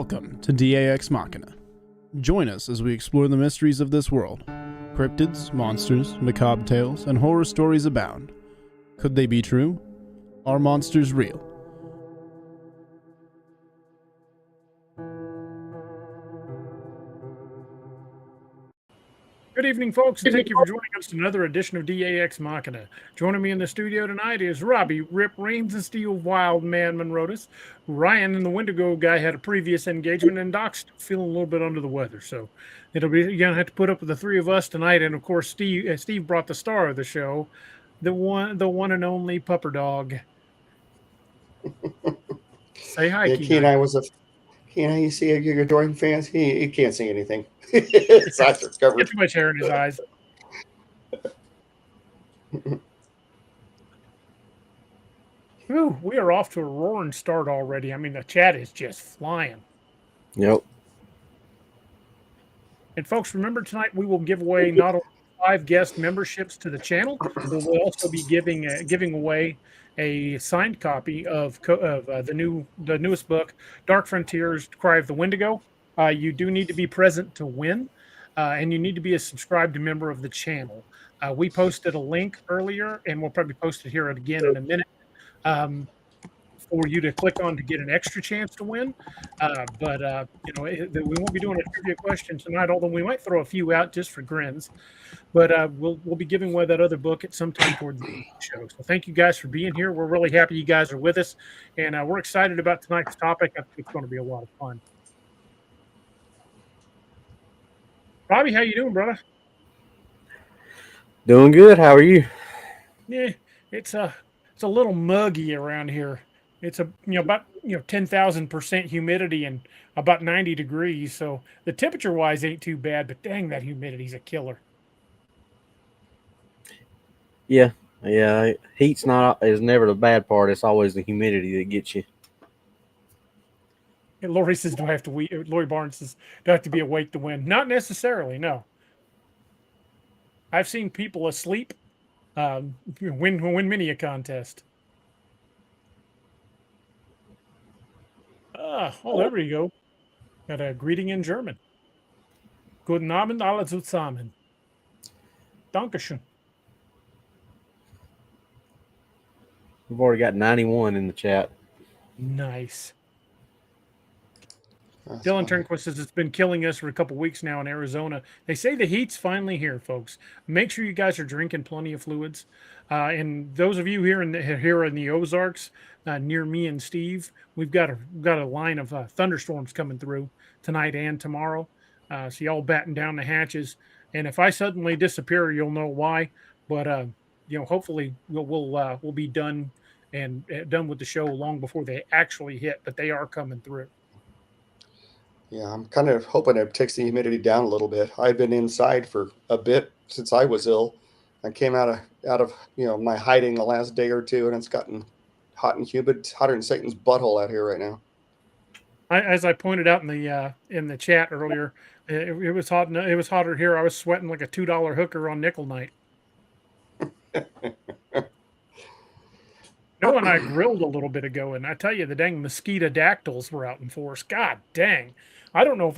Welcome to Ex Machina. Join us as we explore the mysteries of this world. Cryptids, monsters, macabre tales, and horror stories abound. Could they be true? Are monsters real? Good evening, folks, and thank you for joining us in another edition of Ex Machina. Joining me in the studio tonight is Robbie, Rip, Rains and Steel, Wild Man Monrotis. Ryan and the Wendigo guy had a previous engagement, and Doc's feeling a little bit under the weather, so you're gonna have to put up with the three of us tonight. And of course, Steve brought the star of the show, the one and only Pupper Dog. Say hi, yeah, Keenan, you see your adoring fans? He can't see anything. His eyes are covered. Get too much hair in his eyes. Ooh, we are off to a roaring start already. I mean, the chat is just flying. Yep. And folks, remember tonight we will give away not only 5 guest memberships to the channel, but we'll also be giving away a signed copy of the newest book, Dark Frontiers: Cry of the Wendigo. You do need to be present to win, and you need to be a subscribed member of the channel. We posted a link earlier, and we'll probably post it here again in a minute for you to click on to get an extra chance to win. But we won't be doing a trivia question tonight, although we might throw a few out just for grins. But we'll be giving away that other book at some time towards the end of the show. So thank you guys for being here. We're really happy you guys are with us, and we're excited about tonight's topic. I think it's going to be a lot of fun. Robbie, how you doing, brother? Doing good. How are you? Yeah, it's a little muggy around here. It's about 10,000% humidity and about 90 degrees. So the temperature wise ain't too bad, but dang, that humidity's a killer. Yeah. Heat's is never the bad part. It's always the humidity that gets you. And Lori says, Lori Barnes says, do I have to be awake to win? Not necessarily, no. I've seen people asleep win many a contest. There we go. Got a greeting in German. Guten Abend alle zusammen. Dankeschön. We've already got 91 in the chat. Nice. Dylan Turnquist says it's been killing us for a couple weeks now in Arizona. They say the heat's finally here, folks. Make sure you guys are drinking plenty of fluids. And those of you here in the Ozarks, near me and Steve, we've got a line of thunderstorms coming through tonight and tomorrow. So y'all batten down the hatches. And if I suddenly disappear, you'll know why. But hopefully we'll be done with the show long before they actually hit. But they are coming through. Yeah, I'm kind of hoping it takes the humidity down a little bit. I've been inside for a bit since I was ill. I came out of my hiding the last day or two, and it's gotten hot and humid. It's hotter than Satan's butthole out here right now. As I pointed out in the chat earlier, it was hot. It was hotter here. I was sweating like a $2 hooker on nickel night. Noah and I grilled a little bit ago, and I tell you, the dang mosquito dactyls were out in force. God dang. I don't know if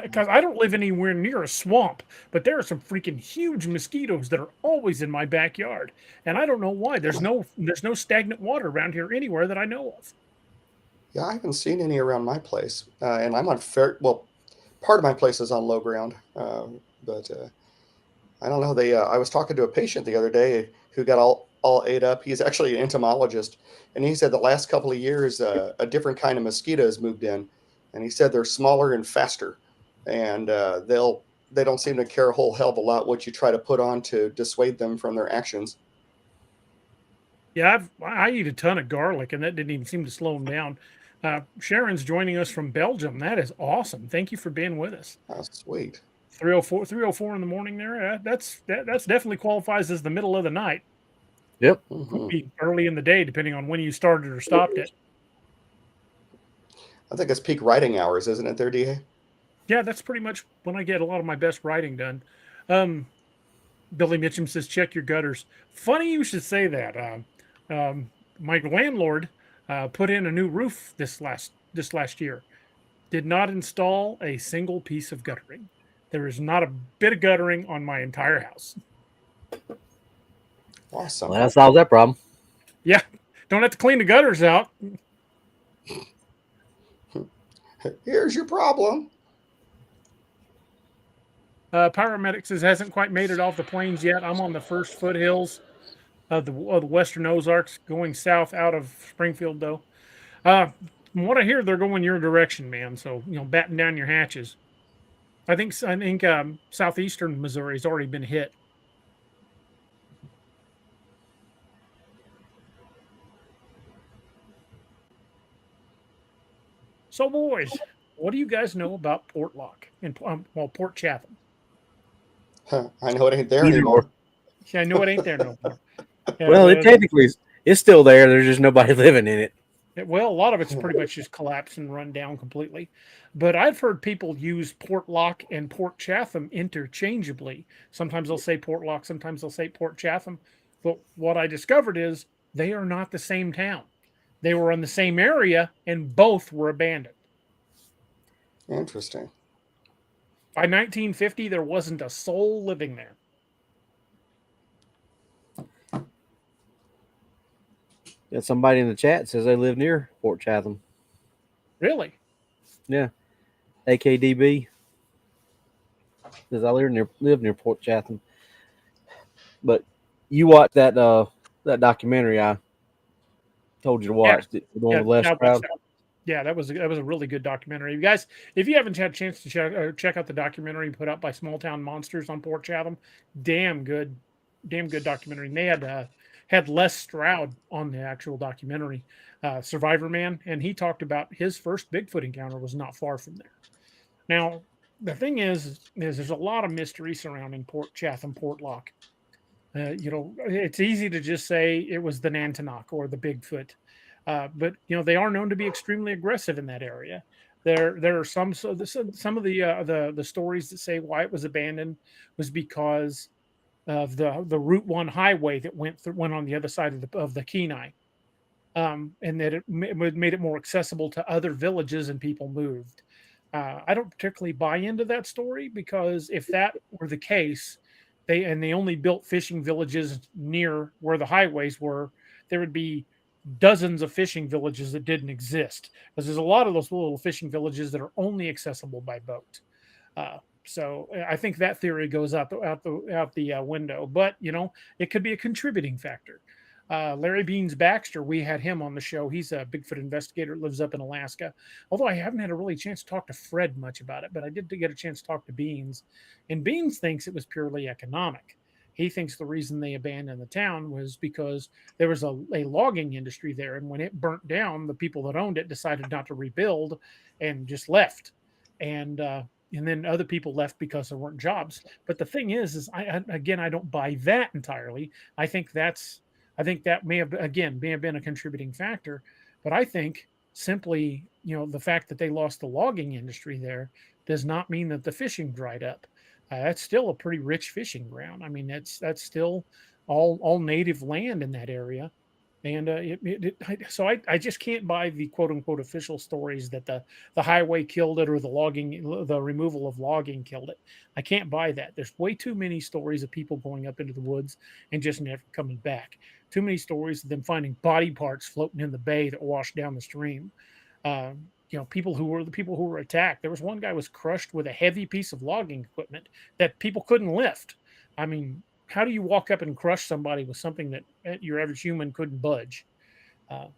because I don't live anywhere near a swamp, but there are some freaking huge mosquitoes that are always in my backyard, and I don't know why. There's no stagnant water around here anywhere that I know of. Yeah, I haven't seen any around my place, and I'm on part of my place is on low ground, but I don't know. I was talking to a patient the other day who got all ate up. He's actually an entomologist, and he said the last couple of years a different kind of mosquito has moved in. And he said they're smaller and faster, and they don't seem to care a whole hell of a lot what you try to put on to dissuade them from their actions. Yeah, I eat a ton of garlic, and that didn't even seem to slow them down. Sharon's joining us from Belgium. That is awesome. Thank you for being with us. That's sweet. 3:04 in the morning there. That's definitely qualifies as the middle of the night. Yep. Could be early in the day, depending on when you started or stopped it. I think it's peak writing hours, isn't it there, DA? Yeah, that's pretty much when I get a lot of my best writing done. Billy Mitchum says, check your gutters. Funny you should say that. My landlord put in a new roof this last year. Did not install a single piece of guttering. There is not a bit of guttering on my entire house. Awesome. Well, that solves that problem. Yeah, don't have to clean the gutters out. Here's your problem. Paramedics hasn't quite made it off the plains yet. I'm on the first foothills of the Western Ozarks, going south out of Springfield, though. From what I hear, they're going your direction, man. So batten down your hatches. I think southeastern Missouri's already been hit. So, boys, what do you guys know about Portlock and Port Chatham? I know it ain't there Either anymore. Yeah, I know it ain't there no more. Yeah, Well, it technically it's still there. There's just nobody living in it. Well, a lot of it's pretty much just collapsed and run down completely. But I've heard people use Portlock and Port Chatham interchangeably. Sometimes they'll say Portlock, sometimes they'll say Port Chatham. But what I discovered is they are not the same town. They were in the same area and both were abandoned. Interesting. By 1950, there wasn't a soul living there. Got somebody in the chat says they live near Port Chatham. Really? Yeah. AKDB says I live near Port Chatham. But you watched that documentary I told you to watch. Yeah. The one with Les Stroud. Yeah, that was a really good documentary. You guys, if you haven't had a chance to check out the documentary put out by Small Town Monsters on Port Chatham, damn good documentary. And they had Les Stroud on the actual documentary, Survivor Man, and he talked about his first Bigfoot encounter was not far from there. Now, the thing is there's a lot of mystery surrounding Port Chatham, Portlock. It's easy to just say it was the Nantinaq or the Bigfoot. But they are known to be extremely aggressive in that area. There are some of the stories that say why it was abandoned was because of the Route 1 highway that went on the other side of the Kenai, and that it made it more accessible to other villages and people moved. I don't particularly buy into that story because if that were the case, they only built fishing villages near where the highways were, there would be dozens of fishing villages that didn't exist, because there's a lot of those little fishing villages that are only accessible by boat. So I think that theory goes out the window, but it could be a contributing factor. Larry Beans Baxter, we had him on the show. He's a Bigfoot investigator, lives up in Alaska. Although I haven't had a really chance to talk to Fred much about it, but I did get a chance to talk to Beans, and Beans thinks it was purely economic. He thinks the reason they abandoned the town was because there was a logging industry there, and when it burnt down, the people that owned it decided not to rebuild and just left. And then other people left because there weren't jobs. But the thing is I don't buy that entirely. I think that may have been a contributing factor. But I think simply, the fact that they lost the logging industry there does not mean that the fishing dried up. That's still a pretty rich fishing ground. I mean, that's still all native land in that area. And so I just can't buy the quote unquote official stories that the highway killed it or the removal of logging killed it. I can't buy that. There's way too many stories of people going up into the woods and just never coming back. Too many stories of them finding body parts floating in the bay that washed down the stream. People who were attacked. There was one guy was crushed with a heavy piece of logging equipment that people couldn't lift. I mean, how do you walk up and crush somebody with something that your average human couldn't budge?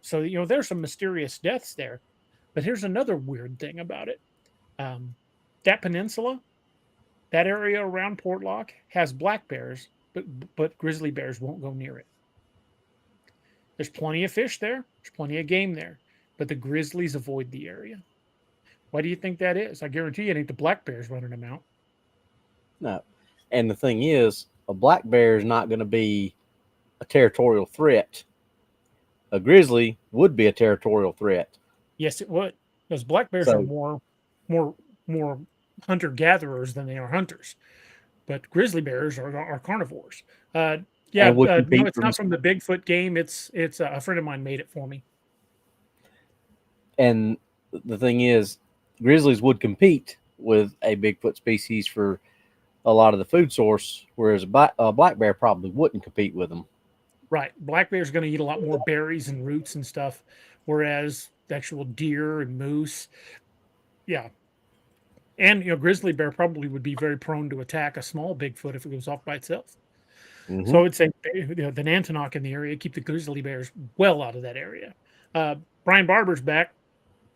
So there's some mysterious deaths there. But here's another weird thing about it. That peninsula, that area around Portlock has black bears, but grizzly bears won't go near it. There's plenty of fish there. There's plenty of game there. But the grizzlies avoid the area. Why do you think that is? I guarantee you it ain't the black bears running them out. No. And the thing is, a black bear is not going to be a territorial threat. A grizzly would be a territorial threat. Yes, it would. Those black bears are more hunter-gatherers than they are hunters. But grizzly bears are carnivores. It's not from the Bigfoot game. It's a friend of mine made it for me. And the thing is, grizzlies would compete with a Bigfoot species for a lot of the food source, whereas a black bear probably wouldn't compete with them. Right. Black bear's going to eat a lot more berries and roots and stuff, whereas the actual deer and moose, yeah. And, grizzly bear probably would be very prone to attack a small Bigfoot if it goes off by itself. Mm-hmm. So I would say the Nantinaq in the area, keep the grizzly bears well out of that area. Brian Barber's back.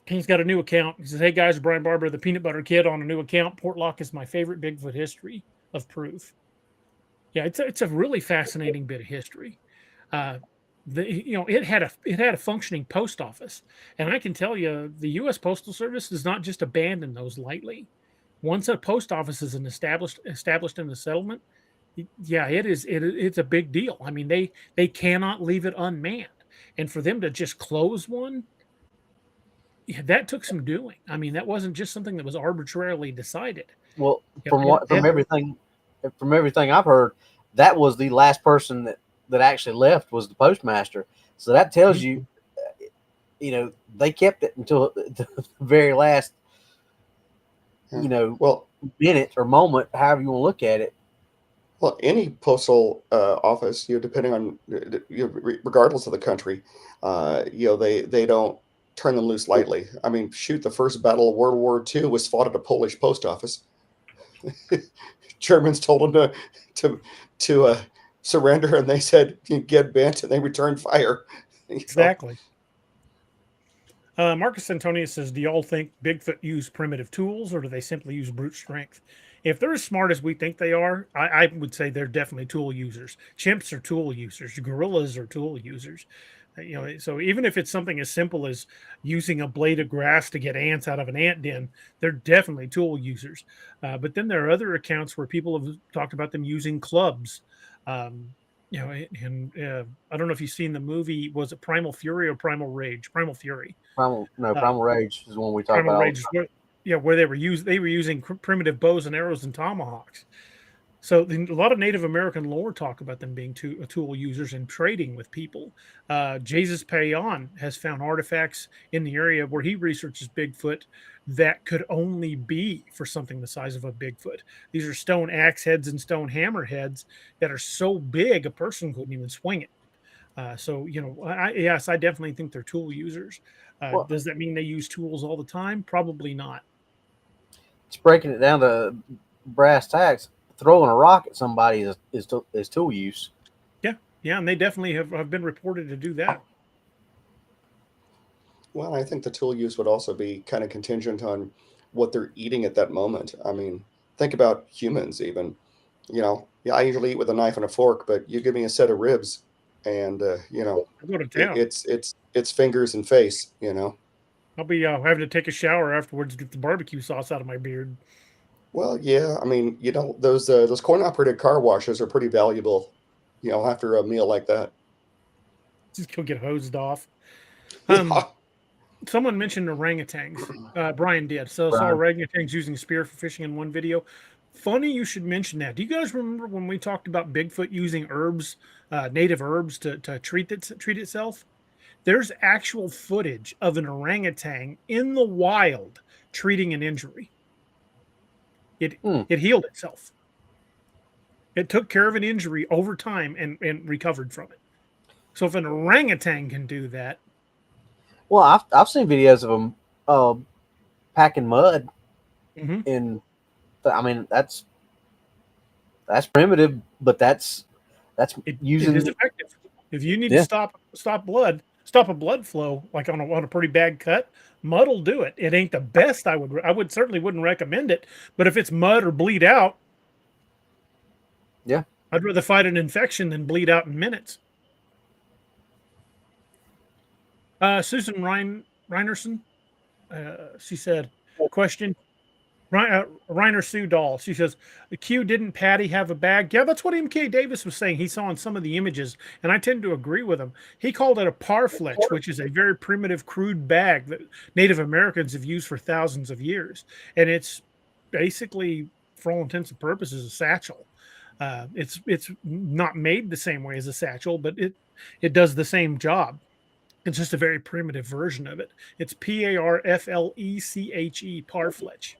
He's got a new account. He says, "Hey guys, Brian Barber, the Peanut Butter Kid on a new account. Portlock is my favorite Bigfoot history of proof." Yeah, it's a really fascinating bit of history. It had a functioning post office, and I can tell you, the U.S. Postal Service does not just abandon those lightly. Once a post office is established in the settlement, yeah, it's a big deal. I mean, they cannot leave it unmanned, and for them to just close one, yeah, that took some doing. I mean, that wasn't just something that was arbitrarily decided. Well, from everything I've heard, that was the last person that actually left was the postmaster. So that tells you, they kept it until the very last, minute or moment, however you want to look at it. Well, any postal office, depending on, regardless of the country, they don't turn them loose lightly. I mean, shoot, the first battle of World War II was fought at a Polish post office. Germans told them to surrender, and they said, "Get bent," and they returned fire. Exactly. Marcus Antonius says, "Do y'all think Bigfoot use primitive tools, or do they simply use brute strength? If they're as smart as we think they are, I would say they're definitely tool users. Chimps are tool users. Gorillas are tool users. So even if it's something as simple as using a blade of grass to get ants out of an ant den, they're definitely tool users. But then there are other accounts where people have talked about them using clubs. And I don't know if you've seen the movie. Was it Primal Fury or Primal Rage? Primal Fury. Primal Rage is the one we talked about. Rage, where they were using primitive bows and arrows and tomahawks. So a lot of Native American lore talk about them being tool users and trading with people. Jesus Payan has found artifacts in the area where he researches Bigfoot that could only be for something the size of a Bigfoot. These are stone axe heads and stone hammer heads that are so big a person couldn't even swing it. I definitely think they're tool users. Does that mean they use tools all the time? Probably not. It's breaking it down to brass tacks. Throwing a rock at somebody is tool use. Yeah, and they definitely have been reported to do that. Well, I think the tool use would also be kind of contingent on what they're eating at that moment. I mean, think about humans even. I usually eat with a knife and a fork, but you give me a set of ribs, and I go to town. It's fingers and face. I'll be having to take a shower afterwards to get the barbecue sauce out of my beard. Well, yeah, I mean, those coin-operated car washes are pretty valuable, after a meal like that. Just go get hosed off. Someone mentioned orangutans. Brian did. So I saw orangutans using spear for fishing in one video. Funny you should mention that. Do you guys remember when we talked about Bigfoot using herbs, native herbs to treat itself? There's actual footage of an orangutan in the wild treating an injury. It healed itself. It took care of an injury over time and recovered from it. So if an orangutan can do that, well, I've seen videos of them packing mud. Mm-hmm. I mean, that's primitive, but that's using. It is effective. If you need to stop a blood flow, like on a pretty bad cut, mud will do it. It ain't the best. I would certainly wouldn't recommend it. But if it's mud or bleed out, yeah, I'd rather fight an infection than bleed out in minutes. Susan Reinerson, she said, question. Reiner Sue Doll. She says, "The Q, didn't Patty have a bag?" Yeah, that's what MK Davis was saying. He saw in some of the images, and I tend to agree with him. He called it a parfletch, which is a very primitive, crude bag that Native Americans have used for thousands of years. And it's basically, for all intents and purposes, a satchel. It's not made the same way as a satchel, but it does the same job. It's just a very primitive version of it. It's Parfleche, Parfleche.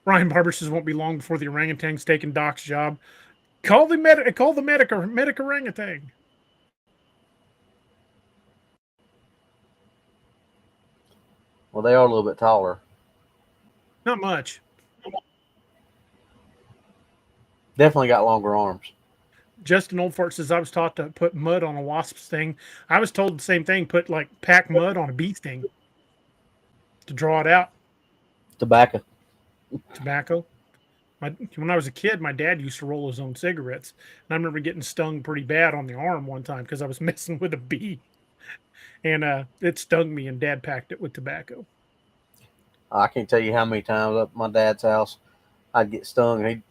Brian Barber says won't be long before the orangutan's taking Doc's job. Call the medic orangutan. Well, they are a little bit taller. Not much. Definitely got longer arms. Justin Oldfort says I was taught to put mud on a wasp sting. I was told the same thing. Put pack mud on a bee sting to draw it out. Tobacco. When I was a kid, my dad used to roll his own cigarettes, and I remember getting stung pretty bad on the arm one time because I was messing with a bee, and it stung me. And Dad packed it with tobacco. I can't tell you how many times up at my dad's house I'd get stung, and he'd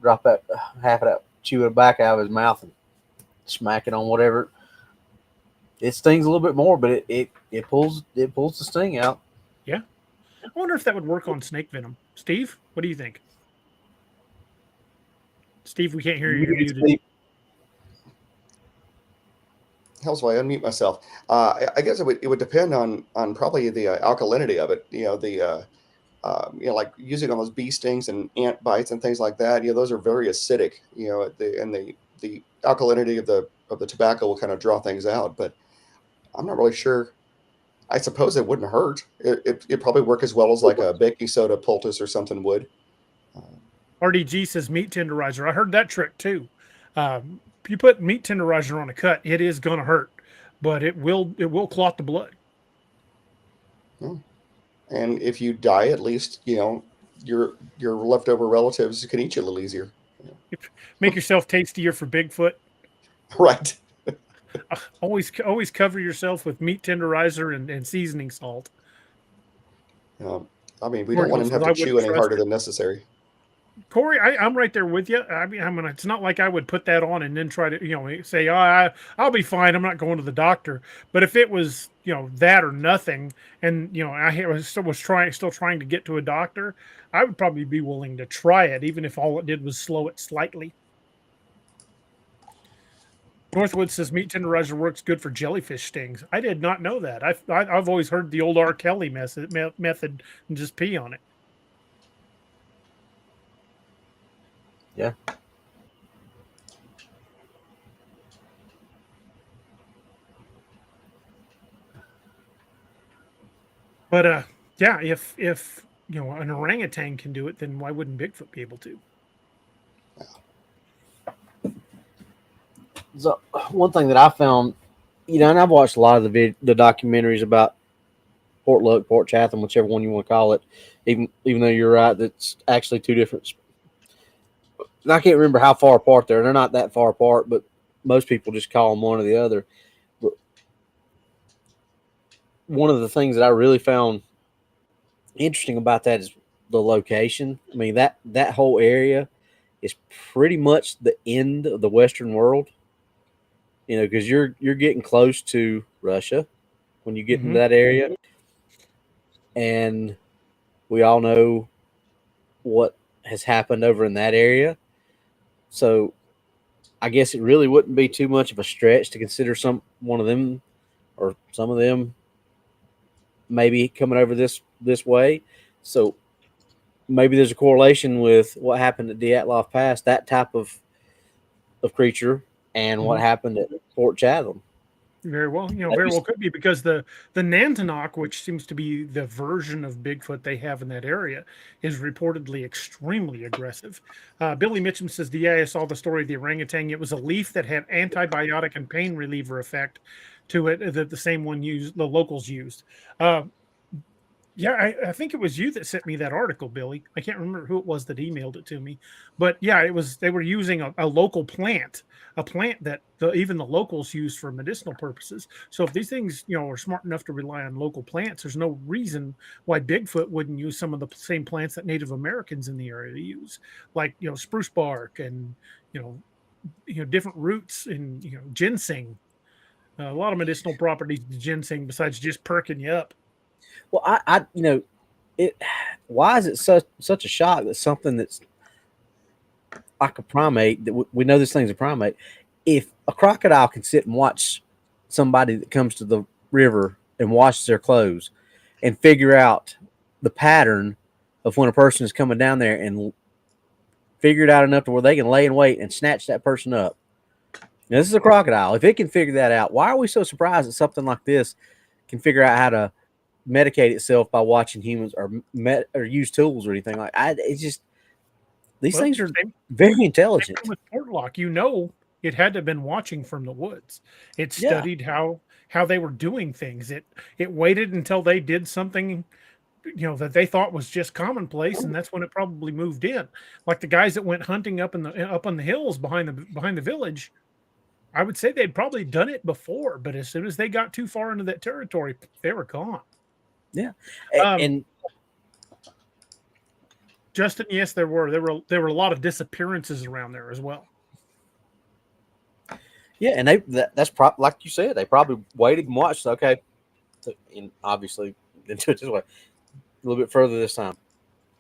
drop that half of that chew of tobacco out of his mouth and smack it on whatever. It stings a little bit more, but it pulls the sting out. Yeah, I wonder if that would work on snake venom. Steve, what do you think? Steve, we can't hear you. You're muted. How's do I unmute myself? I guess it would depend on probably the alkalinity of it. Like using on those bee stings and ant bites and things like that. Those are very acidic. And the alkalinity of the tobacco will kind of draw things out. But I'm not really sure. I suppose it wouldn't hurt. It probably work as well as like a baking soda poultice or something would. RDG says meat tenderizer. I heard that trick too. You put meat tenderizer on a cut, it is going to hurt, but it will clot the blood. And if you die, at least your leftover relatives can eat you a little easier. Make yourself tastier for Bigfoot. Right. Always cover yourself with meat tenderizer and seasoning salt. We don't want him to have to chew any harder than necessary. Corey, I'm right there with you. It's not like I would put that on and then try to, say, I'll be fine. I'm not going to the doctor. But if it was, that or nothing, and I was still trying to get to a doctor, I would probably be willing to try it, even if all it did was slow it slightly. Northwood says meat tenderizer works good for jellyfish stings. I did not know that. I've always heard the old R. Kelly method and just pee on it. Yeah. But if an orangutan can do it, then why wouldn't Bigfoot be able to? So one thing that I found, and I've watched a lot of the documentaries about Port Luck, Port Chatham, whichever one you want to call it, even though you're right, that's actually two different. And I can't remember how far apart they're not that far apart, but most people just call them one or the other. But one of the things that I really found interesting about that is the location. I mean, that whole area is pretty much the end of the Western world, because you're getting close to Russia when you get into that area. And we all know what has happened over in that area. So I guess it really wouldn't be too much of a stretch to consider some of them maybe coming over this way. So maybe there's a correlation with what happened at Dyatlov Pass, that type of creature, and what happened at Port Chatham. Very well, very well could be, because the Nantinaq, which seems to be the version of Bigfoot they have in that area, is reportedly extremely aggressive. Billy Mitchum says, I saw the story of the orangutan. It was a leaf that had antibiotic and pain reliever effect to it that the same one the locals used. I think it was you that sent me that article, Billy. I can't remember who it was that emailed it to me, but they were using a local plant, a plant that even the locals use for medicinal purposes. So if these things, are smart enough to rely on local plants, there's no reason why Bigfoot wouldn't use some of the same plants that Native Americans in the area use, like, spruce bark and, different roots and, ginseng. A lot of medicinal properties to ginseng besides just perking you up. Well, why is it such a shock that something that's like a primate, that we know this thing's a primate, if a crocodile can sit and watch somebody that comes to the river and washes their clothes and figure out the pattern of when a person is coming down there and figure it out enough to where they can lay in wait and snatch that person up. Now, this is a crocodile. If it can figure that out, why are we so surprised that something like this can figure out how to medicate itself by watching humans or use tools or anything like that? It's just, these things are very intelligent. With Portlock, it had to have been watching from the woods. It studied how they were doing things. It waited until they did something, that they thought was just commonplace, and that's when it probably moved in. Like the guys that went hunting up on the hills behind the village, I would say they'd probably done it before, but as soon as they got too far into that territory, they were gone. Yeah, and Justin, yes, there were a lot of disappearances around there as well. Yeah, and that's probably, like you said, they probably waited and watched. Okay, and obviously into it this way. A little bit further this time. A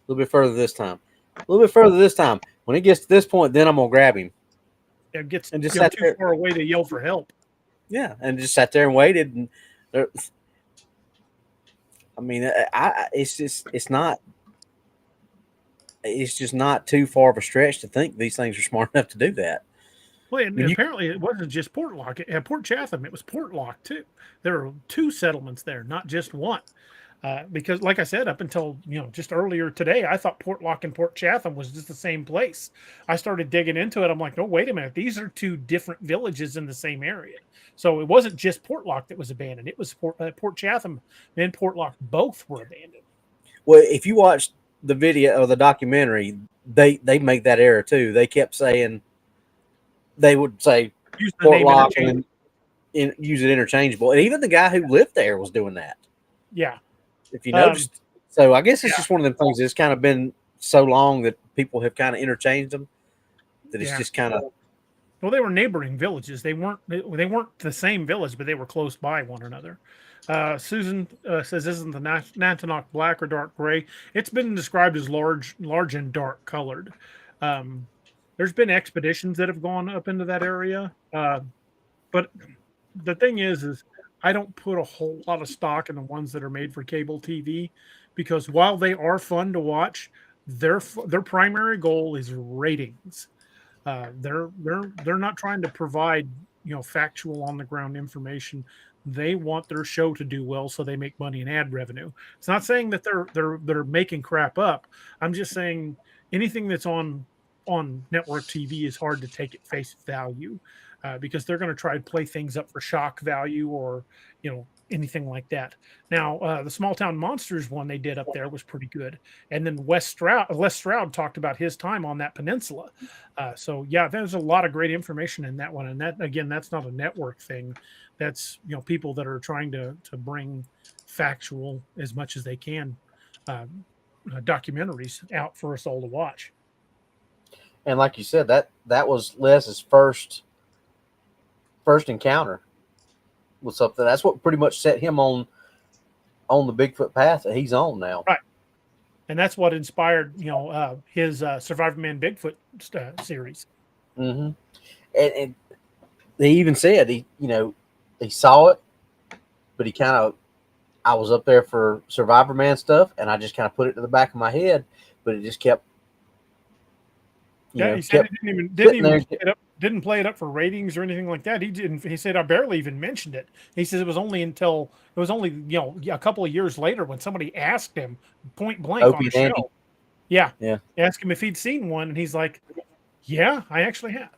little bit further this time. A little bit further this time. When it gets to this point, then I'm gonna grab him. It gets and just too far away to yell for help. Yeah, and just sat there and waited. And I mean, it's just not too far of a stretch to think these things are smart enough to do that. Well, and apparently it wasn't just Portlock. At Port Chatham, it was Portlock too. There were 2 settlements there, not just one. Because, like I said, up until just earlier today, I thought Portlock and Port Chatham was just the same place. I started digging into it. I'm like, no, wait a minute. These are 2 different villages in the same area. So it wasn't just Portlock that was abandoned. It was Port Chatham and Portlock both were abandoned. Well, if you watch the video or the documentary, they make that error too. They kept saying, they would say Portlock and use it interchangeable. And even the guy who lived there was doing that. Yeah. If you noticed. So I guess it's just one of them things that's kind of been so long that people have kind of interchanged them that it's just kind of. Well, they were neighboring villages. They weren't the same village, but they were close by one another. Susan says, "Isn't the Nantinaq black or dark gray? It's been described as large and dark colored. There's been expeditions that have gone up into that area, but the thing is I don't put a whole lot of stock in the ones that are made for cable TV, because while they are fun to watch, their primary goal is ratings. They're not trying to provide factual on the ground information. They want their show to do well so they make money and ad revenue. It's not saying that they're making crap up. I'm just saying anything that's on network TV is hard to take at face value. Because they're going to try to play things up for shock value or, anything like that. Now, the Small Town Monsters one they did up there was pretty good. And then Les Stroud talked about his time on that peninsula. So, yeah, there's a lot of great information in that one. And that, again, that's not a network thing. That's, people that are trying to bring factual as much as they can documentaries out for us all to watch. And like you said, that was Les's first encounter with something. That's what pretty much set him on the Bigfoot path that he's on now. Right. And that's what inspired, his Survivor Man Bigfoot series. Mm-hmm. And he even said he saw it, but I was up there for Survivor Man stuff, and I just kind of put it to the back of my head, but it just kept. He said he didn't play it up for ratings or anything like that. He didn't. He said I barely even mentioned it. He says it was only a couple of years later when somebody asked him point blank on the show. Yeah. Asked him if he'd seen one, and he's like, "Yeah, I actually have."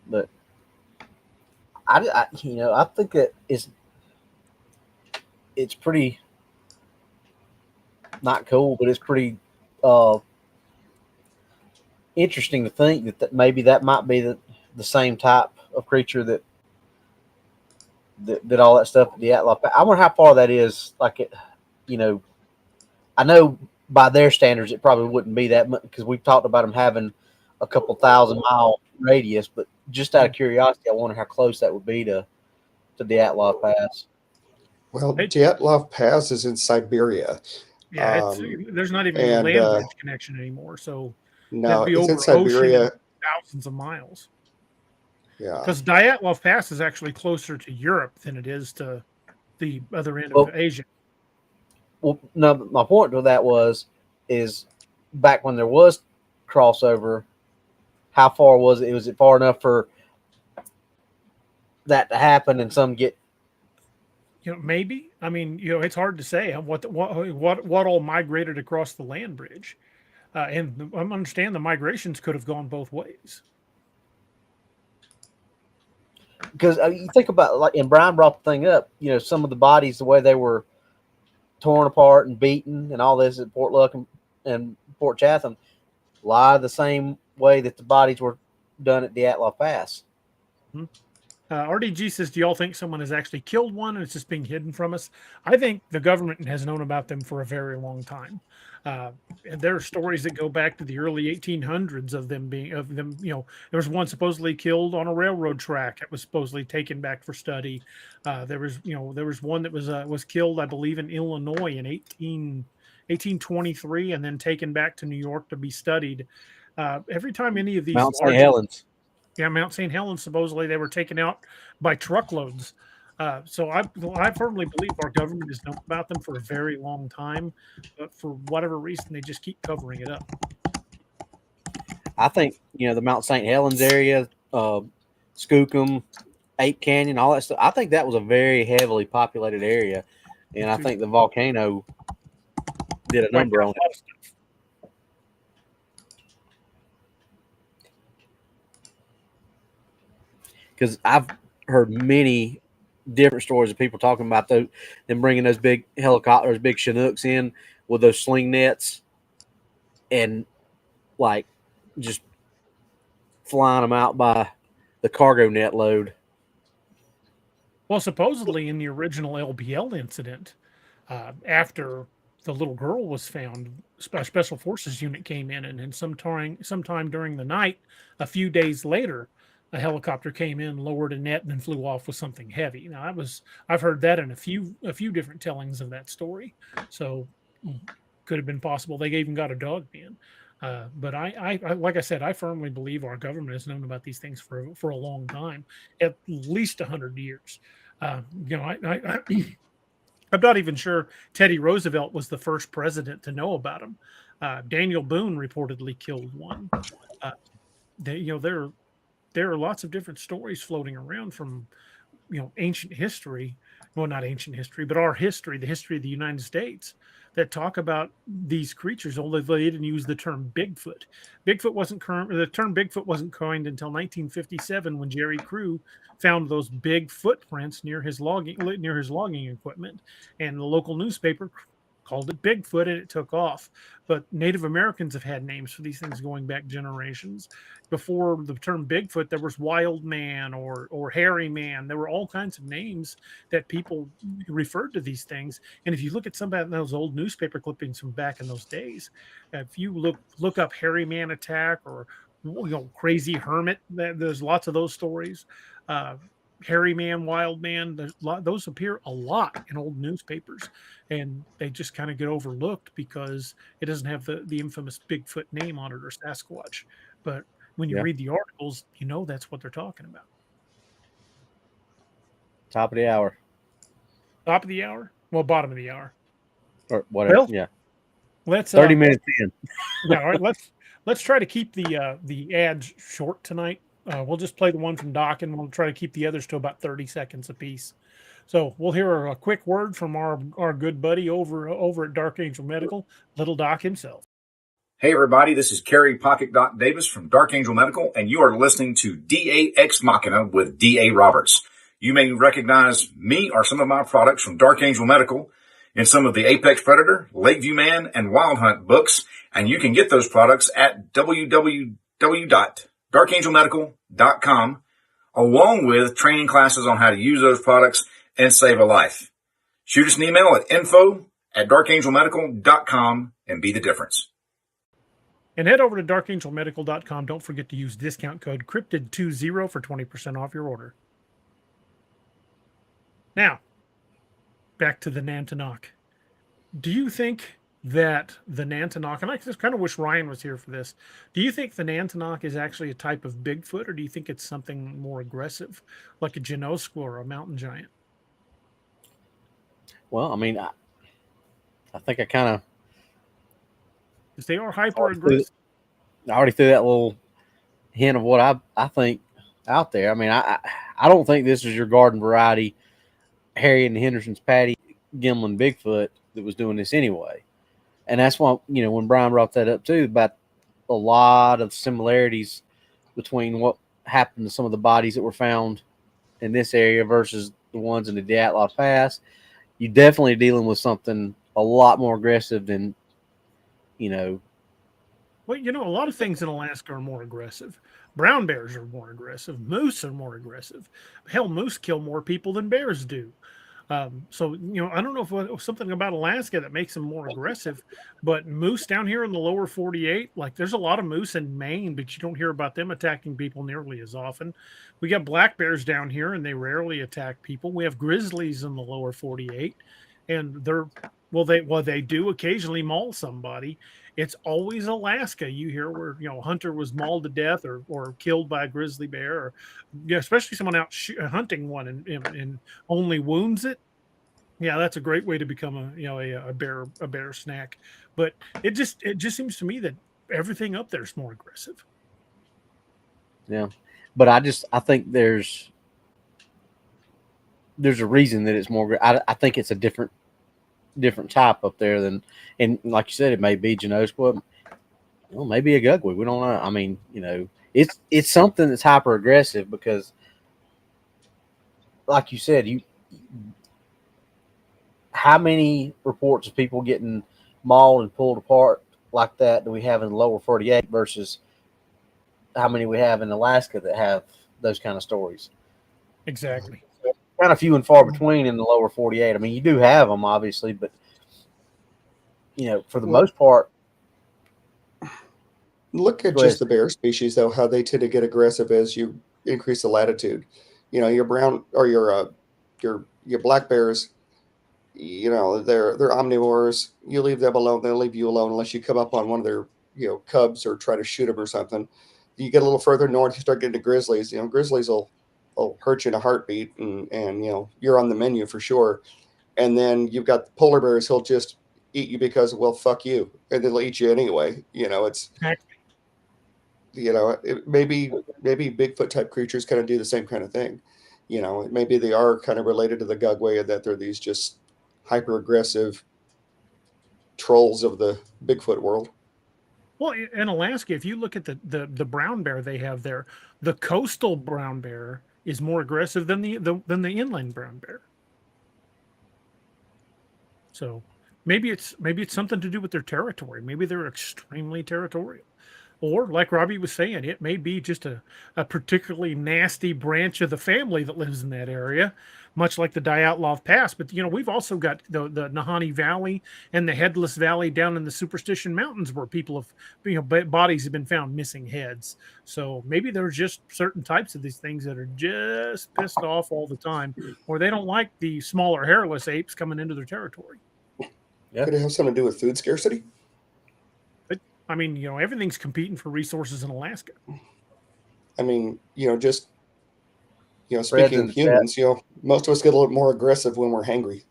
But I think that it's pretty not cool, but it's pretty interesting to think that maybe that might be the same type of creature that all that stuff at the Atlas. I wonder how far that is. Like it, I know by their standards it probably wouldn't be that much because we've talked about them having a couple 1,000-mile radius, but just out of curiosity, I wonder how close that would be to the Atlas Pass. Well, Dyatlov Pass is in Siberia. Yeah, there's not even a land bridge connection anymore. So no, that'd be it's over in Siberia. ocean, thousands of miles. Yeah, because Dyatlov Pass is actually closer to Europe than it is to the other end of Asia. Well, no, my point to that is back when there was crossover, how far was it? Was it far enough for that to happen and some get? Maybe. I mean, it's hard to say what all migrated across the land bridge, and I understand the migrations could have gone both ways. Because you think about, like, and Brian brought the thing up, some of the bodies, the way they were torn apart and beaten and all this at Port Luck and Port Chatham, lie the same way that the bodies were done at Dyatlov Pass. Mm-hmm. RDG says, do y'all think someone has actually killed one and it's just being hidden from us? I think the government has known about them for a very long time. And there are stories that go back to the early 1800s of them. There was one supposedly killed on a railroad track. It was supposedly taken back for study. There was one that was killed, I believe, in Illinois in 1823 and then taken back to New York to be studied. Every time any of these Mount St. Helens. Yeah, Mount St. Helens, supposedly they were taken out by truckloads. So I firmly believe our government has known about them for a very long time, but for whatever reason, they just keep covering it up. I think, the Mount St. Helens area, Skookum, Ape Canyon, all that stuff, I think that was a very heavily populated area. And I think the volcano did a number on it. Because I've heard many different stories of people talking about them bringing those big helicopters, big Chinooks in with those sling nets and like just flying them out by the cargo net load. Well, supposedly in the original LBL incident, after the little girl was found, a special forces unit came in, and then sometime during the night, a few days later, a helicopter came in, lowered a net, and then flew off with something heavy. Now, I've heard that in a few different tellings of that story. So, could have been possible. They even got a dog in. But I like I said, I firmly believe our government has known about these things for a long time, at least 100 years. I'm not even sure Teddy Roosevelt was the first president to know about them. Daniel Boone reportedly killed one. There are lots of different stories floating around from, ancient history. Well, not ancient history, but our history, the history of the United States, that talk about these creatures, although they didn't use the term Bigfoot. The term Bigfoot wasn't coined until 1957 when Jerry Crew found those big footprints near his logging equipment, and the local newspaper called it Bigfoot, and it took off. But Native Americans have had names for these things going back generations. Before the term Bigfoot, there was Wild Man or Hairy Man. There were all kinds of names that people referred to these things. And if you look at some of those old newspaper clippings from back in those days, if you look up Hairy Man attack or Crazy Hermit, there's lots of those stories. Hairy Man, Wild Man, those appear a lot in old newspapers, and they just kind of get overlooked because it doesn't have the infamous Bigfoot name on it or Sasquatch. But when you read the articles, that's what they're talking about. Top of the hour. Top of the hour? Well, bottom of the hour. Or whatever. Well, yeah. Let's 30 minutes in. Yeah, all right. Let's try to keep the ads short tonight. We'll just play the one from Doc, and we'll try to keep the others to about 30 seconds apiece. So we'll hear a quick word from our good buddy over at Dark Angel Medical, Little Doc himself. Hey everybody, this is Kerry Pocket Doc Davis from Dark Angel Medical, and you are listening to DA Ex Machina with DA Roberts. You may recognize me or some of my products from Dark Angel Medical in some of the Apex Predator, Lakeview Man, and Wild Hunt books, and you can get those products at www.darkangelmedical.com, along with training classes on how to use those products and save a life. Shoot us an email at info@darkangelmedical.com and be the difference. And head over to darkangelmedical.com. Don't forget to use discount code Cryptid20 for 20% off your order. Now, back to the Nantinaq. Do you think that the Nantinaq, and I just kind of wish Ryan was here for this, do you think the Nantinaq is actually a type of Bigfoot, or do you think it's something more aggressive, like a Genosqua or a mountain giant? Well, I mean, I think I kind of. Because they are hyper aggressive. I already threw that little hint of what I think out there. I mean, I don't think this is your garden variety Harry and the Henderson's Patty Gimlin Bigfoot that was doing this anyway. And that's why, when Brian brought that up too, about a lot of similarities between what happened to some of the bodies that were found in this area versus the ones in the Dyatlov Pass. You definitely dealing with something a lot more aggressive than, Well, a lot of things in Alaska are more aggressive. Brown bears are more aggressive. Moose are more aggressive. Hell, moose kill more people than bears do. So, I don't know if it was something about Alaska that makes them more aggressive, but moose down here in the lower 48, like there's a lot of moose in Maine, but you don't hear about them attacking people nearly as often. We got black bears down here and they rarely attack people. We have grizzlies in the lower 48 and they do occasionally maul somebody. It's always Alaska. You hear where, hunter was mauled to death or killed by a grizzly bear, or especially someone out hunting one and only wounds it. Yeah, that's a great way to become a bear snack. But it just seems to me that everything up there is more aggressive. Yeah, but I think there's a reason that it's more. I think it's a different type up there than, and like you said, it may be Genosqua, maybe a Gugwig. We don't know. I mean, it's something that's hyper aggressive because, like you said, how many reports of people getting mauled and pulled apart like that do we have in the lower 48 versus how many we have in Alaska that have those kind of stories? Exactly. Kind of few and far between in the lower 48. I mean, you do have them, obviously, but for the most part. Look at just the bear species, though, how they tend to get aggressive as you increase the latitude. Your brown or your black bears, they're omnivores. You leave them alone, they'll leave you alone unless you come up on one of their cubs or try to shoot them or something. You get a little further north, you start getting to grizzlies. Grizzlies will hurt you in a heartbeat, and you're on the menu for sure. And then you've got the polar bears who'll just eat you because, well, fuck you, and they'll eat you anyway. It's maybe Bigfoot type creatures kind of do the same kind of thing. Maybe they are kind of related to the Gugway, and that they're these just hyper aggressive trolls of the Bigfoot world. Well, in Alaska, if you look at the brown bear they have there, the coastal brown bear is more aggressive than the inland brown bear. So maybe it's something to do with their territory. Maybe they're extremely territorial. Or, like Robbie was saying, it may be just a particularly nasty branch of the family that lives in that area, much like the Dyatlov Pass. But, we've also got the Nahanni Valley and the Headless Valley down in the Superstition Mountains where people have, bodies have been found missing heads. So maybe there's just certain types of these things that are just pissed off all the time, or they don't like the smaller hairless apes coming into their territory. Yeah. Could it have something to do with food scarcity? I mean, everything's competing for resources in Alaska. I mean, speaking of humans, most of us get a little more aggressive when we're hangry.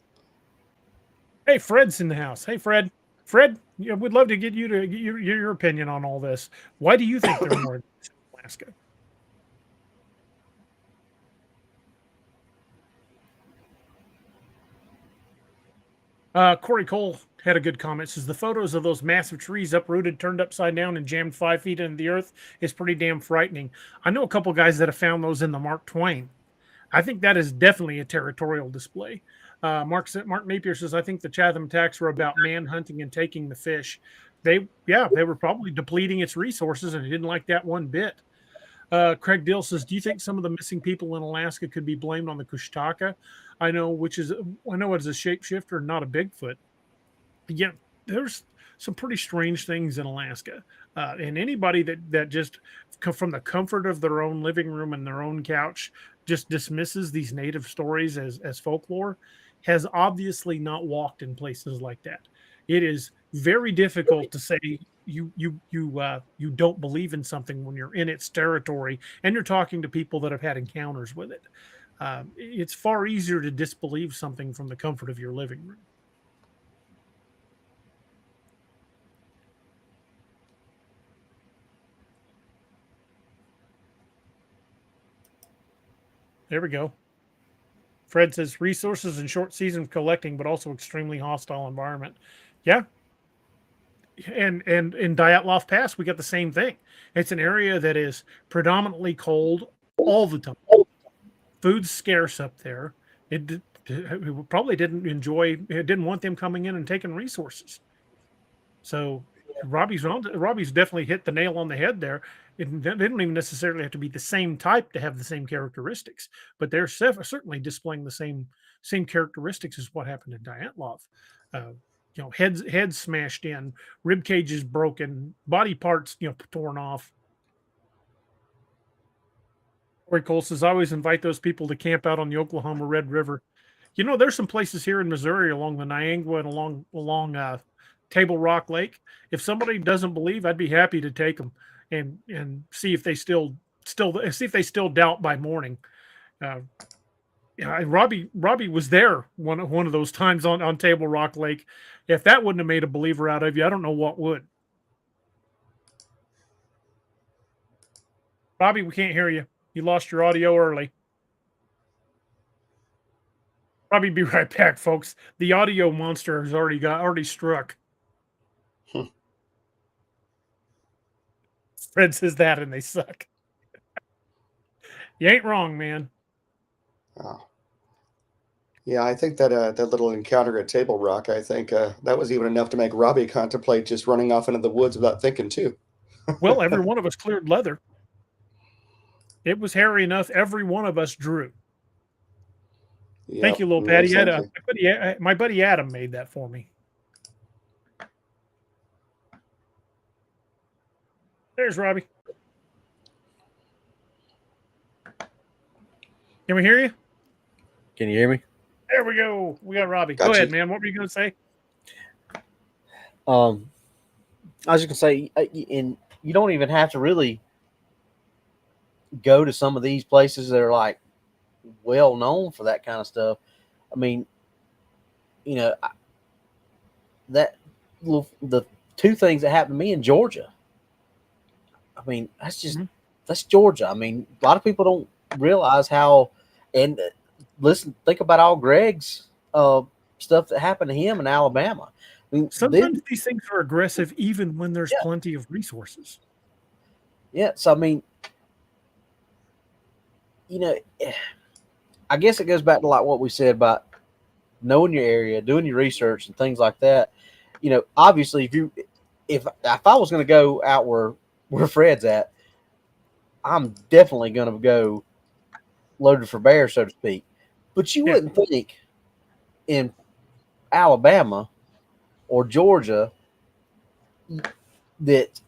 Hey, Fred's in the house. Hey, Fred. Fred, we'd love to get you to get your opinion on all this. Why do you think they're more aggressive in Alaska? Corey Cole had a good comment. Says the photos of those massive trees uprooted, turned upside down, and jammed 5 feet into the earth is pretty damn frightening. I know a couple guys that have found those in the Mark Twain. I think that is definitely a territorial display. Mark Napier says, I think the Chatham attacks were about man hunting and taking the fish. They were probably depleting its resources, and it didn't like that one bit. Craig Dill says, do you think some of the missing people in Alaska could be blamed on the Kushtaka? I know it's a shapeshifter, not a Bigfoot. Yeah, there's some pretty strange things in Alaska. And anybody that just from the comfort of their own living room and their own couch just dismisses these native stories as folklore, has obviously not walked in places like that. It is very difficult to say you don't believe in something when you're in its territory and you're talking to people that have had encounters with it. It's far easier to disbelieve something from the comfort of your living room. There we go. Fred says resources and short season collecting, but also extremely hostile environment. Yeah. And in Dyatlov Pass, we got the same thing. It's an area that is predominantly cold all the time. Food's scarce up there. It probably didn't want them coming in and taking resources. So Robbie's definitely hit the nail on the head there. They don't even necessarily have to be the same type to have the same characteristics, but they're certainly displaying the same characteristics as what happened in Dyatlov. Heads smashed in, rib cages broken, body parts torn off. Corey Cole says, I always invite those people to camp out on the Oklahoma Red River. There's some places here in Missouri along the Niangua and along Table Rock Lake. If somebody doesn't believe, I'd be happy to take them and see if they still doubt by morning. Robbie was there one of those times on Table Rock Lake. If that wouldn't have made a believer out of you, I don't know what would. Robbie, we can't hear you. You lost your audio early. Robbie, be right back, folks. The audio monster has already struck. Fred says that, and they suck. You ain't wrong, man. Oh. Yeah, I think that that little encounter at Table Rock, I think that was even enough to make Robbie contemplate just running off into the woods without thinking too. Well, every one of us cleared leather. It was hairy enough. Every one of us drew. Yep, thank you, little Patty. My buddy Adam made that for me. There's Robbie. Can we hear you? Can you hear me? There we go. We got Robbie. Go ahead, man. What were you going to say? I was just going to say, and you don't even have to really go to some of these places that are like well known for that kind of stuff. I mean, the two things that happened to me in Georgia. I mean, that's Georgia. I mean, a lot of people don't realize how, and think about all Greg's stuff that happened to him in Alabama. I mean, sometimes these things are aggressive even when there's plenty of resources. Yeah. So, I mean, I guess it goes back to like what we said about knowing your area, doing your research and things like that. Obviously if I was going to go out where Fred's at, I'm definitely going to go loaded for bear, so to speak. But you wouldn't think in Alabama or Georgia that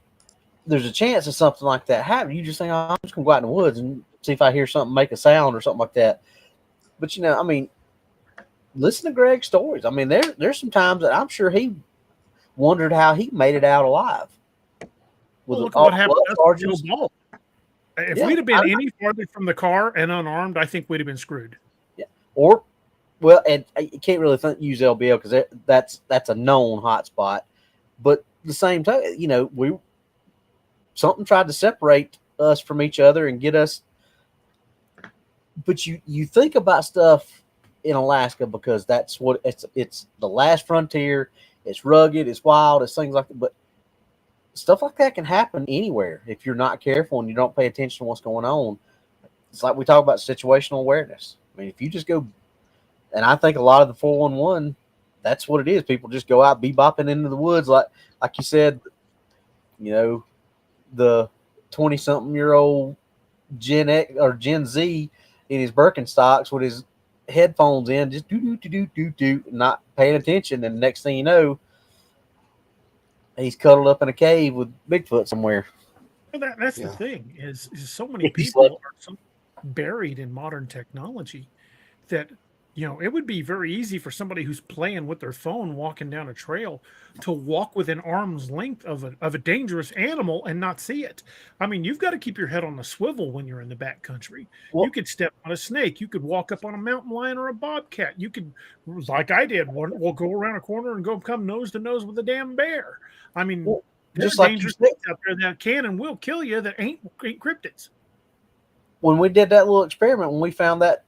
there's a chance of something like that happening. You just think, I'm just going to go out in the woods and see if I hear something make a sound or something like that. But, I mean, listen to Greg's stories. I mean, there's some times that I'm sure he wondered how he made it out alive. Look what happened to the ball. If we'd have been any farther from the car and unarmed, I think we'd have been screwed. Yeah. And you can't really use LBL because that's a known hot spot. But at the same time, something tried to separate us from each other and get us. But you think about stuff in Alaska because that's what it's the last frontier. It's rugged, it's wild, it's things like that. But stuff like that can happen anywhere if you're not careful and you don't pay attention to what's going on. It's like we talk about situational awareness. I mean, if you just go, and I think a lot of the 411, that's what it is. People just go out bebopping into the woods, like you said. The 20-something-year-old Gen X or Gen Z in his Birkenstocks with his headphones in, just do, not paying attention, and the next thing you know, he's cuddled up in a cave with Bigfoot somewhere. Well, that's the thing is so many people are so buried in modern technology that you know, it would be very easy for somebody who's playing with their phone walking down a trail to walk within arm's length of a dangerous animal and not see it. I mean, you've got to keep your head on the swivel when you're in the backcountry. Well- You could step on a snake. You could walk up on a mountain lion or a bobcat. You could, like I did, we'll go around a corner and go come nose to nose with a damn bear. I mean, Well, there's just like you dangerous said- things out there that can and will kill you that ain't cryptids. When we did that little experiment, when we found that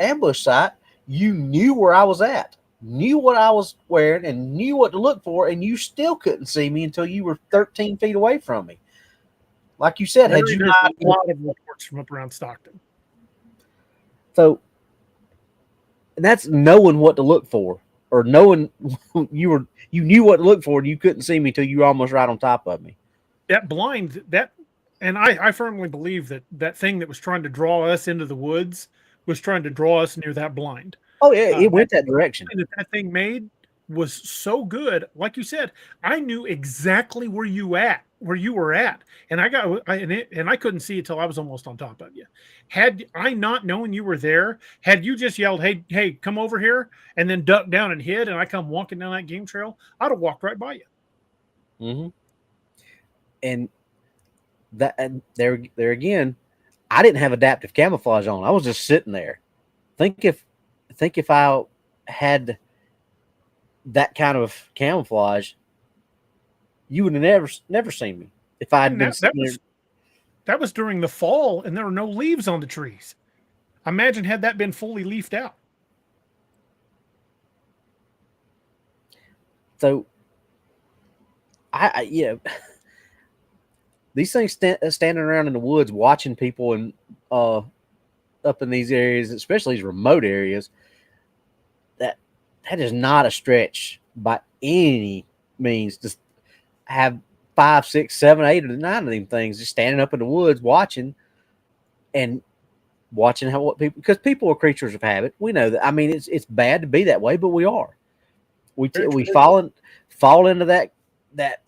ambush site, you knew where I was at, knew what I was wearing, and knew what to look for, and you still couldn't see me until you were 13 feet away from me. Like you said, had you There's not, a lot of reports from up around Stockton. so and that's knowing what to look for, or knowing you knew what to look for, and you couldn't see me till you were almost right on top of me. That blind, and I firmly believe that thing that was trying to draw us into the woods was trying to draw us near that blind. Oh yeah, it went that direction. That thing made was so good. Like you said, I knew exactly where you were at, and I couldn't see it till I was almost on top of you. Had I not known you were there, had you just yelled, "Hey, come over here," and then ducked down and hid, and I come walking down that game trail, I'd have walked right by you. Mm-hmm. And there again, I didn't have adaptive camouflage on. I was just sitting there. Think if I had that kind of camouflage, you would have never seen me. If I had been that was during the fall, and there were no leaves on the trees. Imagine had that been fully leafed out. So, these things standing around in the woods watching people and up in these areas, especially these remote areas, that is not a stretch by any means. Just have 5, 6, 7, 8, or 9 of them things just standing up in the woods watching what people, because people are creatures of habit. We know that. I mean, it's bad to be that way, but we are. We fall into that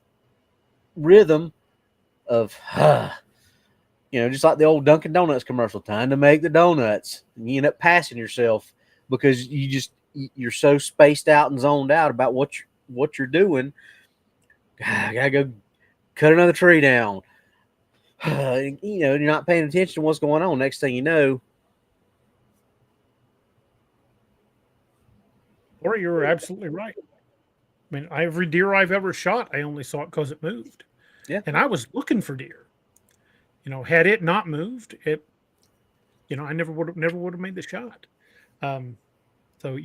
rhythm of just like the old Dunkin' Donuts commercial, time to make the donuts, and you end up passing yourself because you're so spaced out and zoned out about what you're doing. I gotta go cut another tree down. You're not paying attention to what's going on. Next thing you know, Or you're absolutely right. I mean, every deer I've ever shot, I only saw it because it moved. Yeah. And I was looking for deer. Had it not moved, I never would have made the shot. So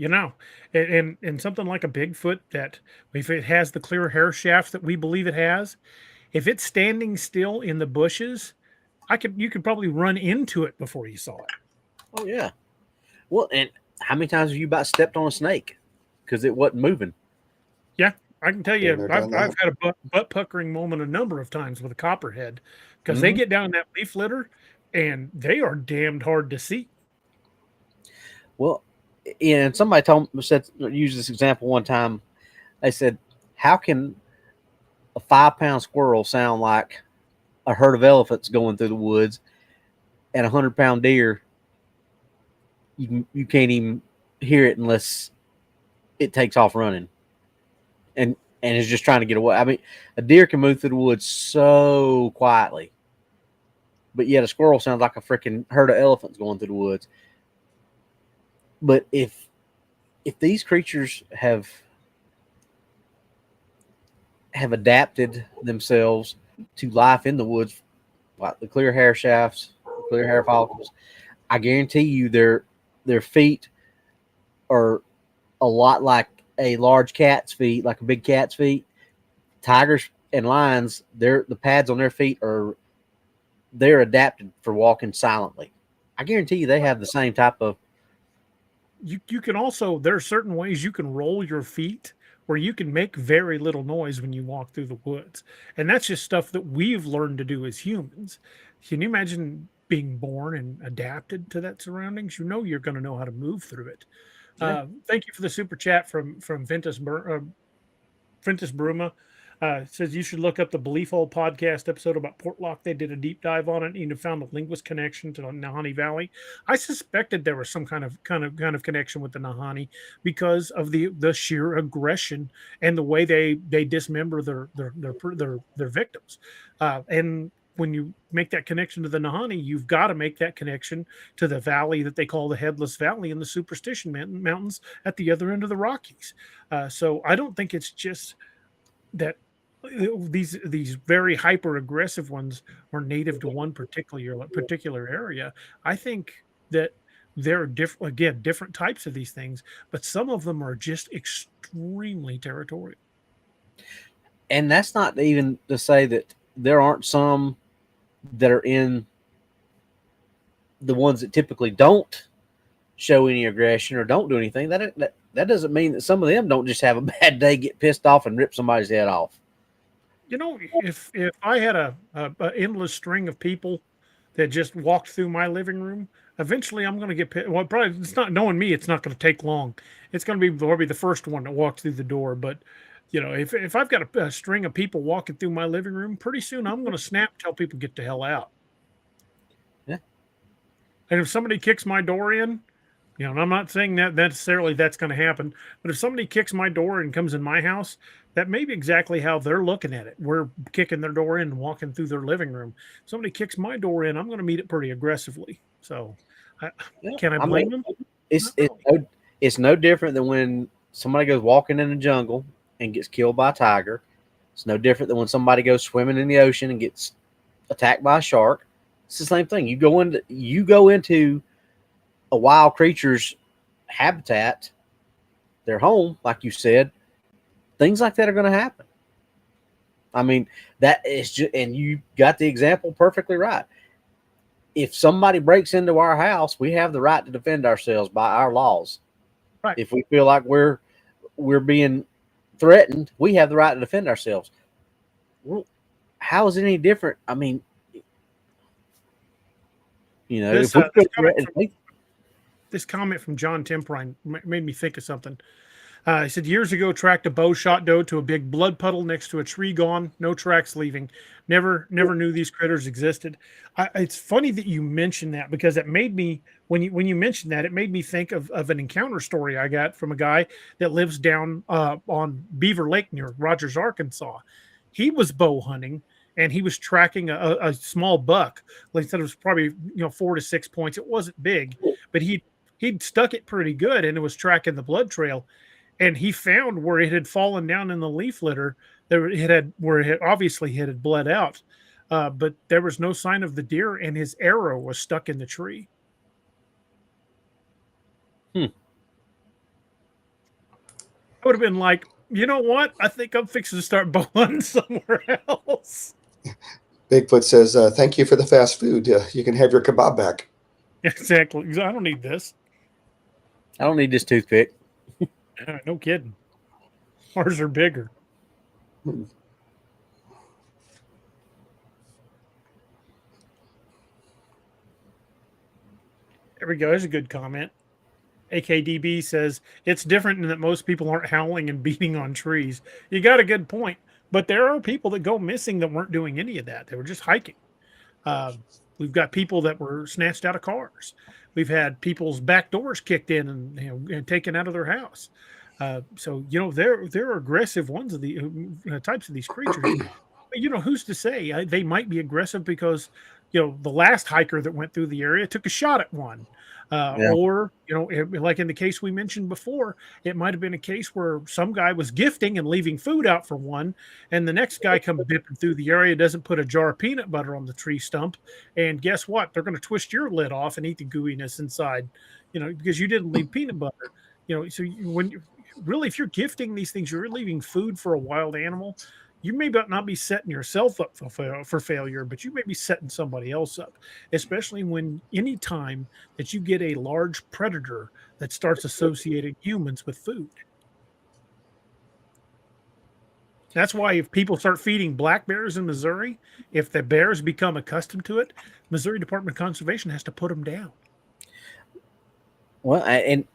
and something like a Bigfoot, that if it has the clear hair shafts that we believe it has, if it's standing still in the bushes, you could probably run into it before you saw it. Oh yeah. Well, and how many times have you about stepped on a snake because it wasn't moving? Yeah, I can tell you, Been there, I've done had a butt puckering moment a number of times with a copperhead, because Mm-hmm. they get down in that leaf litter and they are damned hard to see. Well, yeah, and somebody used this example one time. They said, how can a 5-pound squirrel sound like a herd of elephants going through the woods, and 100-pound deer, you can't even hear it unless it takes off running and is just trying to get away. I mean, a deer can move through the woods so quietly, but yet a squirrel sounds like a freaking herd of elephants going through the woods. But if these creatures have adapted themselves to life in the woods, like the clear hair shafts, the clear hair follicles, I guarantee you their feet are a lot like a large cat's feet, like a big cat's feet. Tigers and lions, the pads on their feet they're adapted for walking silently. I guarantee you they have the same type of. You can also, there are certain ways you can roll your feet where you can make very little noise when you walk through the woods. And that's just stuff that we've learned to do as humans. Can you imagine being born and adapted to that surroundings? You're going to know how to move through it. Yeah. Thank you for the super chat from Ventus Bruma. Says you should look up the Belief Hole podcast episode about Portlock. They did a deep dive on it and found a linguist connection to the Nahanni Valley. I suspected there was some kind of connection with the Nahanni because of the sheer aggression and the way they dismember their victims. And when you make that connection to the Nahanni, you've got to make that connection to the valley that they call the Headless Valley in the Superstition Mountains at the other end of the Rockies. So I don't think it's just that these very hyper aggressive ones are native to one particular area. I think that there are different types of these things, but some of them are just extremely territorial. And that's not even to say that there aren't some that are in the ones that typically don't show any aggression or don't do anything. That doesn't mean that some of them don't just have a bad day, get pissed off, and rip somebody's head off. You know, if I had a endless string of people that just walked through my living room, eventually I'm going to get pissed. Well, probably it's not, knowing me, it's not going to take long. It's going to be probably the first one that walks through the door. But you know, if I've got a string of people walking through my living room, pretty soon I'm going to snap, tell people get the hell out. Yeah. And if somebody kicks my door in, you know, and I'm not saying that necessarily that's going to happen, but if somebody kicks my door and comes in my house, that may be exactly how they're looking at it. We're kicking their door in and walking through their living room. If somebody kicks my door in, I'm going to meet it pretty aggressively. So, can I blame them? It's no different than when somebody goes walking in the jungle and gets killed by a tiger. It's no different than when somebody goes swimming in the ocean and gets attacked by a shark. It's the same thing. You go into a wild creature's habitat, their home, like you said, things like that are going to happen. I mean, that is just, and you got the example perfectly right. If somebody breaks into our house, we have the right to defend ourselves by our laws. Right. If we feel like we're being threatened, we have the right to defend ourselves. Well, how is it any different? I mean, you know, This, if we feel threatened, this comment from John Temprine made me think of something. He said, years ago, tracked a bow shot doe to a big blood puddle next to a tree gone, no tracks leaving. Never knew these critters existed. It's funny that you mentioned that, because it made me, when you mentioned that, it made me think of an encounter story I got from a guy that lives down on Beaver Lake near Rogers, Arkansas. He was bow hunting, and he was tracking a small buck. Like I said, it was probably 4 to 6 points. It wasn't big, but he'd stuck it pretty good, and it was tracking the blood trail. And he found where it had fallen down in the leaf litter, where it obviously had bled out, but there was no sign of the deer, and his arrow was stuck in the tree. I would have been like, you know what? I think I'm fixing to start bow hunting somewhere else. Bigfoot says, thank you for the fast food. You can have your kebab back. Exactly. I don't need this. I don't need this toothpick. No kidding. Ours are bigger. Hmm. There we go. There's a good comment. AKDB says, it's different in that most people aren't howling and beating on trees. You got a good point. But there are people that go missing that weren't doing any of that. They were just hiking. We've got people that were snatched out of cars. We've had people's back doors kicked in and taken out of their house. So there are aggressive ones of the types of these creatures. But who's to say they might be aggressive because the last hiker that went through the area took a shot at one. Or, like in the case we mentioned before, it might have been a case where some guy was gifting and leaving food out for one, and the next guy comes dipping through the area, doesn't put a jar of peanut butter on the tree stump, and guess what? They're going to twist your lid off and eat the gooiness inside, because you didn't leave peanut butter. So if you're gifting these things, you're leaving food for a wild animal. You may not be setting yourself up for failure, but you may be setting somebody else up, especially any time that you get a large predator that starts associating humans with food. That's why if people start feeding black bears in Missouri, if the bears become accustomed to it, Missouri Department of Conservation has to put them down. Well, and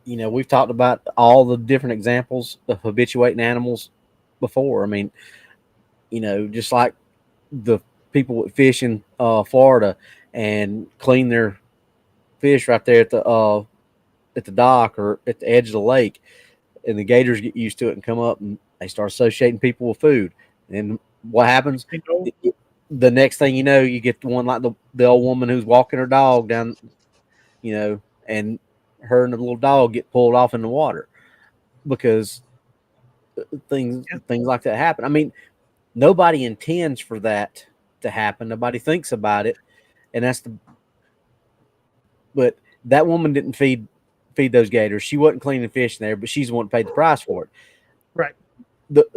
we've talked about all the different examples of habituating animals before. I mean, just like the people that fish in Florida and clean their fish right there at the dock or at the edge of the lake, and the gators get used to it and come up and they start associating people with food. And what happens? The next thing you know, you get the one like the old woman who's walking her dog down, and her and the little dog get pulled off in the water because things like that happen. I mean, nobody intends for that to happen. Nobody thinks about it, and but that woman didn't feed those gators. She wasn't cleaning fish in there, but she's the one that paid the price for it. Right.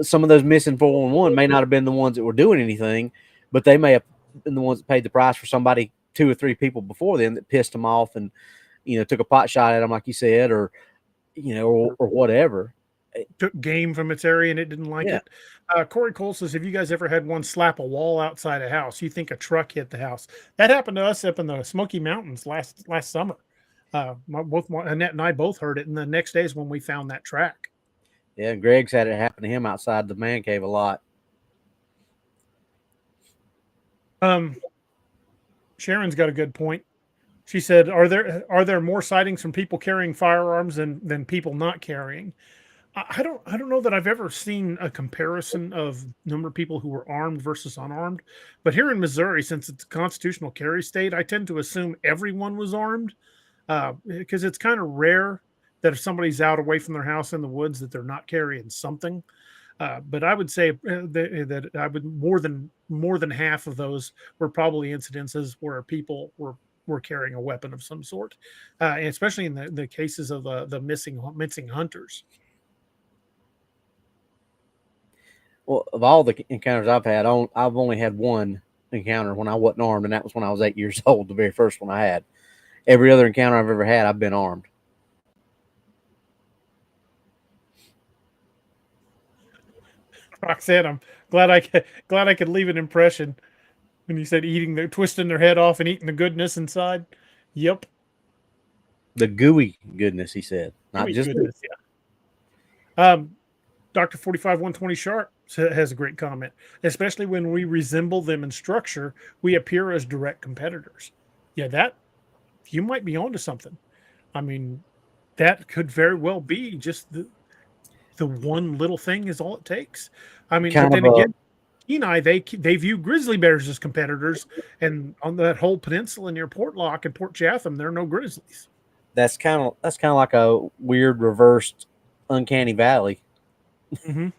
Some of those missing 411 may not have been the ones that were doing anything, but they may have been the ones that paid the price for somebody, 2 or 3 people before them that pissed them off and, took a pot shot at them, like you said, or whatever. Took game from its area and it didn't like it. Corey Cole says, have you guys ever had one slap a wall outside a house? You think a truck hit the house? That happened to us up in the Smoky Mountains last summer. Both Annette and I both heard it, and the next day is when we found that track. Yeah, Greg's had it happen to him outside the man cave a lot. Sharon's got a good point. She said, "Are there more sightings from people carrying firearms than people not carrying?" I don't know that I've ever seen a comparison of number of people who were armed versus unarmed. But here in Missouri, since it's a constitutional carry state, I tend to assume everyone was armed because it's kind of rare that if somebody's out away from their house in the woods that they're not carrying something. But I would say that I would more than half of those were probably incidences where people were carrying a weapon of some sort, and especially in the cases of the missing hunters. Well, of all the encounters I've had, I've only had one encounter when I wasn't armed, and that was when I was 8 years old, the very first one I had. Every other encounter I've ever had, I've been armed. Roxanne, I'm glad I could leave an impression when you said twisting their head off and eating the goodness inside. Yep. The gooey goodness, he said. Not just goodness, yeah. Dr. 45-120 Sharp has a great comment. Especially when we resemble them in structure, we appear as direct competitors. Yeah, that you might be onto something. I mean, that could very well be just the one little thing is all it takes. I mean, but then again, Kenai, they view grizzly bears as competitors, and on that whole peninsula near Portlock and Port Chatham, there are no grizzlies. That's kind of like a weird reversed uncanny valley. Mm-hmm.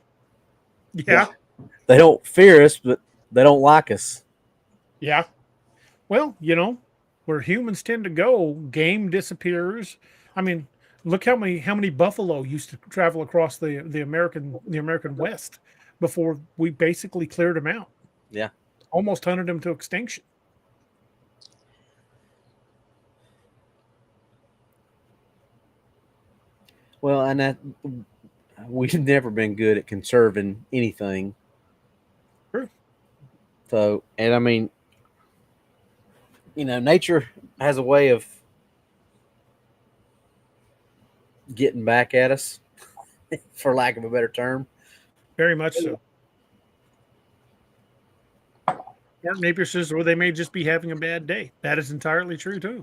Yeah. They don't fear us, but they don't like us. Yeah. Well, where humans tend to go, game disappears. I mean, look how many buffalo used to travel across the American West before we basically cleared them out. Yeah. Almost hunted them to extinction. Well, and that we've never been good at conserving anything. True. So, and I mean, nature has a way of getting back at us, for lack of a better term. Very much so. Mark Napier says, or they may just be having a bad day. That is entirely true, too.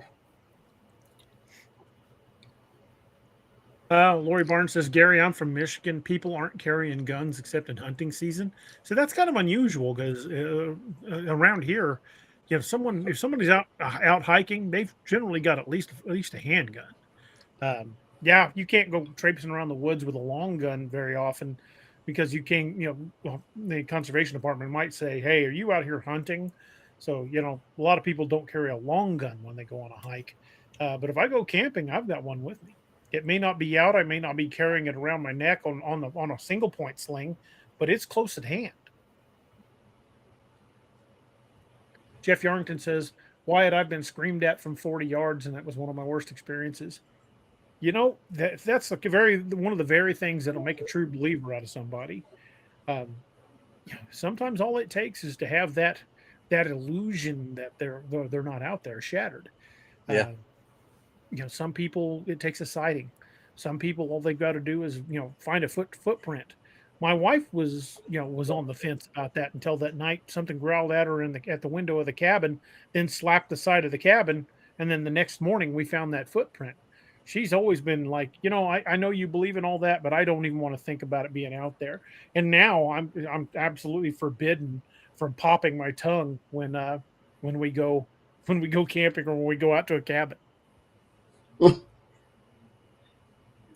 Lori Barnes says, Gary, I'm from Michigan. People aren't carrying guns except in hunting season. So that's kind of unusual because around here, if somebody's out hiking, they've generally got at least a handgun. Yeah, you can't go traipsing around the woods with a long gun very often because you can't, the conservation department might say, hey, are you out here hunting? So, a lot of people don't carry a long gun when they go on a hike. But if I go camping, I've got one with me. It may not be out. I may not be carrying it around my neck on a single point sling, but it's close at hand. Jeff Yarrington says, Wyatt, I've been screamed at from 40 yards, and that was one of my worst experiences. That's one of the very things that'll make a true believer out of somebody. Sometimes all it takes is to have that illusion that they're not out there shattered. Yeah. Some people, it takes a sighting. Some people, all they've got to do is, find a footprint My wife was, was on the fence about that until that night something growled at her at the window of the cabin, then slapped the side of the cabin, and then the next morning we found that footprint. She's always been like, I know you believe in all that, but I don't even want to think about it being out there. And now I'm absolutely forbidden from popping my tongue when we go camping or when we go out to a cabin.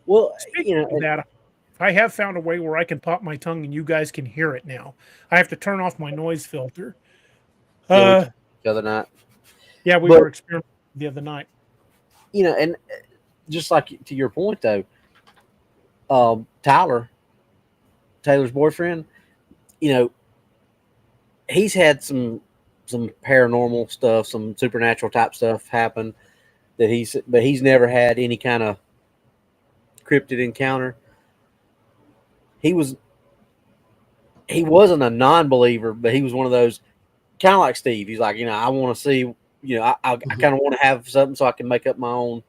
Well, Speaking of that, I have found a way where I can pop my tongue and you guys can hear it now. I have to turn off my noise filter. the other night. Yeah, we were experimenting the other night. And just like to your point though, Taylor's boyfriend, he's had some paranormal stuff, some supernatural type stuff happen but he's never had any kind of cryptid encounter. He wasn't a non-believer, but he was one of those kind of like Steve. He's like, I want to see, I kind of want to have something so I can make up my own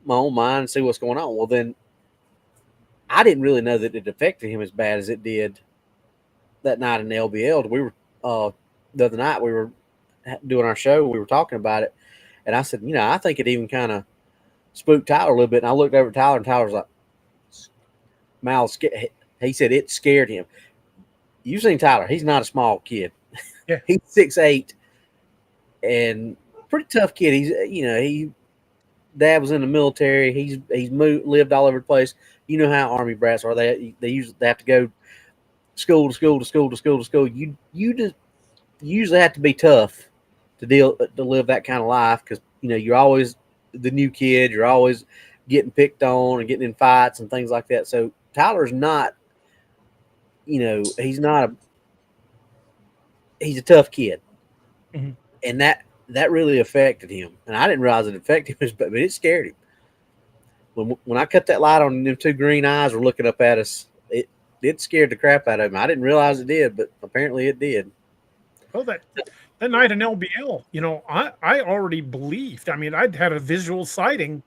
mind and see what's going on. Well, then I didn't really know that it affected him as bad as it did that night in the LBL. We were the other night we were doing our show. We were talking about it, and I said, I think it even kind of spooked Tyler a little bit. And I looked over at Tyler, and Tyler was like, "Mal, he said it scared him." You've seen Tyler; he's not a small kid. Yeah, he's 6'8", and pretty tough kid. He's dad was in the military. He's lived all over the place. You know how Army brats are. They have to go school to school to school to school to school. You usually have to be tough to live that kind of life because you're always the new kid. You're always getting picked on and getting in fights and things like that. So Tyler's not, he's a tough kid, and that really affected him. And I didn't realize it affected him, but it scared him. When I cut that light on and them two green eyes were looking up at us, it scared the crap out of him. I didn't realize it did, but apparently it did. Oh, that night in LBL, I already believed. I mean, I'd had a visual sighting.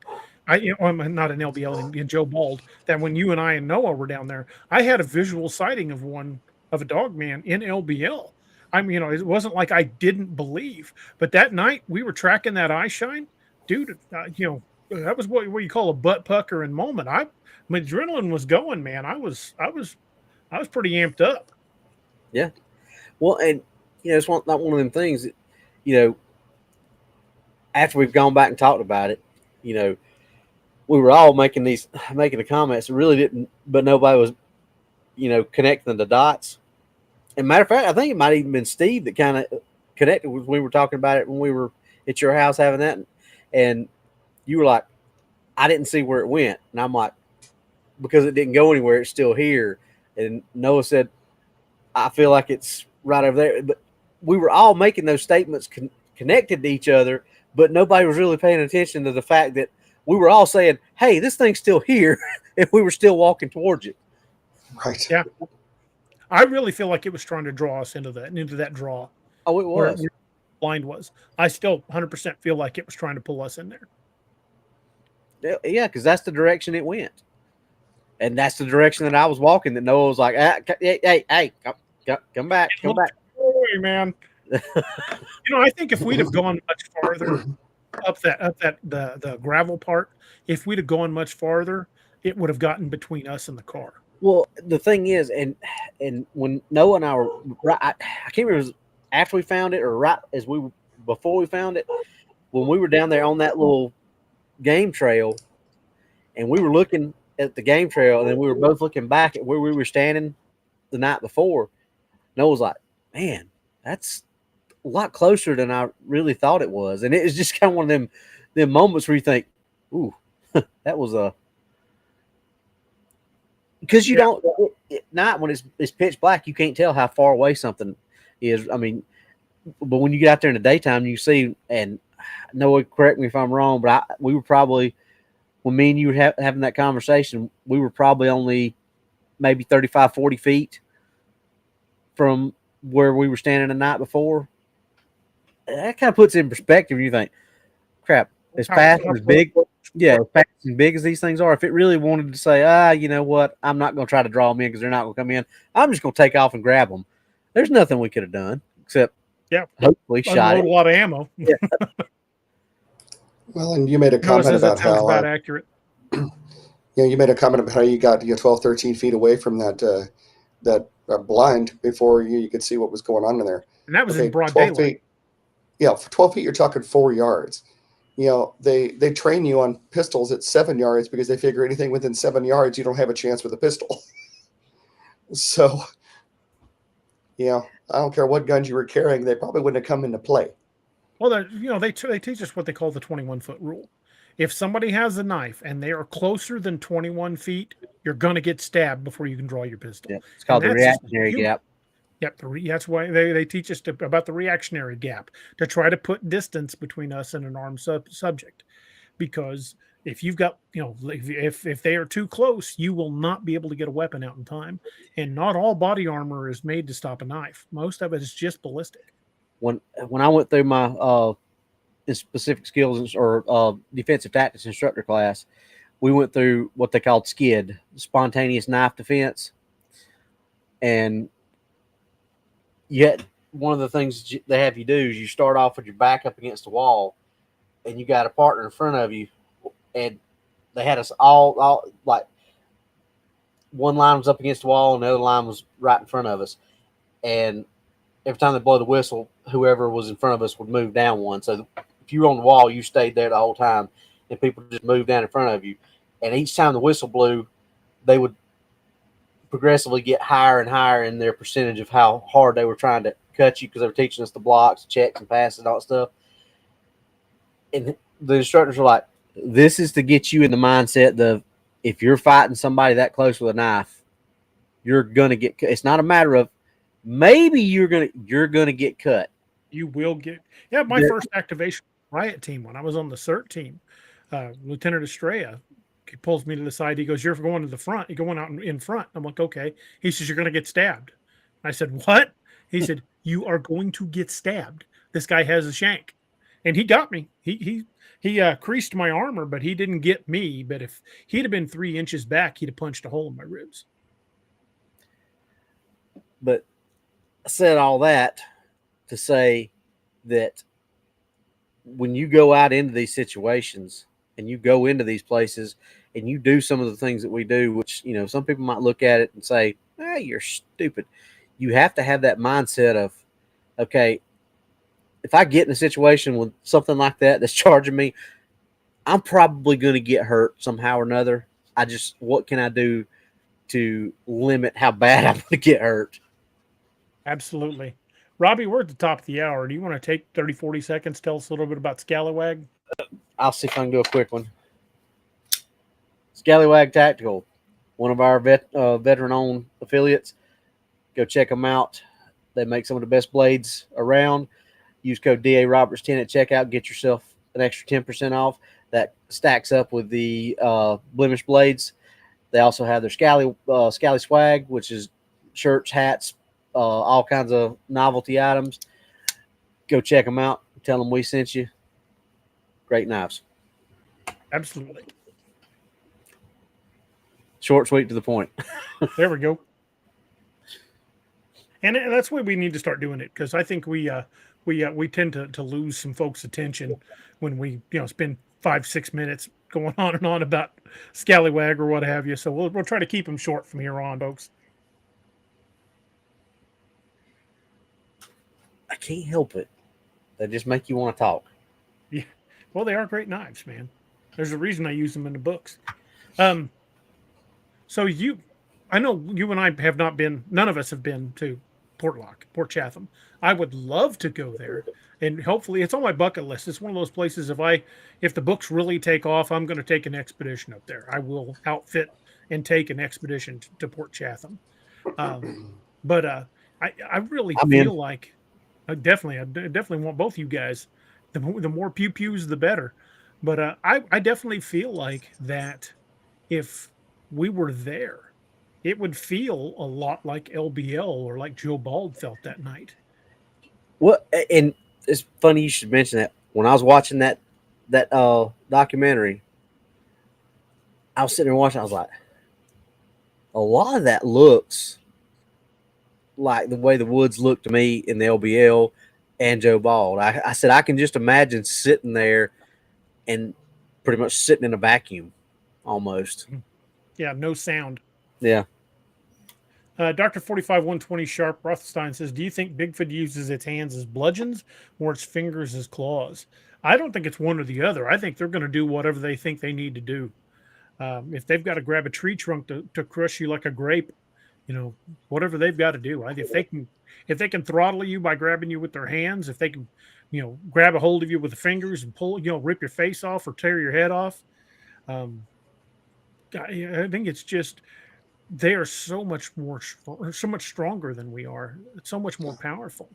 I'm not an LBL in Joe Bald. That when you and I and Noah were down there, I had a visual sighting of a dog man in LBL. I mean, it wasn't like I didn't believe, but that night we were tracking that eye shine, dude. That was what you call a butt pucker and moment. My adrenaline was going, man. I was pretty amped up. Yeah. Well, and it's not one of them things that, after we've gone back and talked about it, we were all making the comments. It really didn't, but nobody was, connecting the dots. And matter of fact, I think it might have even been Steve that kind of connected when we were talking about it when we were at your house having that. And you were like, I didn't see where it went. And I'm like, because it didn't go anywhere, it's still here. And Noah said, I feel like it's right over there. But we were all making those statements connected to each other, but nobody was really paying attention to the fact that we were all saying, hey, this thing's still here if we were still walking towards it. Right. Yeah. I really feel like it was trying to draw us into that draw. Oh, it was. Where blind was. I still 100% feel like it was trying to pull us in there. Yeah, because that's the direction it went. And that's the direction that I was walking that Noah was like, hey, come back. Hey, man. I think if we'd have gone much farther up the gravel part, if we'd have gone much farther, it would have gotten between us and the car. Well, the thing is, and when Noah and I were, I can't remember if it was after we found it or right before we found it, when we were down there on that little game trail, and we were looking at the game trail, and then we were both looking back at where we were standing the night before. Noah was like, man, that's a lot closer than I really thought it was. And it was just kind of one of them moments where you think, ooh, that was because you don't at night when it's pitch black, you can't tell how far away something is. I mean, but when you get out there in the daytime, you see, and Noah, correct me if I'm wrong, but we were probably, when me and you were having that conversation, we were probably only maybe 35, 40 feet from where we were standing the night before. That kind of puts it in perspective. You think, crap, as fast and as big. Yeah, as fast and big as these things are, if it really wanted to say, you know what, I'm not going to try to draw them in because they're not going to come in. I'm just going to take off and grab them. There's nothing we could have done except hopefully shot unload it. a lot of ammo. Yeah. Well, and you made a comment about sounds how about accurate. you made a comment about how you got 12, 13 feet away from that blind before you could see what was going on in there. And that was in broad 12 daylight. feet. Yeah, for 12 feet, you're talking 4 yards. They train you on pistols at 7 yards because they figure anything within 7 yards, you don't have a chance with a pistol. So, I don't care what guns you were carrying, they probably wouldn't have come into play. Well, they teach us what they call the 21-foot rule. If somebody has a knife and they are closer than 21 feet, you're going to get stabbed before you can draw your pistol. Yeah, it's called the reactionary gap. Yep, that's why they teach us about the reactionary gap, to try to put distance between us and an armed subject. Because if you've got, if they are too close, you will not be able to get a weapon out in time. And not all body armor is made to stop a knife. Most of it is just ballistic. When I went through my specific skills or defensive tactics instructor class, we went through what they called SKID, spontaneous knife defense. And yet one of the things they have you do is you start off with your back up against the wall and you got a partner in front of you, and they had us all like one line was up against the wall and the other line was right in front of us. And every time they blow the whistle, whoever was in front of us would move down one. So if you were on the wall, you stayed there the whole time, and people just moved down in front of you. And each time the whistle blew, they would progressively get higher and higher in their percentage of how hard they were trying to cut you, because they were teaching us the blocks, checks, and passes and all that stuff. And the instructors were like, this is to get you in the mindset of, if you're fighting somebody that close with a knife, you're going to get cut. It's not a matter of maybe you're going to get cut. You will get. Yeah, my first activation riot team, when I was on the CERT team, Lieutenant Estrella, he pulls me to the side. He goes, "You're going to the front. You're going out in front." I'm like, "Okay." He says, "You're going to get stabbed." I said, "What?" He said, "You are going to get stabbed. This guy has a shank." And he got me. He creased my armor, but he didn't get me. But if he'd have been 3 inches back, he'd have punched a hole in my ribs. But I said all that to say that when you go out into these situations and you go into these places and you do some of the things that we do, which, some people might look at it and say, you're stupid. You have to have that mindset of, okay, if I get in a situation with something like that that's charging me, I'm probably going to get hurt somehow or another. What can I do to limit how bad I'm going to get hurt? Absolutely. Robbie, we're at the top of the hour. Do you want to take 30, 40 seconds, tell us a little bit about Scallywag? I'll see if I can do a quick one. Scallywag Tactical, one of our veteran-owned affiliates. Go check them out. They make some of the best blades around. Use code DA Roberts 10 at checkout. Get yourself an extra 10% off. That stacks up with the blemish blades. They also have their Scally swag, which is shirts, hats, all kinds of novelty items. Go check them out. Tell them we sent you. Great knives. Absolutely. Short, sweet, to the point. There we go. And that's why we need to start doing it, because I think we tend to lose some folks' attention when we spend 5-6 minutes going on and on about Scallywag or what have you. So we'll try to keep them short from here on, folks. I can't help it. They just make you want to talk. Yeah. Well, they are great knives, man. There's a reason I use them in the books. So I know you and I have not been, none of us have been to Port Chatham. I would love to go there, and hopefully it's on my bucket list. It's one of those places, if the books really take off, I'm going to take an expedition up there. I will outfit and take an expedition to Port Chatham. But I really feel like I definitely want both you guys. The more pew pews, the better. But I definitely feel like that if we were there, it would feel a lot like LBL or like Joe Bald felt that night. Well, and it's funny you should mention that. When I was watching that documentary, I was sitting there watching. I was like, a lot of that looks like the way the woods look to me in the LBL and Joe Bald. I said I can just imagine sitting there and pretty much sitting in a vacuum almost. Yeah, no sound. Yeah. Dr. 45-120 Sharp Rothstein says, do you think Bigfoot uses its hands as bludgeons or its fingers as claws? I don't think it's one or the other. I think they're going to do whatever they think they need to do. If they've got to grab a tree trunk to crush you like a grape, whatever they've got to do. If they can throttle you by grabbing you with their hands, if they can, grab a hold of you with the fingers and pull, rip your face off or tear your head off. I think it's just, they are so much stronger than we are. It's so much more powerful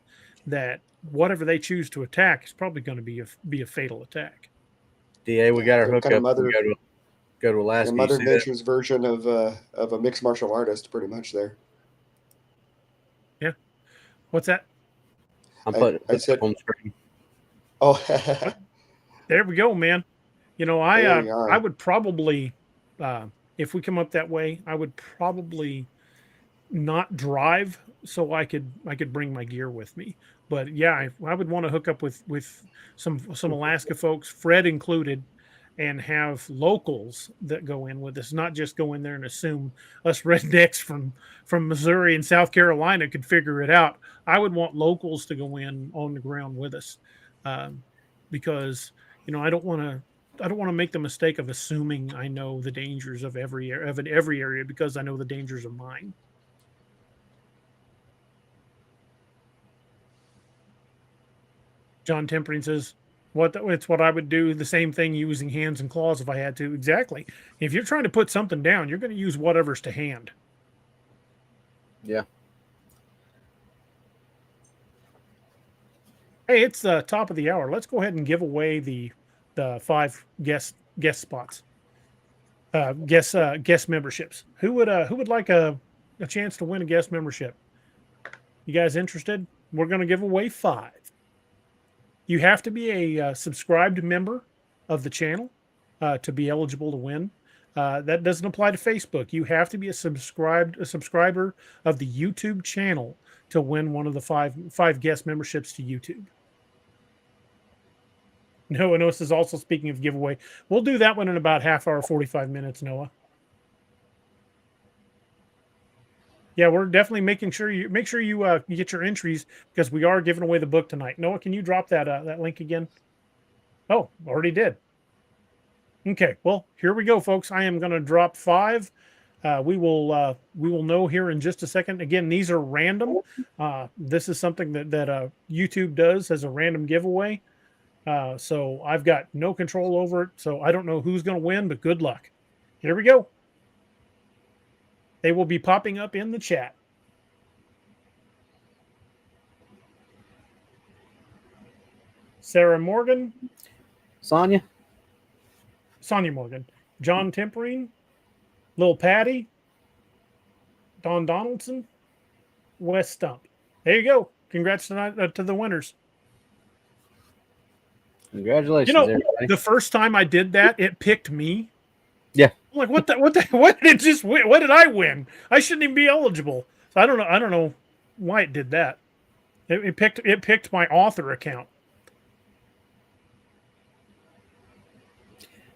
that whatever they choose to attack is probably going to be a fatal attack. DA, we got our hook up. Go to Alaska. Mother Nature's version of a mixed martial artist, pretty much there. Yeah. What's that? I said on screen. Oh, there we go, man. I would probably, if we come up that way, I would probably not drive so I could bring my gear with me. But yeah, I would want to hook up with some Alaska folks, Fred included, and have locals that go in with us, not just go in there and assume us rednecks from Missouri and South Carolina could figure it out. I would want locals to go in on the ground with us, because I don't want to make the mistake of assuming I know the dangers of every area because I know the dangers of mine. John Tempering says, it's what I would do, the same thing using hands and claws if I had to. Exactly. If you're trying to put something down, you're going to use whatever's to hand. Yeah. Hey, it's the top of the hour. Let's go ahead and give away the 5 guest spots. Guest memberships. Who would like a chance to win a guest membership? You guys interested? We're going to give away 5. You have to be a subscribed member of the channel to be eligible to win. That doesn't apply to Facebook. You have to be a subscriber of the YouTube channel to win one of the 5 guest memberships to YouTube. Noah Noah is also speaking of giveaway. We'll do that one in about half hour, 45 minutes, Noah. Yeah, we're definitely making sure you get your entries because we are giving away the book tonight. Noah, can you drop that link again? Oh, already did. Okay, well, here we go, folks. I am going to drop 5. We will know here in just a second. Again, these are random. This is something that YouTube does as a random giveaway. So I've got no control over it. So I don't know who's going to win, but good luck. Here we go. They will be popping up in the chat. Sarah Morgan. Sonia Morgan. John Tempering. Lil Patty. Don Donaldson. Wes Stump. There you go. Congrats to the winners. Congratulations, everybody. The first time I did that, it picked me. Yeah. I'm like, what did it just win? What did I win? I shouldn't even be eligible. So I don't know why it did that. It picked my author account.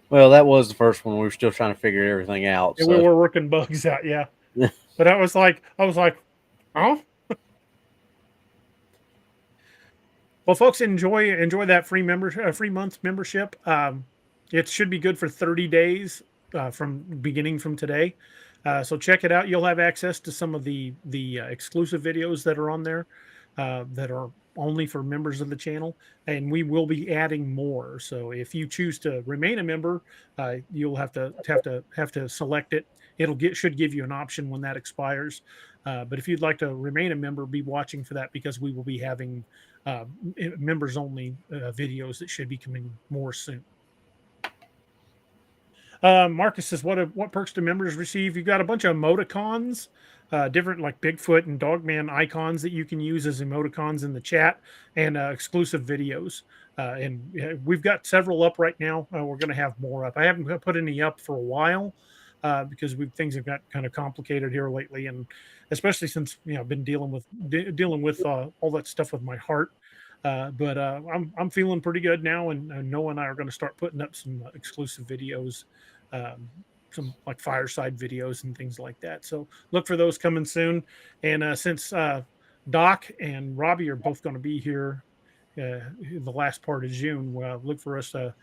Well, that was the first one. We were still trying to figure everything out. So. We were working bugs out, yeah. But I was like, oh. Well, folks, enjoy that free month membership. It should be good for 30 days beginning from today. So check it out. You'll have access to some of the exclusive videos that are on there that are only for members of the channel, and we will be adding more. So if you choose to remain a member, you'll have to select it. Should give you an option when that expires. But if you'd like to remain a member, be watching for that because we will be having members only videos that should be coming more soon. Marcus says, what perks do members receive? You've got a bunch of emoticons, different like Bigfoot and Dogman icons that you can use as emoticons in the chat, and exclusive videos. And we've got several up right now. We're going to have more up. I haven't put any up for a while because things have got kind of complicated here lately, and especially since I've been dealing with all that stuff with my heart. But I'm feeling pretty good now, and Noah and I are going to start putting up some exclusive videos, some like fireside videos and things like that. So look for those coming soon. And since Doc and Robbie are both going to be here in the last part of June, look for us to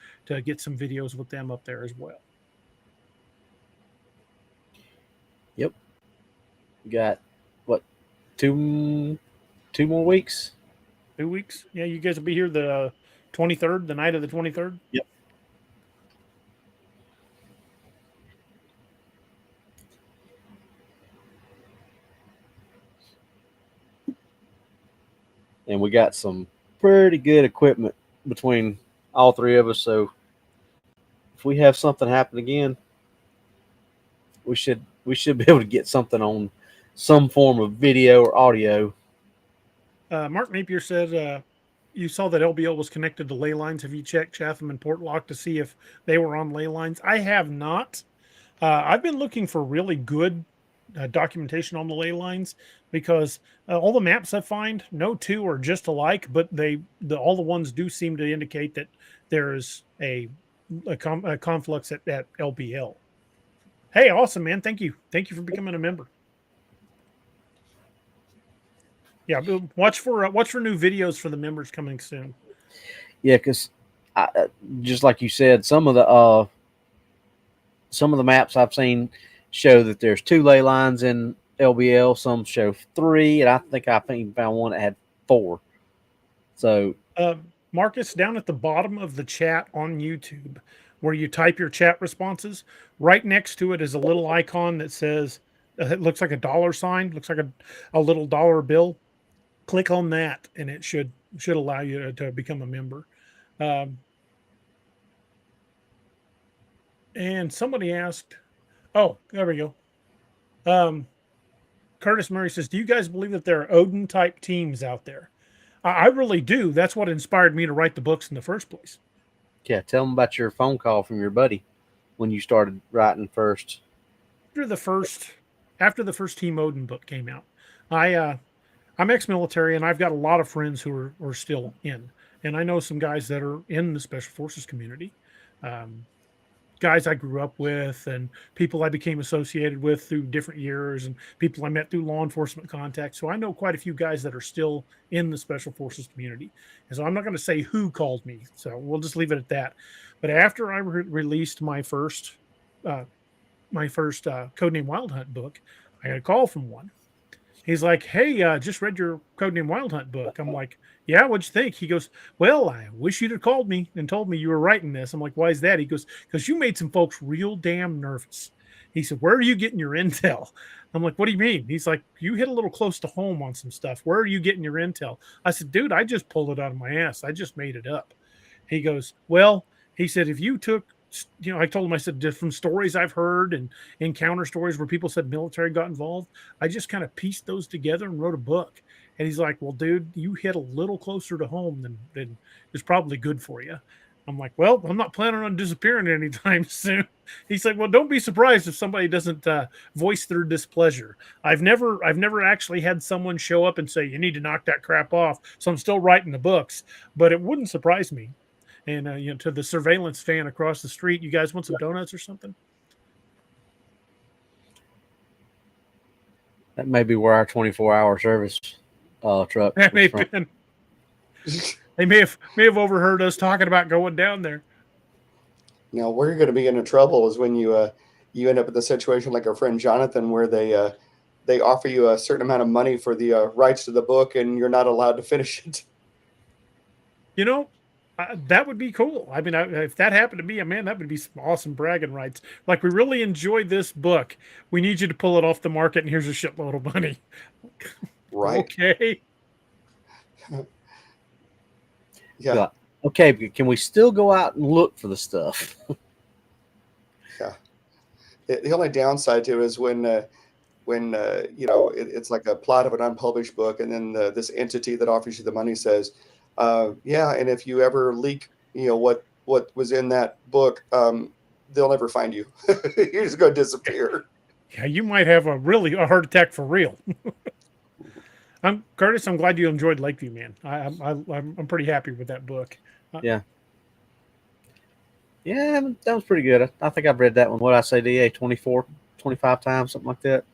get some videos with them up there as well. Yep. We got what, two more weeks? 2 weeks. Yeah, you guys will be here the 23rd, the night of the 23rd. Yep. And we got some pretty good equipment between all three of us. So if we have something happen again, we should be able to get something on some form of video or audio. Mark Napier said you saw that LBL was connected to ley lines. Have you checked Chatham and Portlock to see if they were on ley lines? I have not. I've been looking for really good documentation on the ley lines, because all the maps I find, no two are just alike, but all the ones do seem to indicate that there is a conflux at LBL. Hey, awesome, man! Thank you for becoming a member. Yeah, watch for new videos for the members coming soon. Yeah, because just like you said, some of the maps I've seen show that there's 2 ley lines in LBL. Some show 3, and I think I found one that had 4. So, Marcus, down at the bottom of the chat on YouTube, where you type your chat responses, right next to it is a little icon that says it looks like a dollar sign, looks like a little dollar bill. Click on that, and it should allow you to become a member. And somebody asked, oh, there we go. Curtis Murray says, do you guys believe that there are Odin type teams out there? I really do. That's what inspired me to write the books in the first place. Yeah, tell them about your phone call from your buddy when you started writing first. After the first Team Odin book came out, I'm ex-military, and I've got a lot of friends who are still in. And I know some guys that are in the Special Forces community, guys I grew up with, and people I became associated with through different years, and people I met through law enforcement contacts. So I know quite a few guys that are still in the Special Forces community. And so I'm not going to say who called me, so we'll just leave it at that. But after I released my first Codename Wild Hunt book, I got a call from one. He's like, hey, just read your Codename Wild Hunt book. I'm like, yeah, what'd you think? He goes, well, I wish you'd have called me and told me you were writing this. I'm like, why is that? He goes, because you made some folks real damn nervous. He said, where are you getting your intel? I'm like, what do you mean? He's like, you hit a little close to home on some stuff. Where are you getting your intel? I said, dude, I just pulled it out of my ass. I just made it up. He goes, well, he said, if you took, I told him, I said, from stories I've heard and encounter stories where people said military got involved, I just kind of pieced those together and wrote a book. And he's like, well, dude, you hit a little closer to home than is probably good for you. I'm like, well, I'm not planning on disappearing anytime soon. He's like, well, don't be surprised if somebody doesn't voice their displeasure. I've never actually had someone show up and say, you need to knock that crap off. So I'm still writing the books, but it wouldn't surprise me. And to the surveillance fan across the street, you guys want some donuts or something? That may be where our 24-hour service truck. That may have been. They may have overheard us talking about going down there. Now, where you're going to be into trouble is when you end up in the situation like our friend Jonathan, where they offer you a certain amount of money for the rights to the book, and you're not allowed to finish it. That would be cool. I mean, if that happened to me, man, that would be some awesome bragging rights. Like, we really enjoyed this book. We need you to pull it off the market, and here's a shitload of money. Right. Okay. Yeah. Okay, but can we still go out and look for the stuff? Yeah. The only downside to it is when it's like a plot of an unpublished book, and then this entity that offers you the money says, yeah, and if you ever leak, what was in that book, they'll never find you. You're just going to disappear. Yeah, you might have a heart attack for real. Curtis, I'm glad you enjoyed Lakeview, man. I'm pretty happy with that book. Yeah, that was pretty good. I think I've read that one. What I say, DA 24, 25 times, something like that.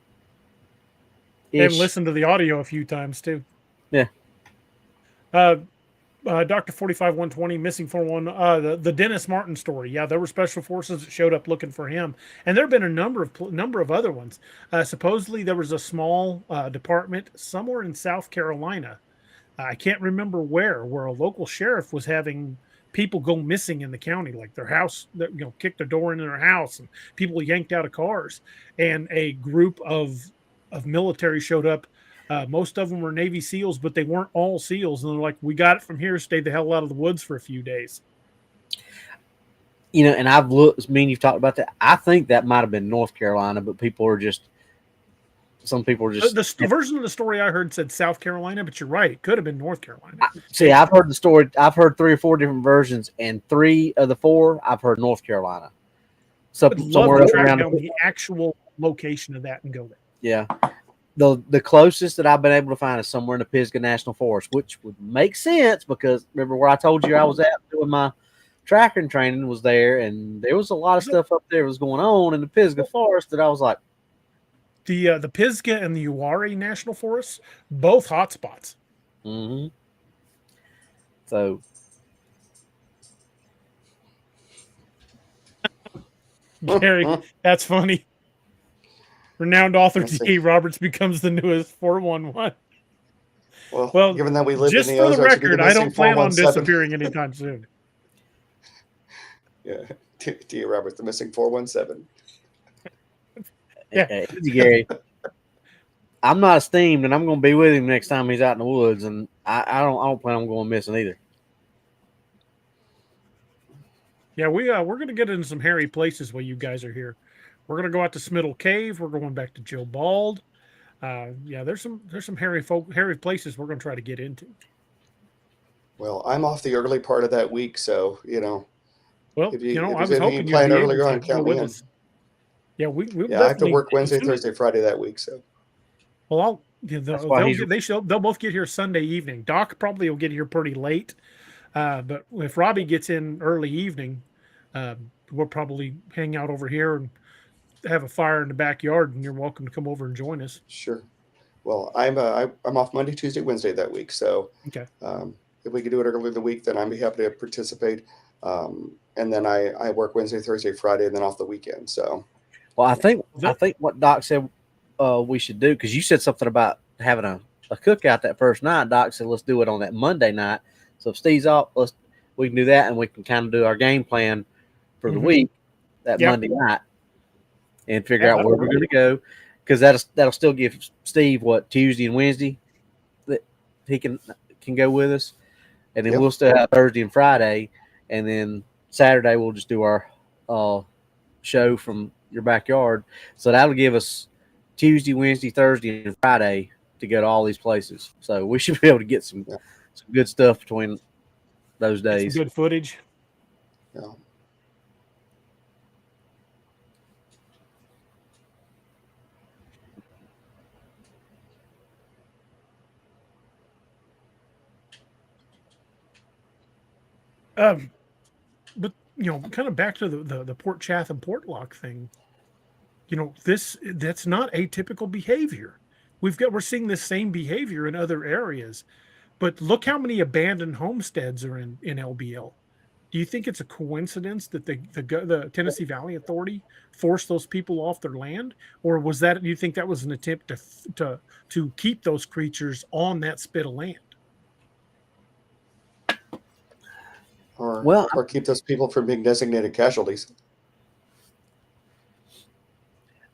And listened to the audio a few times too. Yeah. Dr. 45120, Missing 41, the Dennis Martin story. Yeah, there were special forces that showed up looking for him, and there have been a number of other ones. Supposedly, there was a small department somewhere in South Carolina. I can't remember where a local sheriff was having people go missing in the county, like their house, kicked their door into their house, and people yanked out of cars, and a group of military showed up. Most of them were Navy SEALs, but they weren't all SEALs. And they're like, we got it from here. Stay the hell out of the woods for a few days. And I've looked, you've talked about that. I think that might have been North Carolina, but some people are just. The version of the story I heard said South Carolina, but you're right. It could have been North Carolina. See, I've heard the story. I've heard 3 or 4 different versions, and 3 of the 4, I've heard North Carolina. Somewhere up around the actual location of that and go there. Yeah. The closest that I've been able to find is somewhere in the Pisgah National Forest, which would make sense because remember where I told you I was at doing my tracking training was there, and there was a lot of stuff up there that was going on in the Pisgah Forest that I was like, the Pisgah and the Uwharrie National Forests, both hotspots. Mm-hmm. So, Gary, that's funny. Renowned author D. Roberts becomes the newest 411. Well, given that we live just in the for the Ozarks, record, I don't plan on disappearing anytime soon. Yeah, D. Roberts, the missing 417. Yeah, Gary. I'm not esteemed, and I'm going to be with him next time he's out in the woods, and I don't plan on going missing either. Yeah, we're going to get into some hairy places while you guys are here. We're going to go out to Smiddle Cave. We're going back to Joe Bald. Yeah, there's some hairy places we're going to try to get into. Well, I'm off the early part of that week, so Well, if you, I if was hoping you'd plan be earlier able on, to count go me with in. us. Yeah, I have to work Wednesday, Thursday, Friday that week. So, well, they'll both get here Sunday evening. Doc probably will get here pretty late, but if Robbie gets in early evening, we'll probably hang out over here and have a fire in the backyard, and you're welcome to come over and join us. Sure. Well, I'm off Monday, Tuesday, Wednesday that week. So, okay. If we could do it early in the week, then I'd be happy to participate. And then I work Wednesday, Thursday, Friday, and then off the weekend. So, well, I think what Doc said we should do, because you said something about having a cookout that first night. Doc said let's do it on that Monday night. So if Steve's off, we can do that, and we can kind of do our game plan for the week that Monday night. And figure out where we're going to go, because that'll still give Steve Tuesday and Wednesday that he can go with us, and then we'll still have Thursday and Friday, and then Saturday we'll just do our show from your backyard. So that'll give us Tuesday, Wednesday, Thursday, and Friday to go to all these places. So we should be able to get some good stuff between those days. Some good footage. Yeah. But kind of back to the Port Chatham Port Lock thing. That's not atypical behavior. We're seeing this same behavior in other areas, but look how many abandoned homesteads are in LBL. Do you think it's a coincidence that the Tennessee Valley Authority forced those people off their land, or do you think that was an attempt to keep those creatures on that spit of land? Or keep those people from being designated casualties.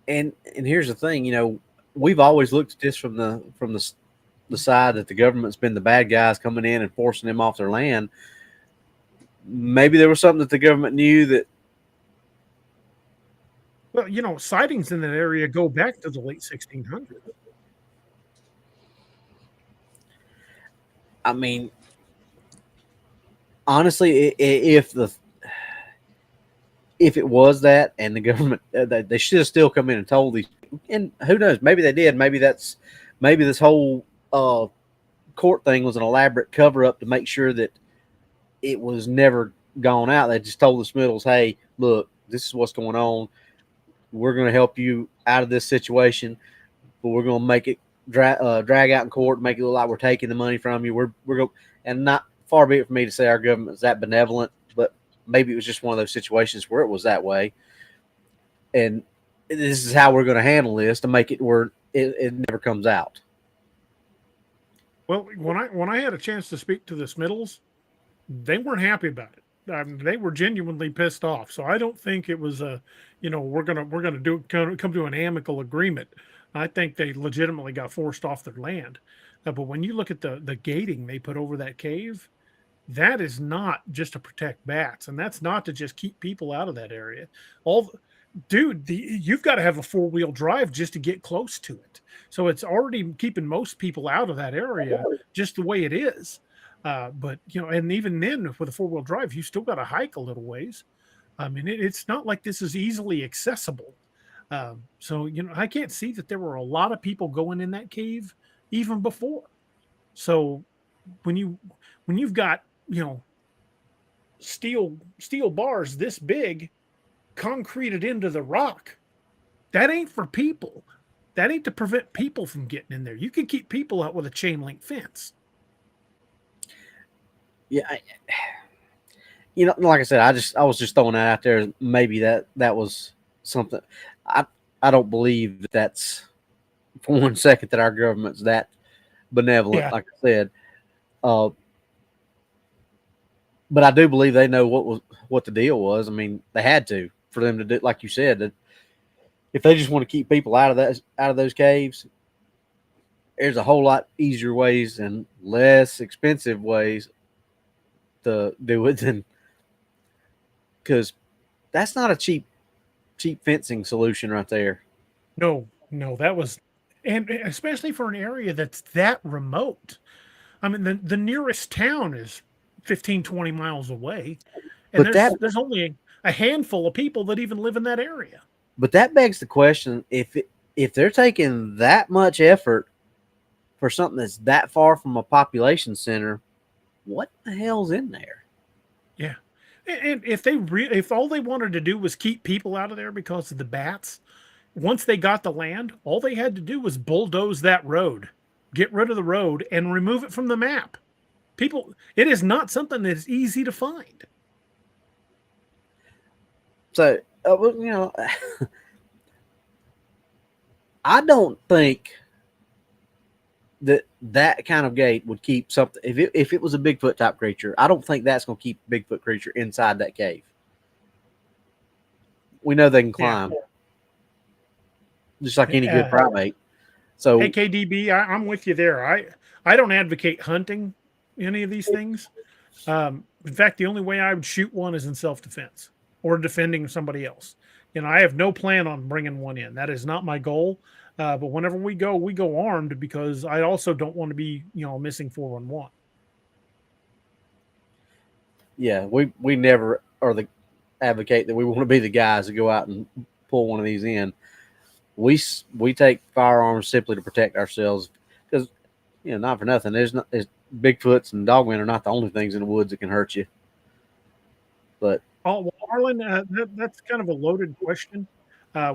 And here's the thing, we've always looked at this from the side that the government's been the bad guys coming in and forcing them off their land. Maybe there was something that the government knew that. Well, sightings in that area go back to the late 1600s. I mean, honestly, if if it was that, and the government, they should have still come in and told these. And who knows? Maybe they did. Maybe this whole court thing was an elaborate cover up to make sure that it was never gone out. They just told the Smiddles, "Hey, look, this is what's going on. We're going to help you out of this situation, but we're going to make it drag out in court, make it look like we're taking the money from you. We're going, and not far be it for me to say our government's that benevolent, but maybe it was just one of those situations where it was that way, and this is how we're going to handle this to make it where it never comes out." Well, when I had a chance to speak to the Smiddles, they weren't happy about it. They were genuinely pissed off. So I don't think it was a, we're gonna come to an amicable agreement. I think they legitimately got forced off their land. But when you look at the gating they put over that cave, that is not just to protect bats, and that's not to just keep people out of that area. You've got to have a 4-wheel drive just to get close to it. So it's already keeping most people out of that area just the way it is. But and even then, with a 4-wheel drive, you still got to hike a little ways. I mean, it's not like this is easily accessible. So I can't see that there were a lot of people going in that cave even before. So when you've got steel bars this big concreted into the rock, that ain't for people. That ain't to prevent people from getting in there. You can keep people out with a chain link fence. Yeah, like I said, I was just throwing that out there. Maybe that was something. I don't believe that's for 1 second that our government's that benevolent. Yeah. Like I said, but I do believe they know what the deal was. I mean, they had to for them to do, like you said, that if they just want to keep people out of those caves, there's a whole lot easier ways and less expensive ways to do it than, because that's not a cheap fencing solution right there. No, that was, and especially for an area that's that remote. I mean, the nearest town is 15, 20 miles away, and But there's only a handful of people that even live in that area. But that begs the question: if they're taking that much effort for something that's that far from a population center, what the hell's in there? Yeah, and if all they wanted to do was keep people out of there because of the bats, once they got the land, all they had to do was bulldoze that road, get rid of the road, and remove it from the map. It is not something that is easy to find. So, I don't think that kind of gate would keep something. If it was a Bigfoot type creature, I don't think that's going to keep Bigfoot creature inside that cave. We know they can climb, just like any good primate. So, hey, KDB, I'm with you there. I don't advocate hunting any of these things. In fact, the only way I would shoot one is in self-defense or defending somebody else. I have no plan on bringing one in. That is not my goal. But whenever we go armed, because I also don't want to be, missing 411. Yeah, we never are the advocate that we want to be the guys that go out and pull one of these in. We take firearms simply to protect ourselves, because not for nothing. There's Bigfoots and dogmen are not the only things in the woods that can hurt you. But well, Arlen, that's kind of a loaded question.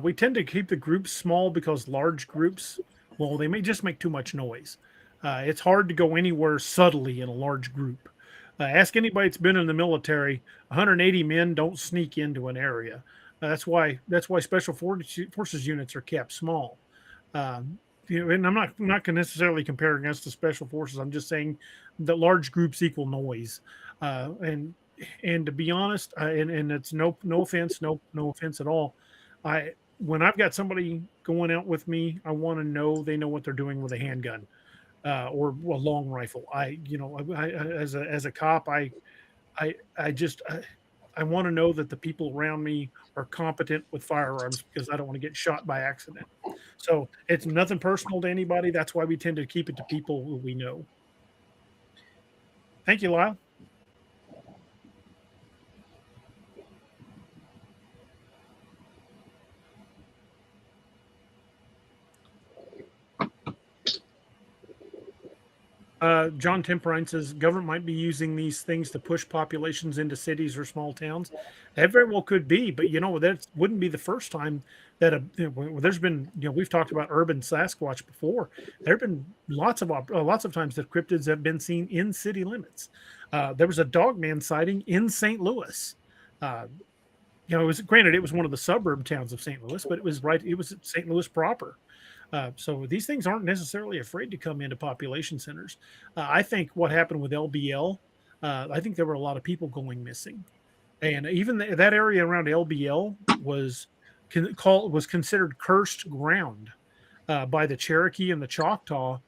We tend to keep the groups small because large groups, well, they may just make too much noise. It's hard to go anywhere subtly in a large group. Ask anybody that's been in the military. 180 men don't sneak into an area. That's why special forces units are kept small. And I'm not necessarily comparing us to special forces. I'm just saying that large groups equal noise. And to be honest, and it's no offense, no offense at all. When I've got somebody going out with me, I want to know they know what they're doing with a handgun or a long rifle. As a cop, I want to know that the people around me are competent with firearms, because I don't want to get shot by accident. So it's nothing personal to anybody. That's why we tend to keep it to people who we know. Thank you, Lyle. John Temperine says government might be using these things to push populations into cities or small towns. That very well could be, but that wouldn't be the first time that there's been. We've talked about urban Sasquatch before. There have been lots of times that cryptids have been seen in city limits. There was a dogman sighting in St. Louis. It was one of the suburb towns of St. Louis, but it was St. Louis proper. So these things aren't necessarily afraid to come into population centers. I think what happened with LBL, I think there were a lot of people going missing, and even that area around LBL was considered cursed ground by the Cherokee and the Choctaw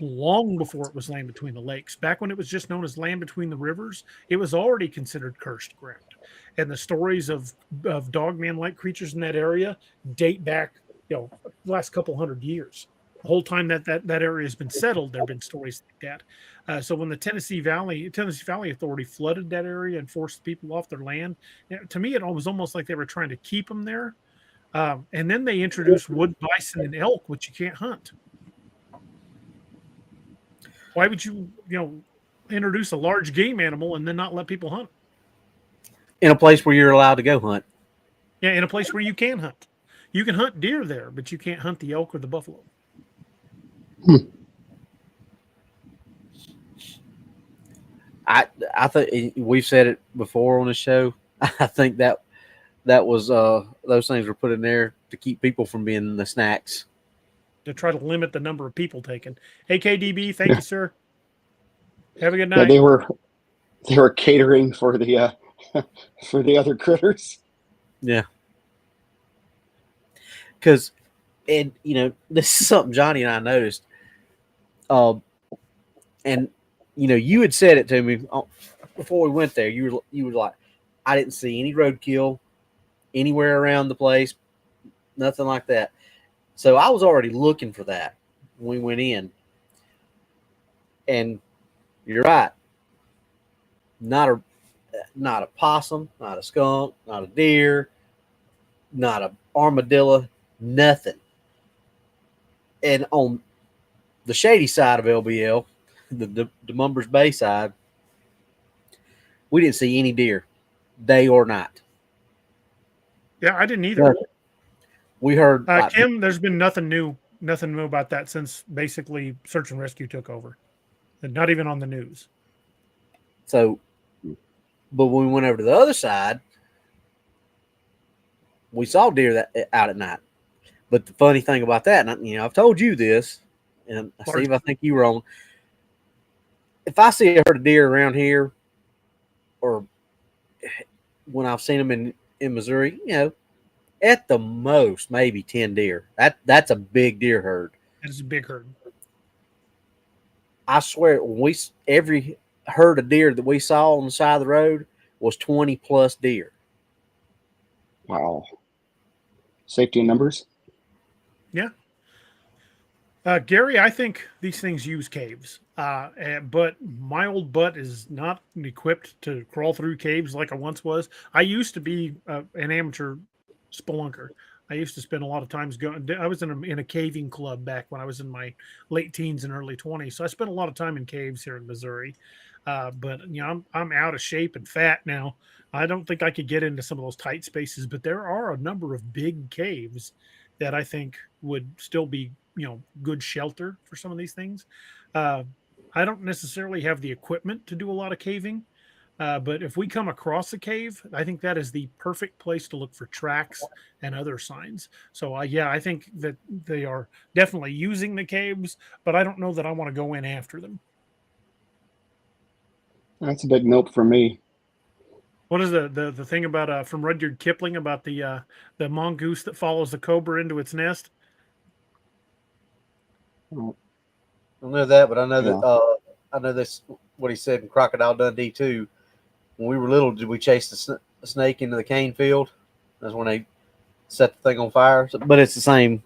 long before it was land between the lakes. Back when it was just known as land between the rivers, it was already considered cursed ground. And the stories of dogman-like creatures in that area date back, the last couple hundred years. The whole time that area has been settled, there have been stories like that. So when the Tennessee Valley Authority flooded that area and forced people off their land, to me it was almost like they were trying to keep them there. And then they introduced wood bison and elk, which you can't hunt. Why would you introduce a large game animal and then not let people hunt? In a place where you're allowed to go hunt. Yeah, in a place where you can hunt. You can hunt deer there, but you can't hunt the elk or the buffalo. I think we've said it before on the show. I think that was those things were put in there to keep people from being the snacks. To try to limit the number of people taken. Hey, KDB, thank you, sir. Have a good night. Yeah, they were catering for the for the other critters. Yeah. Because, and this is something Johnny and I noticed. And you had said it to me before we went there. You were like, I didn't see any roadkill anywhere around the place, nothing like that. So I was already looking for that when we went in. And you're right. Not a possum, not a skunk, not a deer, not a armadillo, nothing. And on the shady side of LBL, the Mumbers Bay side, we didn't see any deer, day or night. Yeah, I didn't either. We heard Kim, there's been nothing new about that since basically search and rescue took over. And not even on the news. So, but when we went over to the other side, we saw deer out at night. But the funny thing about that, and I've told you this, and Steve, I think you were on. If I see a herd of deer around here, or when I've seen them in Missouri, at the most maybe 10 deer. That's a big deer herd. It's a big herd. I swear, every herd of deer that we saw on the side of the road was 20 plus deer. Wow. Safety in numbers? Yeah. Gary, I think these things use caves, but my old butt is not equipped to crawl through caves like I once was. I used to be an amateur spelunker. I used to spend a lot of times going. I was in a caving club back when I was in my late teens and early 20s. So I spent a lot of time in caves here in Missouri. But I'm out of shape and fat now. I don't think I could get into some of those tight spaces, but there are a number of big caves that I think would still be, good shelter for some of these things. I don't necessarily have the equipment to do a lot of caving. But if we come across a cave, I think that is the perfect place to look for tracks and other signs. So, I think that they are definitely using the caves, but I don't know that I want to go in after them. That's a big nope for me. What is the thing about from Rudyard Kipling about the mongoose that follows the cobra into its nest? I don't know that, but I know that I know this. What he said in Crocodile Dundee too. When we were little, did we chase the snake into the cane field? That's when they set the thing on fire. But it's the same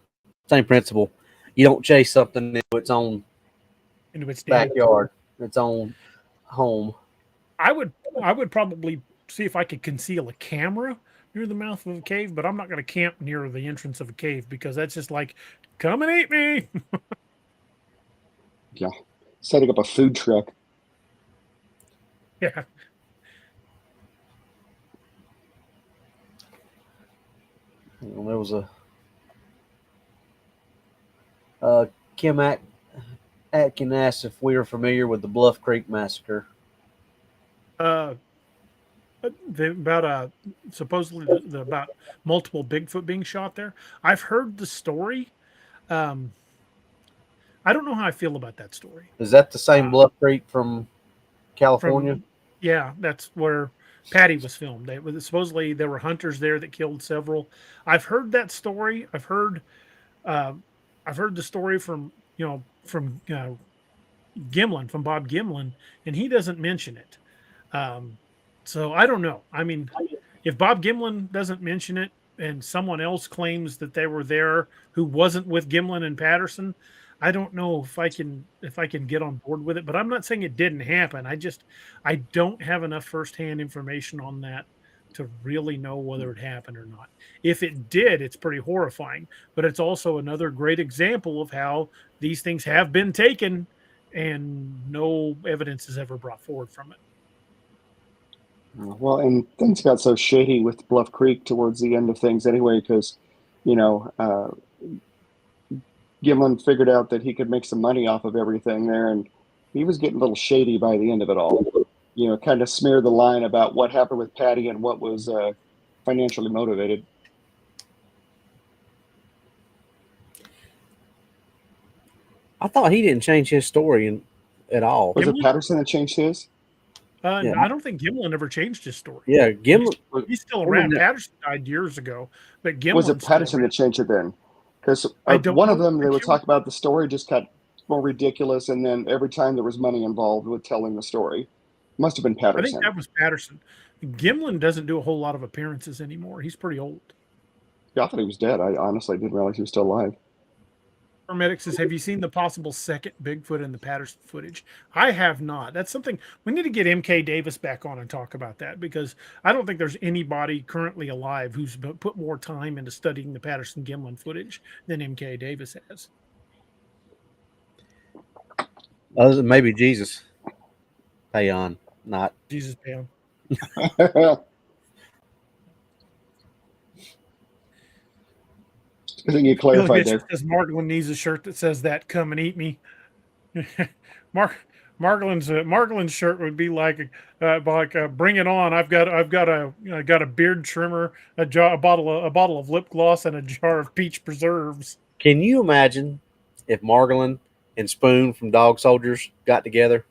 principle. You don't chase something into its own backyard, its own home. I would probably see if I could conceal a camera near the mouth of a cave, but I'm not going to camp near the entrance of a cave because that's just like, come and eat me. Yeah. setting up a food truck. Yeah. Well, there was Kim Atkin asked if we are familiar with the Bluff Creek massacre. About supposedly about multiple Bigfoot being shot there. I've heard the story. I don't know how I feel about that story. Is that the same Bluff Creek from California? Yeah, that's where Patty was filmed. Supposedly there were hunters there that killed several. I've heard that story. I've heard the story from Gimlin, from Bob Gimlin, and he doesn't mention it. So I don't know. I mean, if Bob Gimlin doesn't mention it and someone else claims that they were there who wasn't with Gimlin and Patterson, I don't know if I can get on board with it. But I'm not saying it didn't happen. I don't have enough firsthand information on that to really know whether it happened or not. If it did, it's pretty horrifying. But it's also another great example of how these things have been taken and no evidence is ever brought forward from it. Well, and things got so shady with Bluff Creek towards the end of things anyway, because, Gimlin figured out that he could make some money off of everything there, and he was getting a little shady by the end of it all. Kind of smeared the line about what happened with Patty and what was financially motivated. I thought he didn't change his story at all. Was it Patterson that changed his? Yeah. No, I don't think Gimlin ever changed his story. Yeah, Gimlin. He's still around. Patterson died years ago, but Gimlin was it Patterson that changed it then? Because one of them, they would talk about the story just got more ridiculous, and then every time there was money involved with telling the story, must have been Patterson. I think that was Patterson. Gimlin doesn't do a whole lot of appearances anymore. He's pretty old. Yeah, I thought he was dead. I honestly didn't realize he was still alive. Paramedic says, have you seen the possible second Bigfoot in the Patterson footage? I have not. That's something we need to get MK Davis back on and talk about that, because I don't think there's anybody currently alive who's put more time into studying the Patterson Gimlin footage than MK Davis has. Other than maybe Jesus. Payon, not Jesus Payon. I think you clarified there. Says Margolin needs a shirt that says that, "Come and eat me." Margolin's shirt would be like "Bring it on! I've got a beard trimmer, a bottle of lip gloss, and a jar of peach preserves." Can you imagine if Margolin and Spoon from Dog Soldiers got together?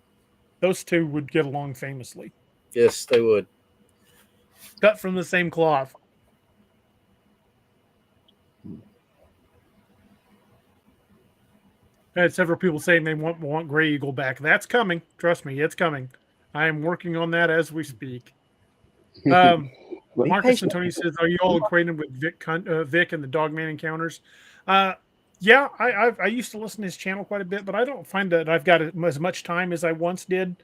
Those two would get along famously. Yes, they would. Cut from the same cloth. I had several people saying they want Gray Eagle back. That's coming. Trust me, it's coming. I am working on that as we speak. Marcus Antoni says, "Are you all acquainted with Vic and the Dogman encounters?" Yeah, I used to listen to his channel quite a bit, but I don't find that I've got as much time as I once did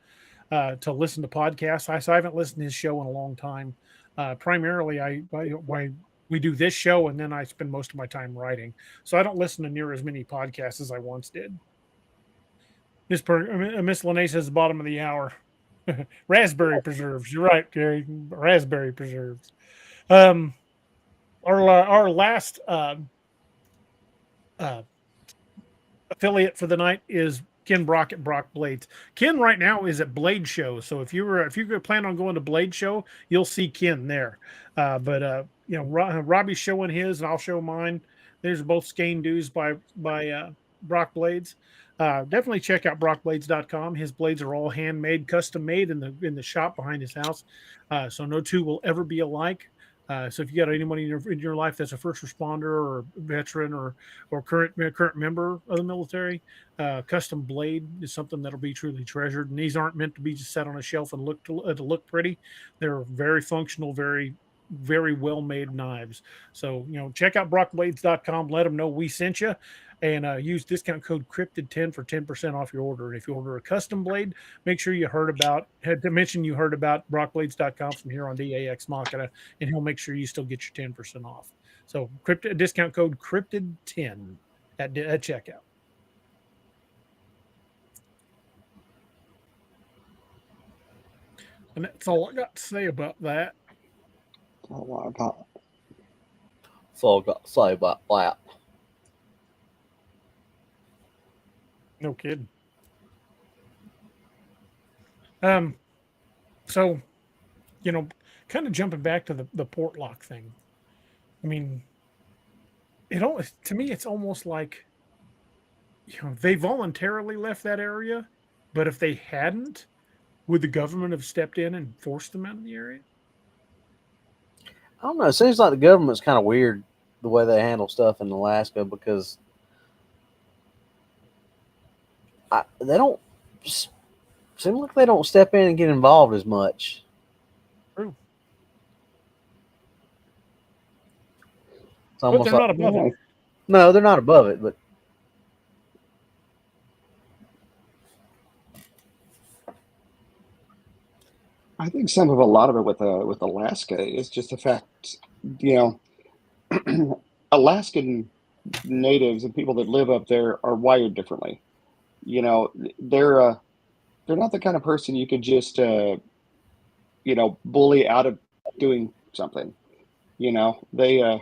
to listen to podcasts. So I haven't listened to his show in a long time. Primarily, we do this show, and then I spend most of my time writing. So I don't listen to near as many podcasts as I once did. Miss Lene says, the bottom of the hour. Raspberry preserves. You're right, Gary. Raspberry preserves. Our last affiliate for the night is Ken Brock at Brock Blades. Ken right now is at Blade Show, so if you plan on going to Blade Show, you'll see Ken there. But Robbie's showing his, and I'll show mine. There's both skein dues by Brock Blades. Definitely check out brockblades.com. His blades are all handmade, custom made in the shop behind his house. So no two will ever be alike. So if you got anybody in your life that's a first responder or veteran or current member of the military, custom blade is something that'll be truly treasured. And these aren't meant to be just set on a shelf and look pretty. They're very functional, very, very well made knives. So check out brockblades.com. Let them know we sent you. And use discount code Cryptid10 for 10% off your order. And if you order a custom blade, make sure you heard about brockblades.com from here on DA Ex Machina, and he'll make sure you still get your 10% off. So discount code Cryptid10 at checkout. And that's all I got to say about that. So I got to say about that. No kidding. So, you know, kind of jumping back to the port lock thing. I mean, to me, it's almost like, they voluntarily left that area, but if they hadn't, would the government have stepped in and forced them out of the area? I don't know. It seems like the government's kind of weird the way they handle stuff in Alaska, because they don't seem like they don't step in and get involved as much. True. It's almost But they're not above it. No, they're not above it, but I think a lot of it with Alaska is just the fact, Alaskan natives and people that live up there are wired differently. They're not the kind of person you could just bully out of doing something. They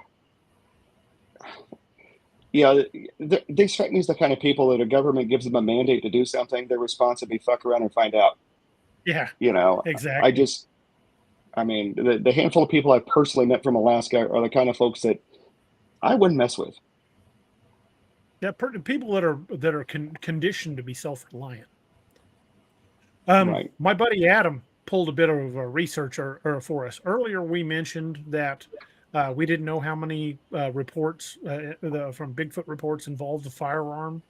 strike me as the kind of people that a government gives them a mandate to do something, they're responsible to fuck around and find out. Yeah, exactly. The handful of people I've personally met from Alaska are the kind of folks that I wouldn't mess with. Yeah, people that are conditioned to be self-reliant. Right. My buddy Adam pulled a bit of a research for us. Earlier, we mentioned that we didn't know how many reports from Bigfoot reports involved a firearm.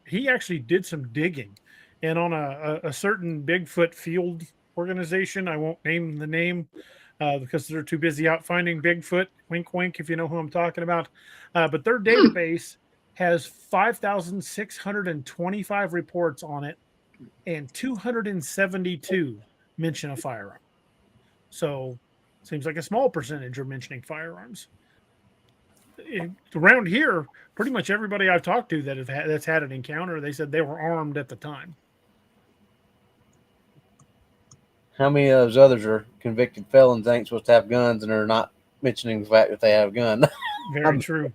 He actually did some digging, and on a certain Bigfoot field organization, I won't name the name because they're too busy out finding Bigfoot. Wink, wink, if you know who I'm talking about. But their database has 5,625 reports on it, and 272 mention a firearm. So seems like a small percentage are mentioning firearms. Around here, pretty much everybody I've talked to that's had an encounter, they said they were armed at the time. How many of those others are convicted felons, ain't supposed to have guns, and are not mentioning the fact that they have a gun? Very true.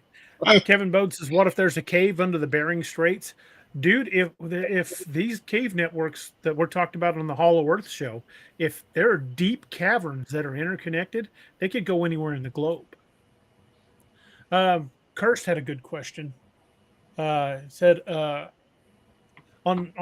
Kevin Bode says, what if there's a cave under the Bering Straits? Dude, if these cave networks that we're talked about on the Hollow Earth show, if there are deep caverns that are interconnected, they could go anywhere in the globe. Kirst had a good question. Said, on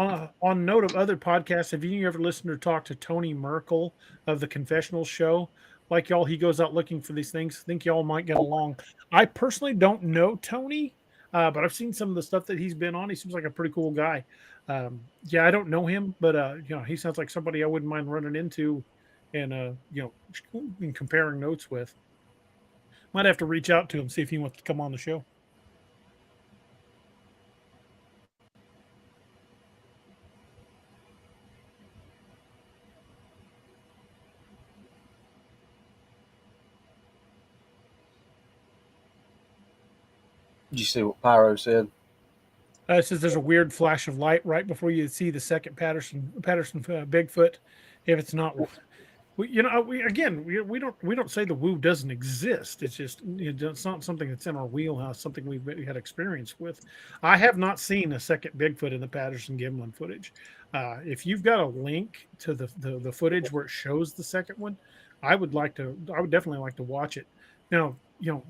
note of other podcasts, have you ever listened or talked to Tony Merkel of the Confessional Show? Like y'all, he goes out looking for these things. Think y'all might get along. I personally don't know Tony, but I've seen some of the stuff that he's been on. He seems like a pretty cool guy. I don't know him, but he sounds like somebody I wouldn't mind running into and and comparing notes with. Might have to reach out to him, see if he wants to come on the show. Did you see what Pyro said? It says there's a weird flash of light right before you see the second Patterson Bigfoot. If it's not, we don't say the woo doesn't exist. It's just it's not something that's in our wheelhouse. Something we've had experience with. I have not seen a second Bigfoot in the Patterson Gimlin footage. If you've got a link to the footage where it shows the second one, I would definitely like to watch it. Now,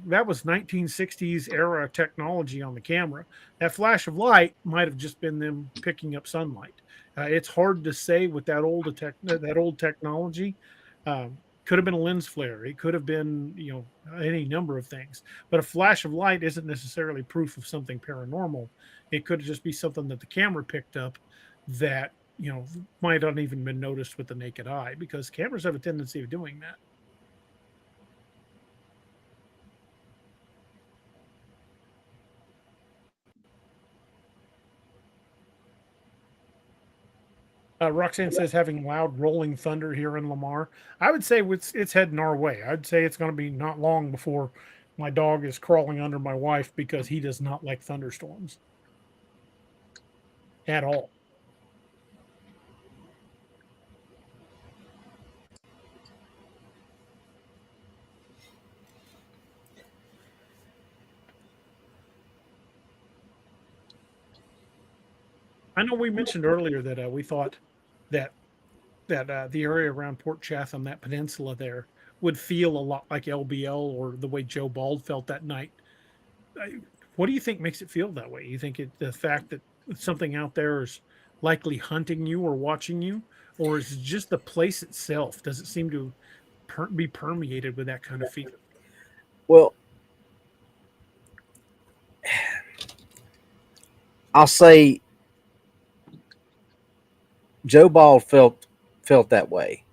that was 1960s era technology on the camera. That flash of light might have just been them picking up sunlight. It's hard to say with that old technology. Could have been a lens flare. It could have been, any number of things. But a flash of light isn't necessarily proof of something paranormal. It could just be something that the camera picked up that, might not even been noticed with the naked eye, because cameras have a tendency of doing that. Roxanne says having loud rolling thunder here in Lamar. I would say it's heading our way. I'd say it's going to be not long before my dog is crawling under my wife because he does not like thunderstorms at all. I know we mentioned earlier that we thought that the area around Port Chatham, that peninsula there, would feel a lot like LBL or the way Joe Bald felt that night. What do you think makes it feel that way? You think the fact that something out there is likely hunting you or watching you, or is it just the place itself? Does it seem to be permeated with that kind of feeling? Well, I'll say Joe Ball felt that way,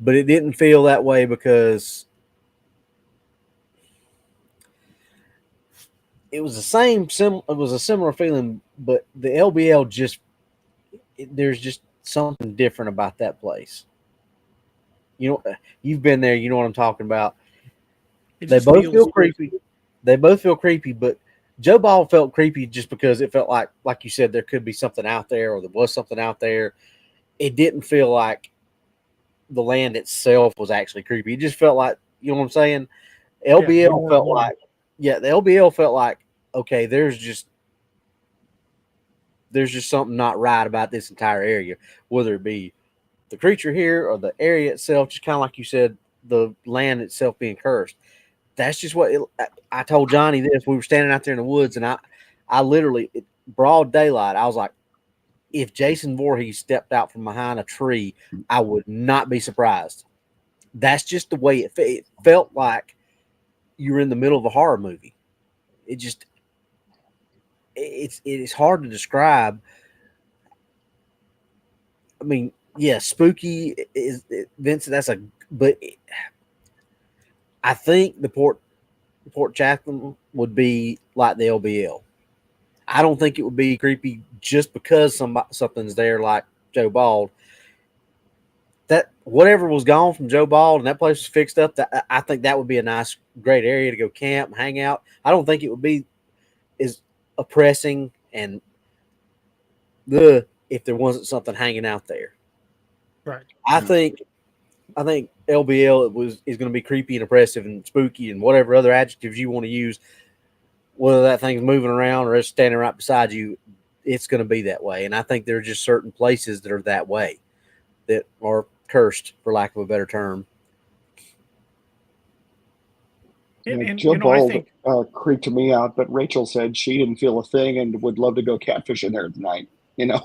but it didn't feel that way because it was the same. It was a similar feeling, but the LBL there's just something different about that place. You know, you've been there. You know what I'm talking about. They both feel creepy. They both feel creepy, but Joe Ball felt creepy just because it felt like you said, there could be something out there, or there was something out there. It didn't feel like the land itself was actually creepy. It just felt like, you know what I'm saying? LBL felt like, the LBL felt like, okay, there's just something not right about this entire area, whether it be the creature here or the area itself, just kind of like you said, the land itself being cursed. That's just what I told Johnny this. We were standing out there in the woods, and I literally, broad daylight, I was like, if Jason Voorhees stepped out from behind a tree, I would not be surprised. That's just the way it felt like you were in the middle of a horror movie. It is hard to describe. I mean, yeah, spooky is Vincent. But I think the Port Chatham would be like the LBL. I don't think it would be creepy just because something's there like Joe Bald. That whatever was gone from Joe Bald and that place was fixed up, I think that would be a nice, great area to go camp, hang out. I don't think it would be as oppressing and if there wasn't something hanging out there. Right. I think LBL is going to be creepy and oppressive and spooky and whatever other adjectives you want to use. Whether that thing's moving around or it's standing right beside you, it's going to be that way. And I think there are just certain places that are that way, that are cursed, for lack of a better term. Joe Bald creeped me out, but Rachel said she didn't feel a thing and would love to go catfishing there tonight. You know,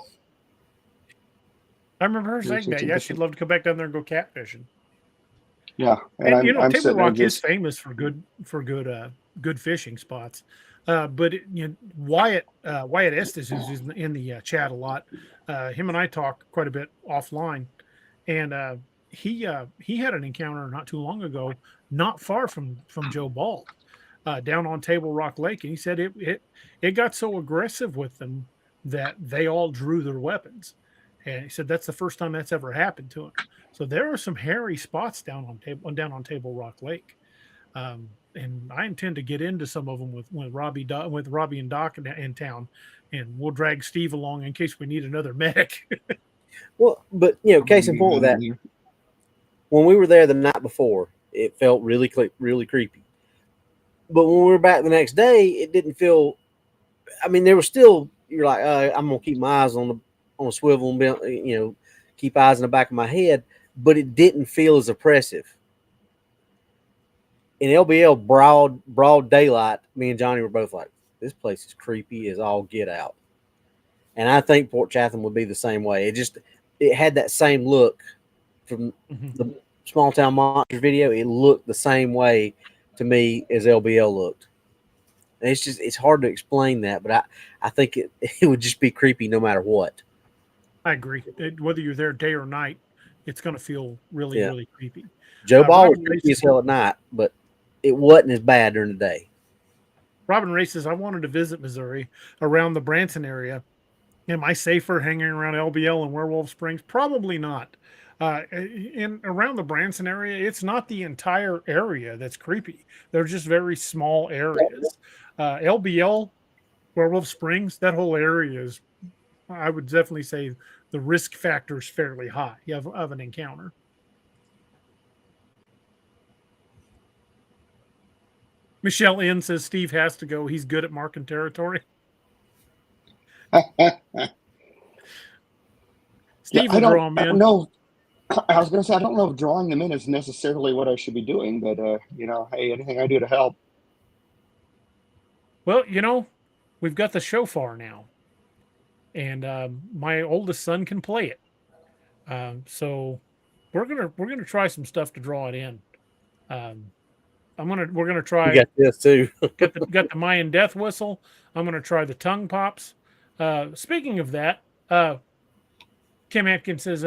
I remember her saying that. Yeah, she'd love to go back down there and go catfishing. Yeah, and Table Rock is famous for good fishing spots. But Wyatt Estes, who's in the chat a lot, him and I talk quite a bit offline, and he had an encounter not too long ago, not far from Joe Bald, down on Table Rock Lake, and he said it got so aggressive with them that they all drew their weapons, and he said that's the first time that's ever happened to him. So there are some hairy spots down on Table Rock Lake. And I intend to get into some of them with Robbie and Doc in town, and we'll drag Steve along in case we need another medic. Well, but case in point with that, when we were there the night before, it felt really creepy. But when we were back the next day, it didn't feel. I mean, there was still. You're like, I'm gonna keep my eyes on a swivel and keep eyes in the back of my head, but it didn't feel as oppressive. In LBL, broad daylight, me and Johnny were both like, this place is creepy as all get out. And I think Port Chatham would be the same way. It had that same look from the Small Town Monsters video. It looked the same way to me as LBL looked. And it's hard to explain that, but I think it would just be creepy no matter what. I agree. Whether you're there day or night, it's going to feel really creepy. Joe Ball was creepy as hell at night, but it wasn't as bad during the day. Robin Ray says, I wanted to visit Missouri around the Branson area. Am I safer hanging around LBL and Werewolf Springs? Probably not. In around the Branson area, it's not the entire area that's creepy. They're just very small areas. LBL, Werewolf Springs, that whole area is, I would definitely say, the risk factor is fairly high of an encounter. Michelle N says Steve has to go. He's good at marking territory. Steve will draw them I in. don't know. I was going to say, I don't know if drawing them in is necessarily what I should be doing, but, hey, anything I do to help. Well, we've got the shofar now, and my oldest son can play it. So we're gonna try some stuff to draw it in. We're gonna try. You got this too. got the Mayan death whistle. I'm gonna try the tongue pops. Speaking of that, Kim Atkins says,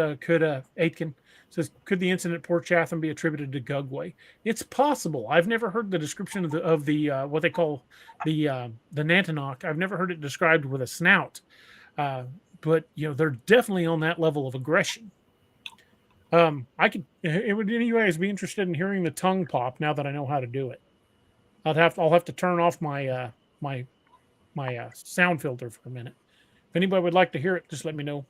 could the incident at Port Chatham be attributed to Gugway? It's possible. I've never heard the description of the what they call the Nantinaq. I've never heard it described with a snout, but they're definitely on that level of aggression. It would anyways be interested in hearing the tongue pop now that I know how to do it. I'll have to turn off my my sound filter for a minute. If anybody would like to hear it, just let me know.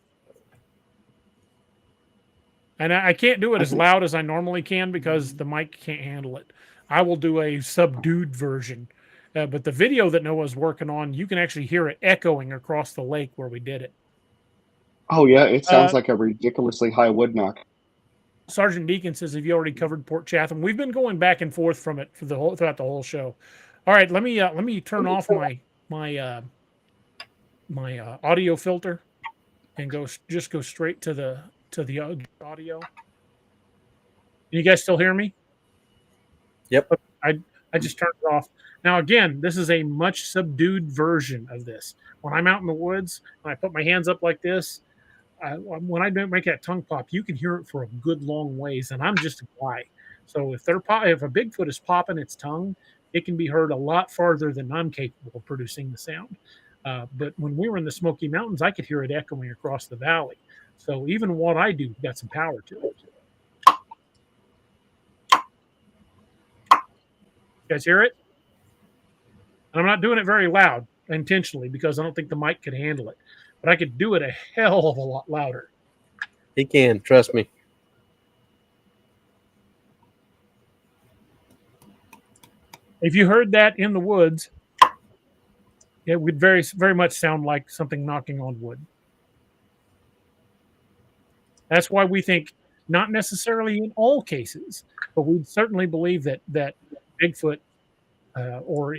And I can't do it as loud as I normally can because the mic can't handle it. I will do a subdued version. But the video that Noah's working on, you can actually hear it echoing across the lake where we did it. Oh, yeah. It sounds like a ridiculously high wood knock. Sergeant Deacon says, have you already covered Port Chatham? We've been going back and forth from it throughout the whole show. All right, let me turn off my audio filter and go straight to the audio. You guys still hear me? Yep. I just turned it off. Now again, this is a much subdued version of this. When I'm out in the woods, when I put my hands up like this, when I make that tongue pop, you can hear it for a good long ways, and I'm just a guy. So if a Bigfoot is popping its tongue, it can be heard a lot farther than I'm capable of producing the sound. But when we were in the Smoky Mountains, I could hear it echoing across the valley. So even what I do got some power to it. You guys hear it? And I'm not doing it very loud intentionally because I don't think the mic could handle it. But I could do it a hell of a lot louder. He can, trust me. If you heard that in the woods, it would very, very much sound like something knocking on wood. That's why we think, not necessarily in all cases, but we certainly believe that Bigfoot or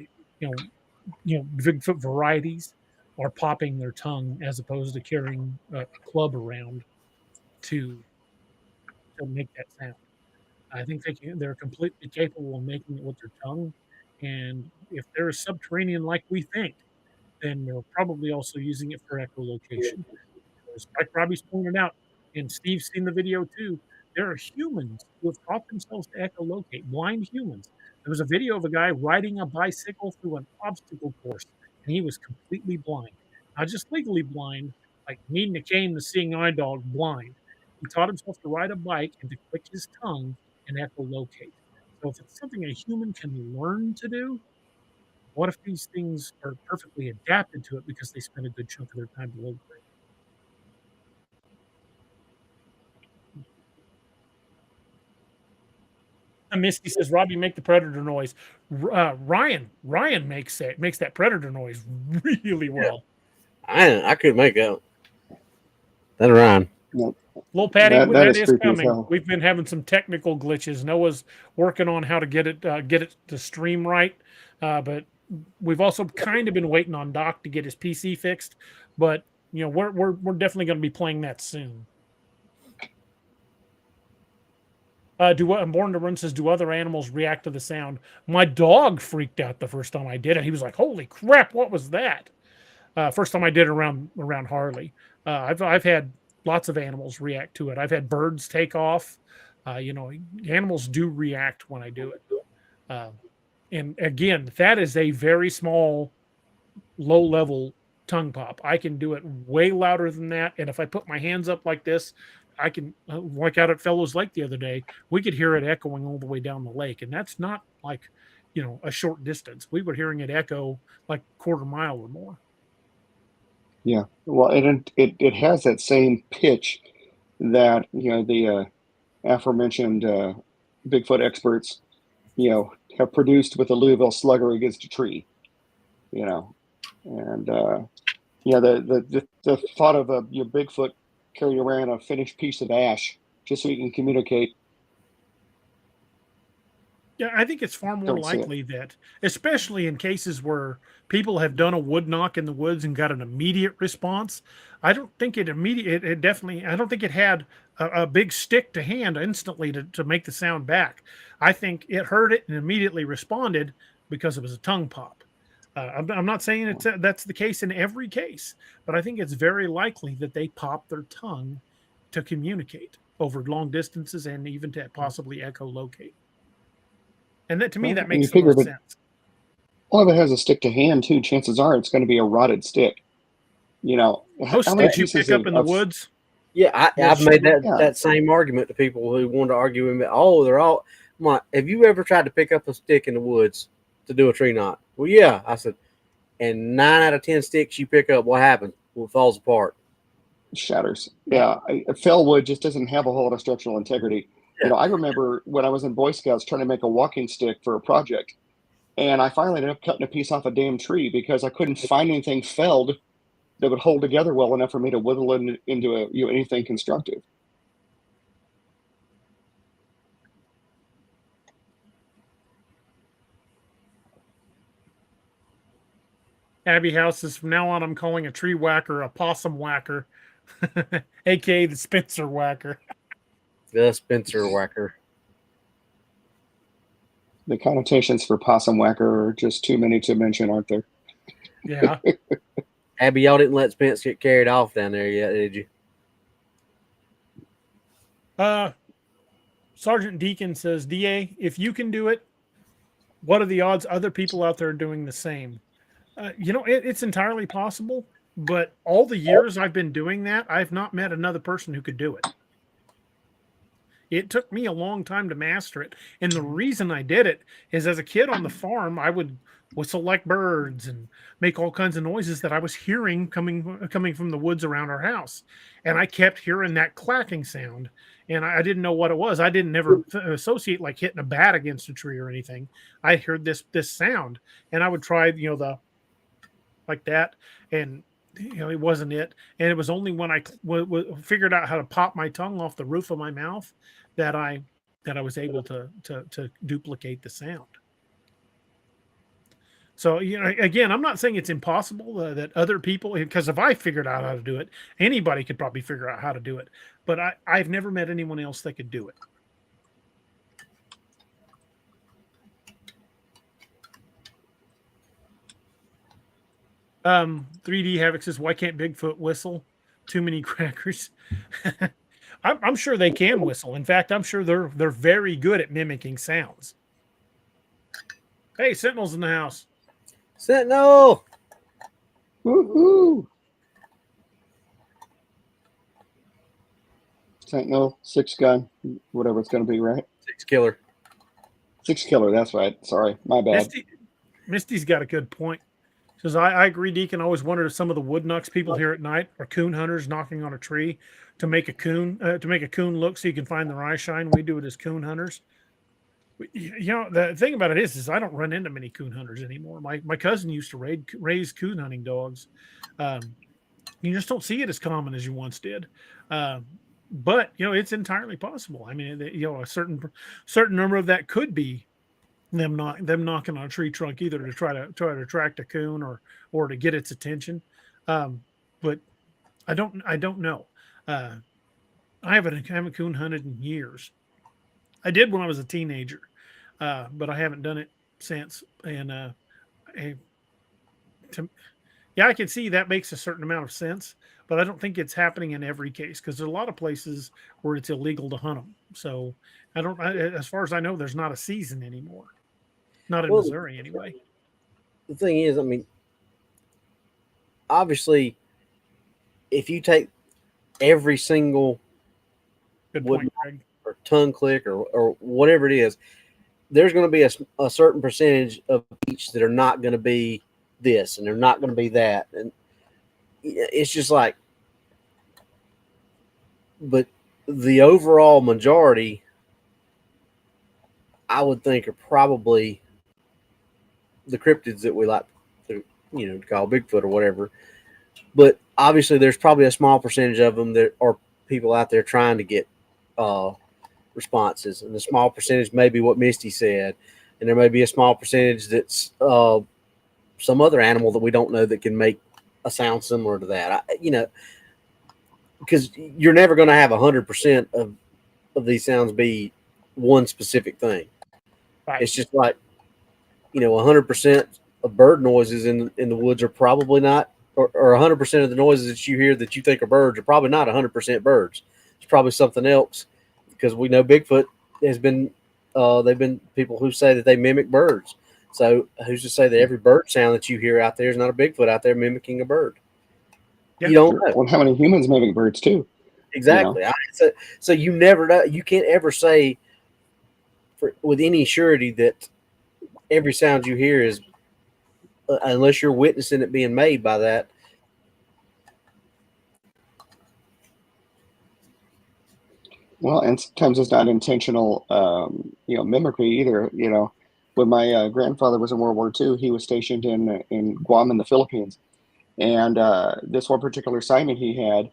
Bigfoot varieties are popping their tongue as opposed to carrying a club around to make that sound. I think they're completely capable of making it with their tongue, and if they're subterranean like we think, then they're probably also using it for echolocation. Because like Robbie's pointed out, and Steve's seen the video too, there are humans who have taught themselves to echolocate, blind humans. There was a video of a guy riding a bicycle through an obstacle course, and he was completely blind. Not just legally blind, like needing a cane, the seeing eye dog blind. He taught himself to ride a bike and to click his tongue and echolocate. So if it's something a human can learn to do, what if these things are perfectly adapted to it because they spend a good chunk of their time to live there? Misty says, Robbie, make the predator noise. Ryan makes that predator noise really well. I couldn't make out. That Ryan. Little Patty, that is coming. Well. We've been having some technical glitches. Noah's working on how to get it to stream right, but we've also kind of been waiting on Doc to get his PC fixed. But we're definitely going to be playing that soon. Born to Run says, do other animals react to the sound? My dog freaked out the first time I did it. He was like, holy crap, what was that? First time I did it around Harley. I've had lots of animals react to it. I've had birds take off. Animals do react when I do it. And again, that is a very small, low-level tongue pop. I can do it way louder than that. And if I put my hands up like this, I can, like out at Fellows Lake the other day, we could hear it echoing all the way down the lake. And that's not like, a short distance. We were hearing it echo like a quarter mile or more. Yeah. Well, it has that same pitch that, the aforementioned Bigfoot experts, have produced with the Louisville Slugger against a tree, and, the thought of Bigfoot carry around a finished piece of ash just so he can communicate. Yeah, I think it's far more Don't see it. likely that, especially in cases where people have done a wood knock in the woods and got an immediate response. I don't think it immediate. It definitely. I don't think it had a big stick to hand instantly to make the sound back. I think it heard it and immediately responded because it was a tongue pop. I'm not saying that's the case in every case, but I think it's very likely that they pop their tongue to communicate over long distances and even to possibly echolocate. And that, to me, that makes the most sense. Well, if it has a stick to hand too, chances are it's going to be a rotted stick. You know, most sticks you pick up in the woods. Yeah, I've made that same argument to people who want to argue with me. Oh, they're all. Have you ever tried to pick up a stick in the woods to do a tree knot? Well, yeah. I said, and 9 out of 10 sticks you pick up, what happens? Well, it falls apart. It shatters. Yeah, fell wood just doesn't have a whole lot of structural integrity. You know, I remember when I was in Boy Scouts trying to make a walking stick for a project, and I finally ended up cutting a piece off a damn tree because I couldn't find anything felled that would hold together well enough for me to whittle it into anything constructive. Abby House says, from now on, I'm calling a tree whacker a possum whacker, aka the Spencer whacker. The Spencer whacker. The connotations for possum whacker are just too many to mention, aren't there? Yeah. Abby, y'all didn't let Spence get carried off down there yet, did you? Sergeant Deacon says, DA, if you can do it, what are the odds other people out there are doing the same? It's entirely possible, but all the years I've been doing that, I've not met another person who could do it. It took me a long time to master it. And the reason I did it is, as a kid on the farm, I would whistle like birds and make all kinds of noises that I was hearing coming from the woods around our house. And I kept hearing that clacking sound. And I didn't know what it was. I didn't never associate like hitting a bat against a tree or anything. I heard this sound, and I would try, the like that, and it wasn't it. And it was only when I figured out how to pop my tongue off the roof of my mouth that I was able to duplicate the sound. So, again, I'm not saying it's impossible that other people, because if I figured out how to do it, anybody could probably figure out how to do it. But I've never met anyone else that could do it. Um, 3D Havoc says, why can't Bigfoot whistle? Too many crackers. I'm sure they can whistle. In fact, I'm sure they're very good at mimicking sounds. Hey, Sentinel's in the house. Sentinel! Woohoo! Sentinel, 6 gun, whatever it's going to be, right? 6 killer. 6 killer, that's right. Sorry, my bad. Misty's got a good point. Says, I agree, Deacon. I always wondered if some of the wood knocks people here at night are coon hunters knocking on a tree to make a coon look so you can find their eye shine. We do it as coon hunters. The thing about it is I don't run into many coon hunters anymore. My cousin used to raise coon hunting dogs. You just don't see it as common as you once did. But it's entirely possible. I mean, a certain number of that could be them knocking on a tree trunk, either to try to attract a coon or to get its attention. But I don't know. I haven't coon hunted in years. I did when I was a teenager, but I haven't done it since. And I can see that makes a certain amount of sense, but I don't think it's happening in every case because there's a lot of places where it's illegal to hunt them. So as far as I know, there's not a season anymore. Not in Missouri anyway. The thing is, I mean, obviously, if you take every single wood or tongue click or whatever it is, there's going to be a certain percentage of each that are not going to be this and they're not going to be that. And it's just like, but the overall majority, I would think, are probably the cryptids that we like to call Bigfoot or whatever. But obviously, there's probably a small percentage of them that are people out there trying to get responses, and the small percentage may be what Misty said, and there may be a small percentage that's some other animal that we don't know that can make a sound similar to that. Because you're never going to have 100% of these sounds be one specific thing. Right. It's just like 100% of bird noises in the woods are probably not, or 100% of the noises that you hear that you think are birds are probably not 100% birds. It's probably something else, because we know Bigfoot has been. They've been people who say that they mimic birds. So who's to say that every bird sound that you hear out there is not a Bigfoot out there mimicking a bird? Yeah. You don't know. Well, how many humans mimic birds too? Exactly. So you never know. You can't ever say with any surety that every sound you hear is, unless you're witnessing it being made by that. Well, and sometimes it's not intentional, mimicry either. When my grandfather was in World War II, he was stationed in Guam in the Philippines, and this one particular assignment he had,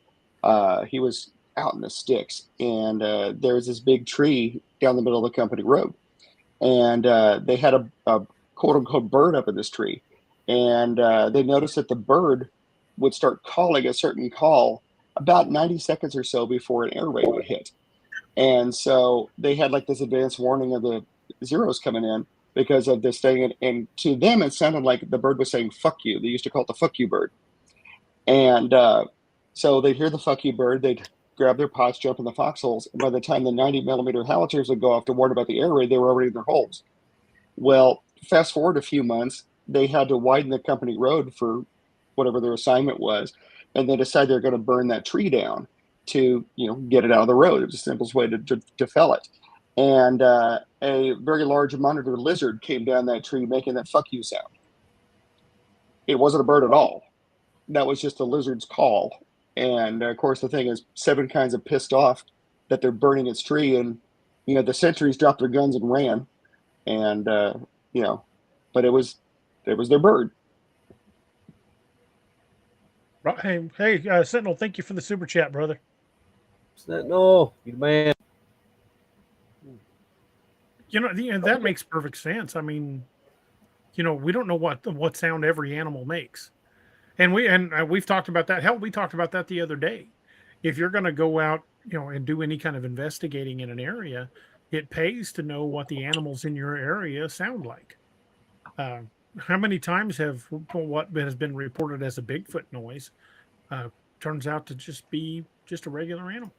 he was out in the sticks, and there was this big tree down the middle of the company road, and they had a quote unquote bird up in this tree, and they noticed that the bird would start calling a certain call about 90 seconds or so before an air raid would hit. And so they had like this advanced warning of the zeros coming in because of this thing. And to them, it sounded like the bird was saying, fuck you. They used to call it the fuck you bird. And so they'd hear the fuck you bird. They'd grab their pots, jump in the foxholes. And by the time the 90mm howitzers would go off to warn about the air raid, they were already in their holes. Well, fast forward a few months, they had to widen the company road for whatever their assignment was. And they decided they're going to burn that tree down to get it out of the road. It was the simplest way to fell it. And a very large monitor lizard came down that tree making that fuck you sound. It wasn't a bird at all. That was just a lizard's call. And of course the thing is 7 kinds of pissed off that they're burning its tree, and the sentries dropped their guns and ran. And but it was their bird. Hey, Sentinel, thank you for the super chat, brother. Sentinel, you man. That makes perfect sense. I mean, we don't know what sound every animal makes, and we've talked about that. Hell, we talked about that the other day. If you're going to go out, and do any kind of investigating in an area, it pays to know what the animals in your area sound like. How many times have what has been reported as a Bigfoot noise turns out to just be just a regular animal?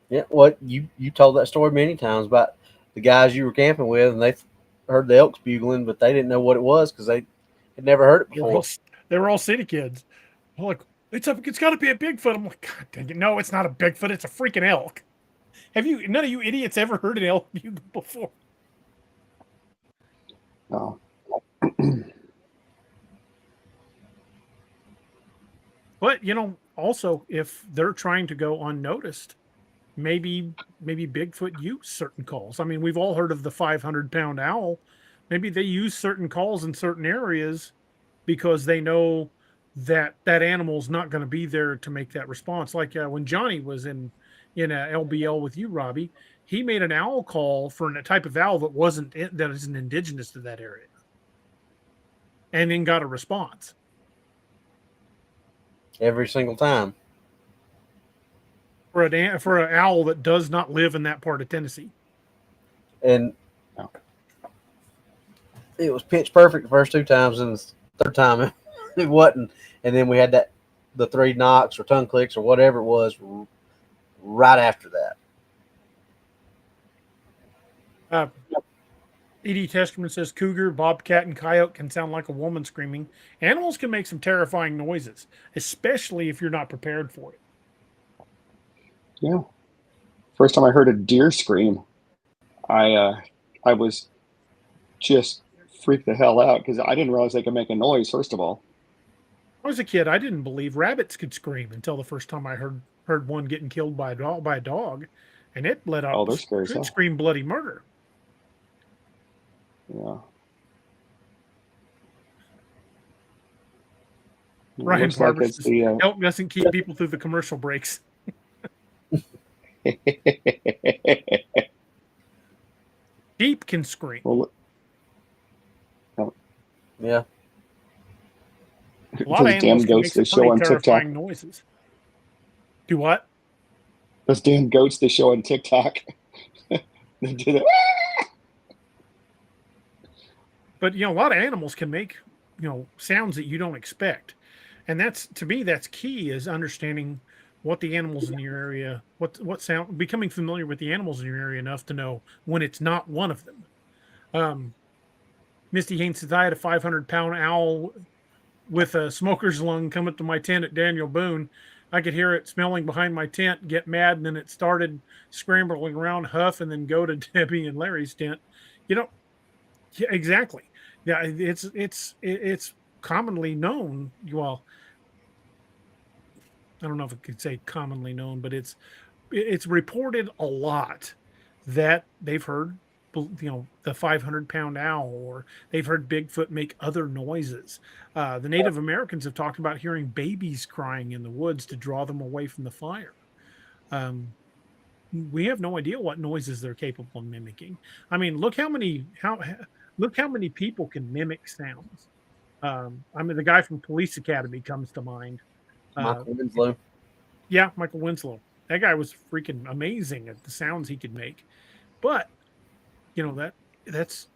Yeah, you told that story many times about the guys you were camping with, and they heard the elks bugling, but they didn't know what it was because they had never heard it before. They were all city kids. I'm like, it's got to be a Bigfoot. I'm like, God dang it, no, it's not a Bigfoot. It's a freaking elk. None of you idiots ever heard an elk bugle before? No. But also, if they're trying to go unnoticed, maybe Bigfoot use certain calls. I mean, we've all heard of the 500-pound owl. Maybe they use certain calls in certain areas because they know that animal's not going to be there to make that response. Like when Johnny was in a LBL with you, Robbie, he made an owl call for a type of owl that isn't indigenous to that area, and then got a response every single time for an owl that does not live in that part of Tennessee. And it was pitch perfect the first 2 times, and the third time it wasn't. And then we had the 3 knocks or tongue clicks or whatever it was right after that. E.D. Testerman says cougar, bobcat, and coyote can sound like a woman screaming. Animals can make some terrifying noises, especially if you're not prepared for it. Yeah. First time I heard a deer scream, I was just freaked the hell out because I didn't realize they could make a noise, first of all. When I was a kid, I didn't believe rabbits could scream until the first time I heard one getting killed by a dog, and it let out scream bloody murder. Yeah. Ryan Looks like Barber it's says, the. elk doesn't keep people through the commercial breaks. Sheep can scream. Well, Yeah. A lot of those damn animals can make goats some they show pretty on TikTok. terrifying noises. Do what? Those damn goats they show on TikTok. They do that. But a lot of animals can make sounds that you don't expect, and that's, to me, that's key, is understanding what the animals in your area, what sound, becoming familiar with the animals in your area enough to know when it's not one of them. Misty Haynes says, I had a 500-pound owl with a smoker's lung come up to my tent at Daniel Boone. I could hear it smelling behind my tent, get mad, and then it started scrambling around, huff, and then go to Debbie and Larry's tent. Yeah, exactly. Yeah, it's commonly known. Well, I don't know if I could say commonly known, but it's reported a lot that they've heard, the 500-pound owl, or they've heard Bigfoot make other noises. The Native Americans have talked about hearing babies crying in the woods to draw them away from the fire. We have no idea what noises they're capable of mimicking. I mean, look how many people can mimic sounds. The guy from Police Academy comes to mind. Michael Winslow. Yeah, Michael Winslow. That guy was freaking amazing at the sounds he could make. But that's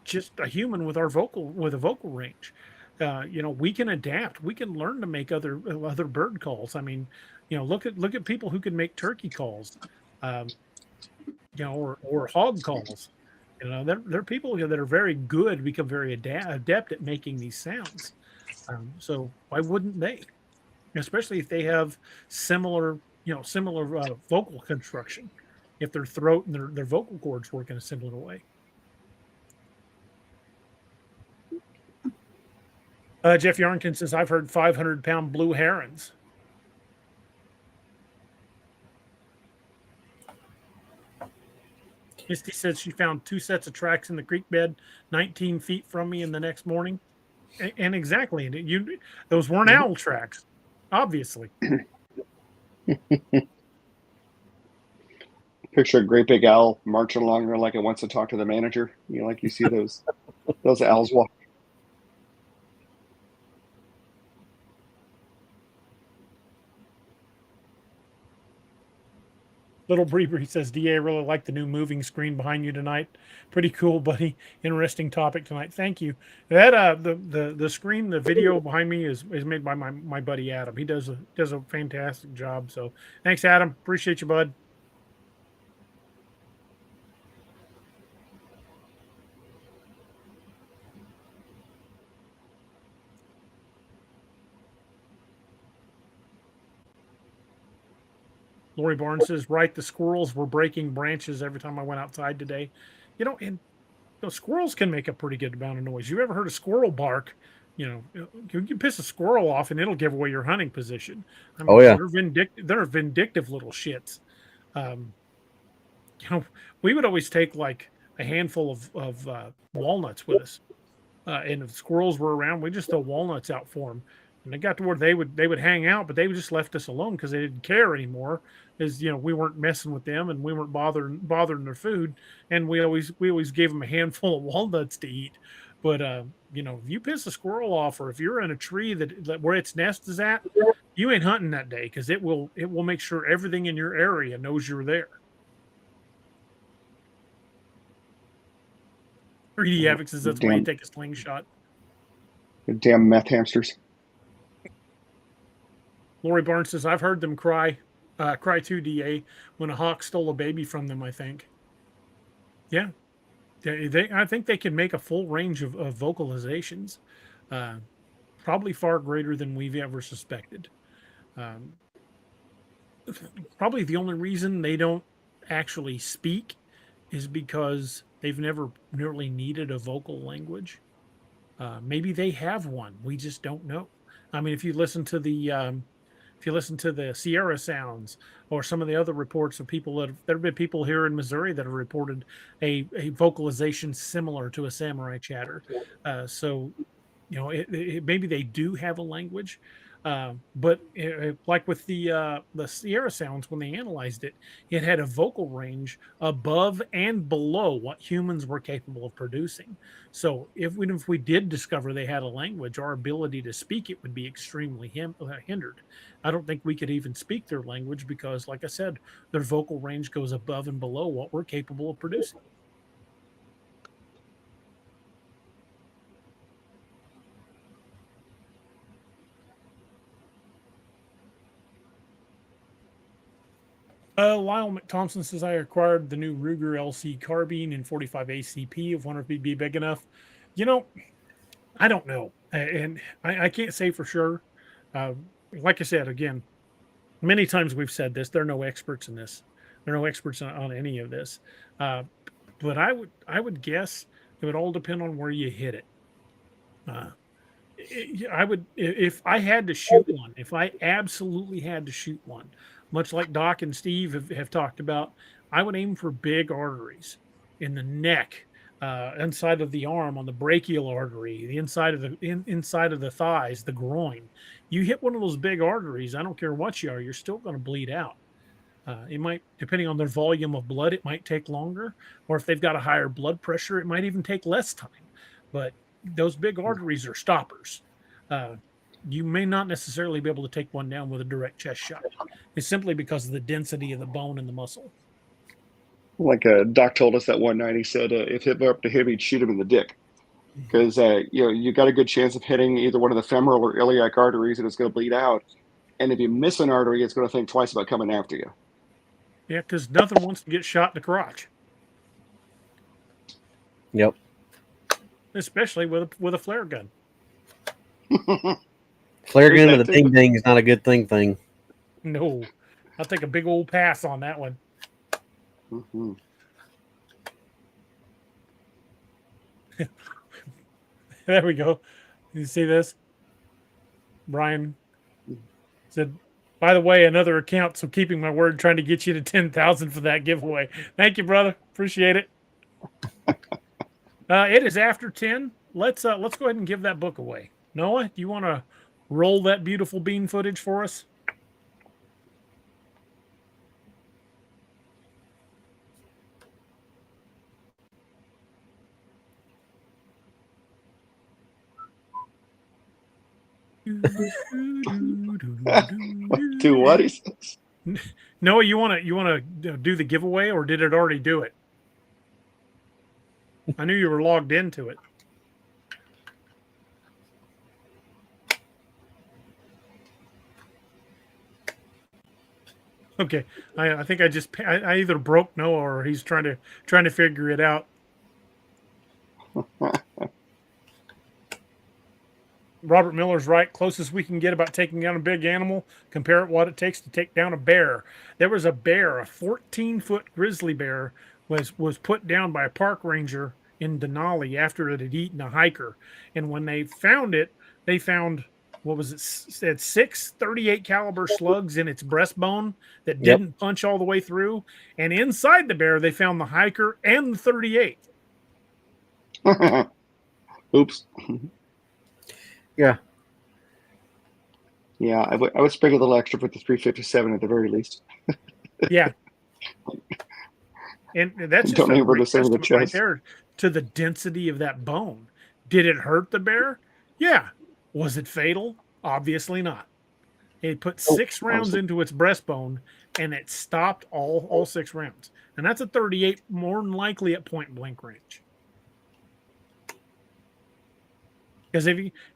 just a human with a vocal range. We can adapt. We can learn to make other bird calls. I mean, look at people who can make turkey calls, or hog calls. They're people that are very good, become very adept at making these sounds. So why wouldn't they? Especially if they have similar vocal construction. If their throat and their vocal cords work in a similar way. Jeff Yarrington says, I've heard 500-pound blue herons. Misty says she found 2 sets of tracks in the creek bed 19 feet from me in the next morning. And exactly, those weren't owl tracks, obviously. Picture a great big owl marching along there like it wants to talk to the manager. Like you see those owls walk. Little Bree says, DA, really like the new moving screen behind you tonight. Pretty cool, buddy. Interesting topic tonight. Thank you. That the screen, the video behind me is made by my buddy Adam. He does a fantastic job. So thanks, Adam. Appreciate you, bud. Lori Barnes says, right, the squirrels were breaking branches every time I went outside today. And squirrels can make a pretty good amount of noise. You ever heard a squirrel bark? You can piss a squirrel off and it'll give away your hunting position. I mean, they're vindictive little shits. We would always take like a handful of walnuts with us. And if squirrels were around, we just throw walnuts out for them. And they got to where they would hang out, but they just left us alone because they didn't care anymore. We weren't messing with them and we weren't bothering their food. And we always gave them a handful of walnuts to eat. But if you piss a squirrel off, or if you're in a tree that where its nest is at, you ain't hunting that day, because it will make sure everything in your area knows you're there. 3D Havoc says that's why you take a slingshot. Damn meth hamsters. Lori Barnes says, I've heard them cry too, DA, when a hawk stole a baby from them, I think. Yeah. I think they can make a full range of vocalizations, probably far greater than we've ever suspected. Probably the only reason they don't actually speak is because they've never really needed a vocal language. Maybe they have one. We just don't know. I mean, if you listen to the Sierra sounds, or some of the other reports of people there have been people here in Missouri that have reported a vocalization similar to a samurai chatter. So maybe they do have a language, but like with the Sierra sounds, when they analyzed it, it had a vocal range above and below what humans were capable of producing. So if we did discover they had a language, our ability to speak it would be extremely hindered. I don't think we could even speak their language because, like I said, their vocal range goes above and below what we're capable of producing. Lyle McThompson says, I acquired the new Ruger LC carbine in 45 ACP. If wonder if it'd be big enough. I don't know. And I can't say for sure. Like I said, again, many times we've said this, they're no experts in this. They're no experts on any of this. But I would guess it would all depend on where you hit it. I would, if I had to shoot one, if I absolutely had to shoot one, much like Doc and Steve have talked about, I would aim for big arteries in the neck, inside of the arm, on the brachial artery, the inside of inside of the thighs, the groin. You hit one of those big arteries, I don't care what you are, you're still going to bleed out. It might, depending on their volume of blood, it might take longer, or if they've got a higher blood pressure, it might even take less time. But those big arteries are stoppers. You may not necessarily be able to take one down with a direct chest shot. It's simply because of the density of the bone and the muscle. Like Doc told us that one night, he said if it were up to him, he'd shoot him in the dick. Because you got a good chance of hitting either one of the femoral or iliac arteries, and it's going to bleed out. And if you miss an artery, it's going to think twice about coming after you. Yeah, because nothing wants to get shot in the crotch. Yep. Especially with a flare gun. Flare gun to the ding ding is not a good thing. No, I'll take a big old pass on that one. Mm-hmm. There we go. You see this? Brian said, by the way, another account, so keeping my word, trying to get you to 10,000 for that giveaway. Thank you, brother. Appreciate it. It is after 10. Let's go ahead and give that book away. Noah, do you want to roll that beautiful bean footage for us? Do what he says? Noah, you want to do the giveaway, or did it already do it? I knew you were logged into it. Okay, I think I either broke Noah or he's trying to figure it out. Robert Miller's right. Closest we can get about taking down a big animal, compare it what it takes to take down a bear. There was a bear, a 14-foot grizzly bear, was put down by a park ranger in Denali after it had eaten a hiker. And when they found it, they found, what was it? It 6 .38 caliber slugs in its breastbone that didn't punch all the way through. And inside the bear, they found the hiker and the 38. Oops. Yeah. Yeah, I would sprinkle a little extra for the 357 at the very least. Yeah. And that's just Don't a ever great disturb the testament right chest. there to the density of that bone. Did it hurt the bear? Yeah. Was it fatal? Obviously not. It put 6 rounds into its breastbone, and it stopped all 6 rounds. And that's a 38, more than likely at point blank range. Because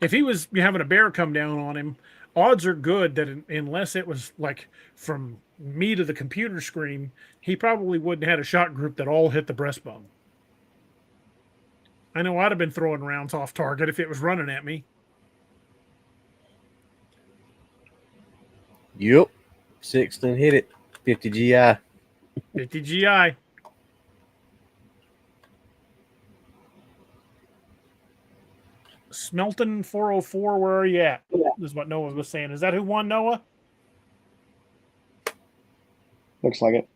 if he was having a bear come down on him, odds are good that unless it was like from me to the computer screen, he probably wouldn't have had a shot group that all hit the breastbone. I know I'd have been throwing rounds off target if it was running at me. Yep. Sixton hit it. 50 GI. 50 GI. Smelton 404, where are you at? This is what Noah was saying. Is that who won, Noah? Looks like it.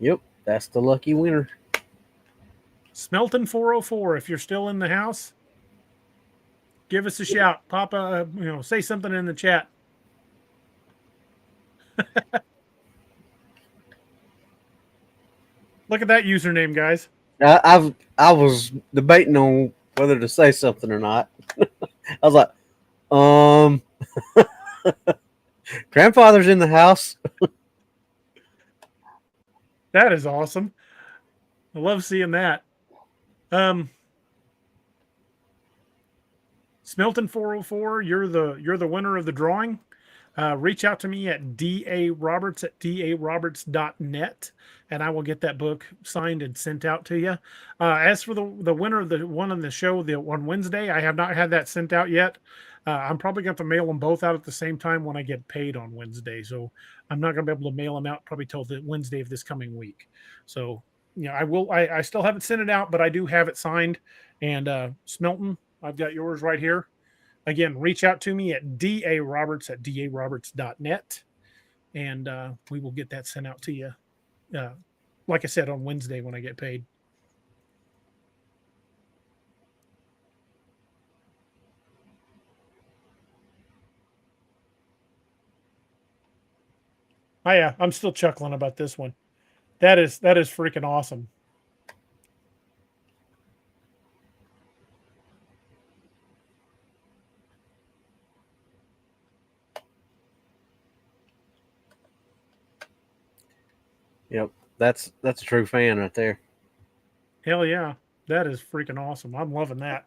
Yep. That's the lucky winner. Smelton 404, if you're still in the house, give us a shout. Pop a, say something in the chat. Look at that username, guys. I was debating on whether to say something or not. I was like, grandfather's in the house. That is awesome. I love seeing that. Smelton 404, you're the winner of the drawing. Reach out to me at daroberts@daroberts.net, and I will get that book signed and sent out to you. As for the winner of the one on the show on Wednesday, I have not had that sent out yet. I'm probably going to mail them both out at the same time when I get paid on Wednesday. So I'm not going to be able to mail them out probably till the Wednesday of this coming week. So, I will. I still haven't sent it out, but I do have it signed. And Smelton, I've got yours right here. Again, reach out to me at daroberts@daroberts.net, and we will get that sent out to you. Like I said, on Wednesday when I get paid. Oh yeah, I'm still chuckling about this one. That is freaking awesome. Yep, that's a true fan right there. Hell yeah, that is freaking awesome. I'm loving that.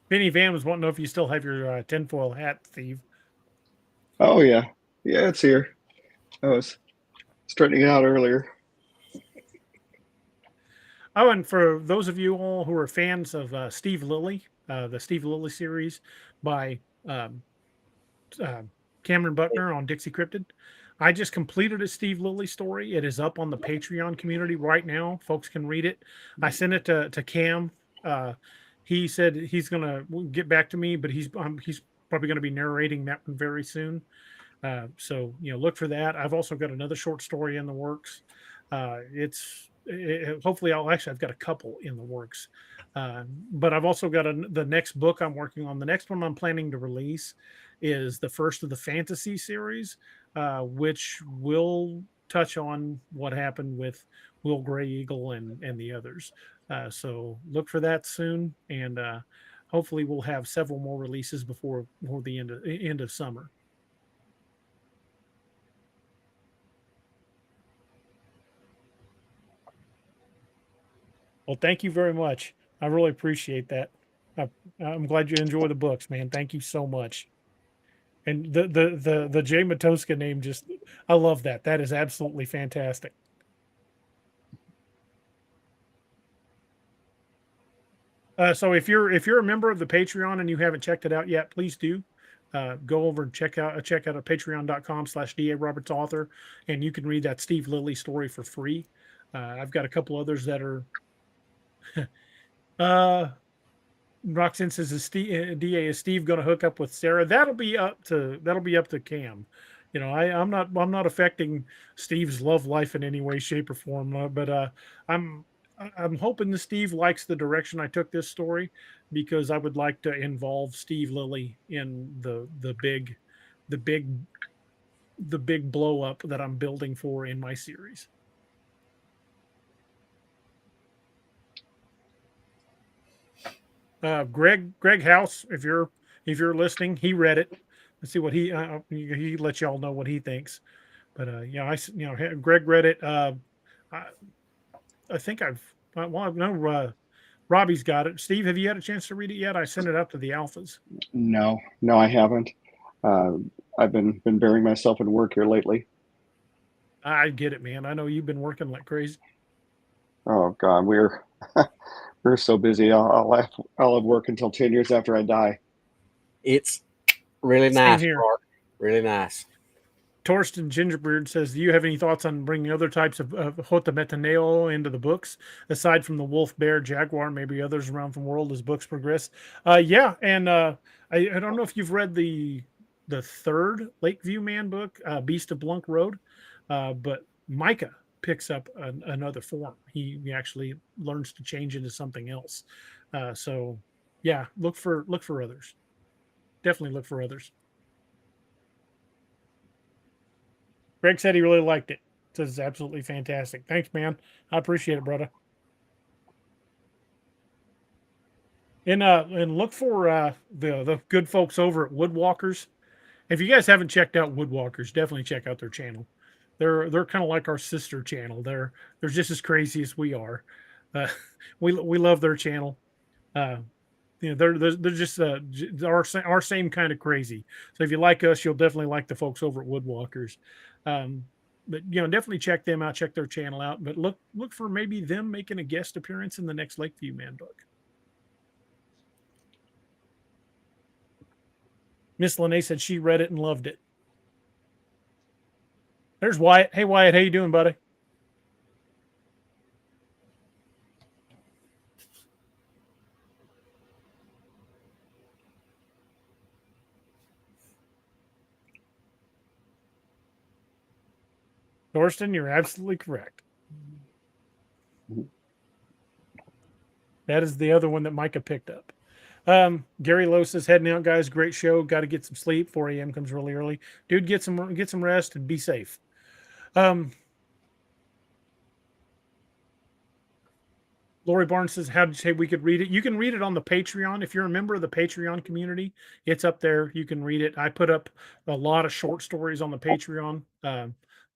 Benny Van was wanting to know if you still have your tinfoil hat, Steve. Oh yeah, it's here. I was straightening it out earlier. Oh, and for those of you all who are fans of Steve Lilly, the Steve Lilly series by Cameron Buckner on Dixie Cryptid, I just completed a Steve Lilly story. It is up on the Patreon community right now. Folks can read it. I sent it to Cam. He said he's going to get back to me, but he's probably going to be narrating that one very soon. So, look for that. I've also got another short story in the works. Hopefully I've got a couple in the works. But I've also got the next book I'm working on. The next one I'm planning to release is the first of the fantasy series, which will touch on what happened with Will Gray Eagle and the others. So look for that soon. And hopefully we'll have several more releases before the end of summer. Well, thank you very much. I really appreciate that. I'm glad you enjoy the books, man. Thank you so much. And the Jay Matoska name, I love that. That is absolutely fantastic. So if you're a member of the Patreon and you haven't checked it out yet, please do. Go over and check out patreon.com/DARobertsAuthor, and you can read that Steve Lilly story for free. I've got a couple others that are Roxanne says, is Steve going to hook up with Sarah? That'll be up to Cam. I'm not affecting Steve's love life in any way, shape, or form. But I'm hoping that Steve likes the direction I took this story, because I would like to involve Steve Lilly in the big blow up that I'm building for in my series. Greg House, if you're listening, he read it. Let's see what he let y'all know what he thinks. But Greg read it. I think I know Robbie's got it. Steve, have you had a chance to read it yet? I sent it up to the alphas. No, I haven't. I've been burying myself in work here lately. I get it, man. I know you've been working like crazy. Oh God, we're so busy. I'll have work until 10 years after I die. It's really nice, here. Mark. Really nice. Torsten Gingerbeard says, do you have any thoughts on bringing other types of Hotametaneo into the books, aside from the wolf, bear, jaguar, maybe others around the world as books progress? Yeah, and I don't know if you've read the third Lakeview Man book, Beast of Blunk Road, but Micah picks up another form. He actually learns to change into something else. So, yeah, look for others. Definitely look for others. Greg said he really liked it. Says it's absolutely fantastic. Thanks, man. I appreciate it, brother. And look for the good folks over at Woodwalkers. If you guys haven't checked out Woodwalkers, definitely check out their channel. They're kind of like our sister channel. They're just as crazy as we are. We love their channel. They're just our same kind of crazy. So if you like us, you'll definitely like the folks over at Woodwalkers. But definitely check them out, check their channel out. But look for maybe them making a guest appearance in the next Lakeview Man book. Miss Lene said she read it and loved it. There's Wyatt. Hey Wyatt, how you doing, buddy? Thorsten, you're absolutely correct. That is the other one that Micah picked up. Gary Lowe says, heading out, guys. Great show. Got to get some sleep. 4 a.m. comes really early. Dude, get some rest and be safe. Lori Barnes says, how did you say we could read it? You can read it on the Patreon. If you're a member of the Patreon community, it's up there. You can read it. I put up a lot of short stories on the Patreon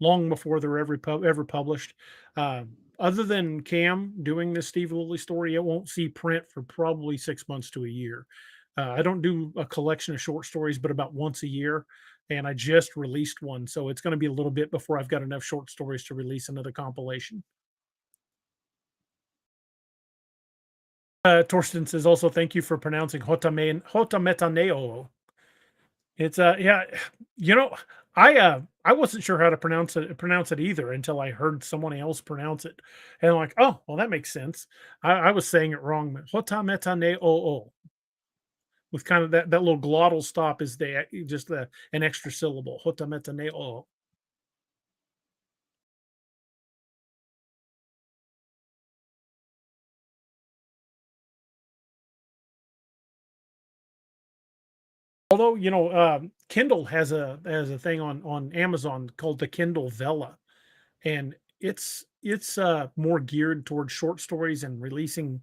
long before they're ever published. Other than Cam doing this Steve Lilly story, it won't see print for probably 6 months to a year. I don't do a collection of short stories, but about once a year. And I just released one. So it's going to be a little bit before I've got enough short stories to release another compilation. Torsten says also, thank you for pronouncing Hotametaneo. It's yeah, I wasn't sure how to pronounce it either until I heard someone else pronounce it, and I'm like, oh, well, that makes sense. I was saying it wrong. Hotametaneo, with kind of that little glottal stop is an extra syllable. Hotametaneo. Although Kindle has a thing on Amazon called the Kindle Vella, and it's more geared towards short stories and releasing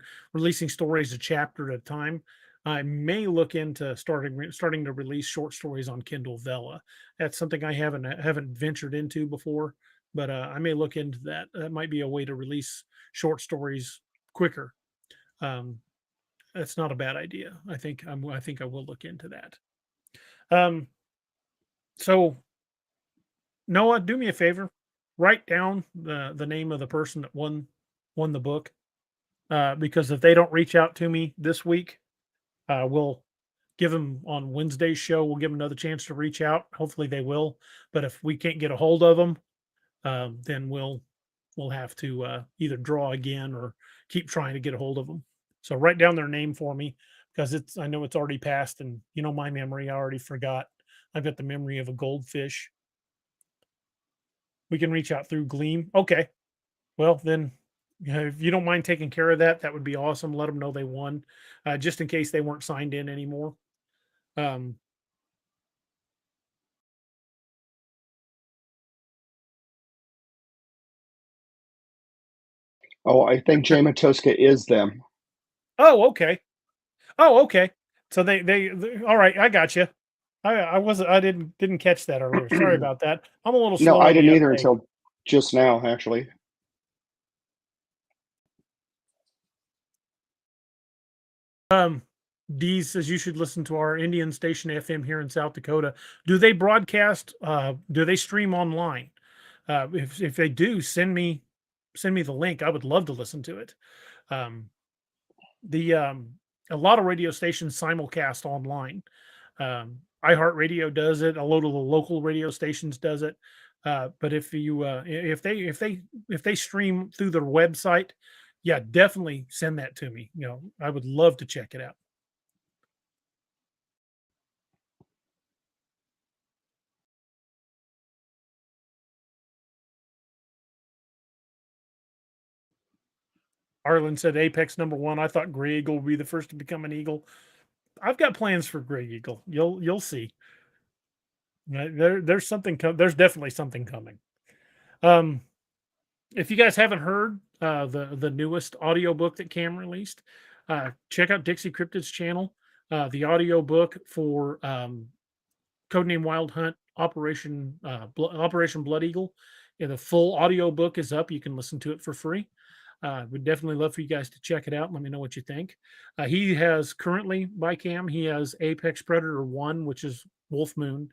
stories a chapter at a time. I may look into starting to release short stories on Kindle Vella. That's something I haven't ventured into before, but I may look into that. That might be a way to release short stories quicker. That's not a bad idea. I think I will look into that. So Noah, do me a favor, write down the name of the person that won the book. Because if they don't reach out to me this week, we'll give them on Wednesday's show. We'll give them another chance to reach out. Hopefully they will. But if we can't get a hold of them, then we'll have to either draw again or keep trying to get a hold of them. So write down their name for me, because I know it's already passed, and my memory, I already forgot. I've got the memory of a goldfish. We can reach out through Gleam. Okay. Well, then, if you don't mind taking care of that, that would be awesome. Let them know they won, just in case they weren't signed in anymore. Oh, I think Jay Matoska is them. Oh, okay. So they all right. I got you. I didn't catch that earlier. Sorry about that. I'm a little slow. No, I didn't either until just now, actually. Dee says you should listen to our Indian station FM here in South Dakota. Do they broadcast? Do they stream online? If they do, send me the link. I would love to listen to it. A lot of radio stations simulcast online. iHeartRadio does it. A load of the local radio stations does it. But if they stream through their website, yeah, definitely send that to me. I would love to check it out. Arlen said Apex #1. I thought Gray Eagle would be the first to become an eagle. I've got plans for Gray Eagle. You'll see. There's something. There's definitely something coming. If you guys haven't heard the newest audiobook that Cam released, check out Dixie Cryptid's channel. The audiobook for Codename Wild Hunt Operation Blood Eagle. Yeah, the full audiobook is up. You can listen to it for free. Would definitely love for you guys to check it out. Let me know what you think. He has currently, by Cam, he has Apex Predator 1, which is Wolf Moon,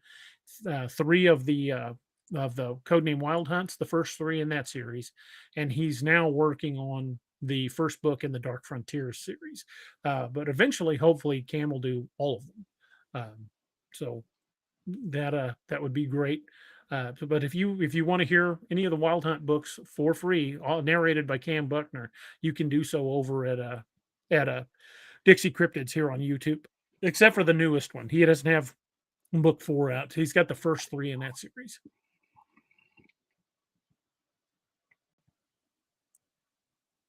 3 of the Codename Wild Hunts, the first 3 in that series, and he's now working on the first book in the Dark Frontiers series. But eventually, hopefully, Cam will do all of them. So that would be great. But if you want to hear any of the Wild Hunt books for free, all narrated by Cam Buckner, you can do so over at Dixie Cryptids here on YouTube. Except for the newest one, he doesn't have book 4 out. He's got the first 3 in that series.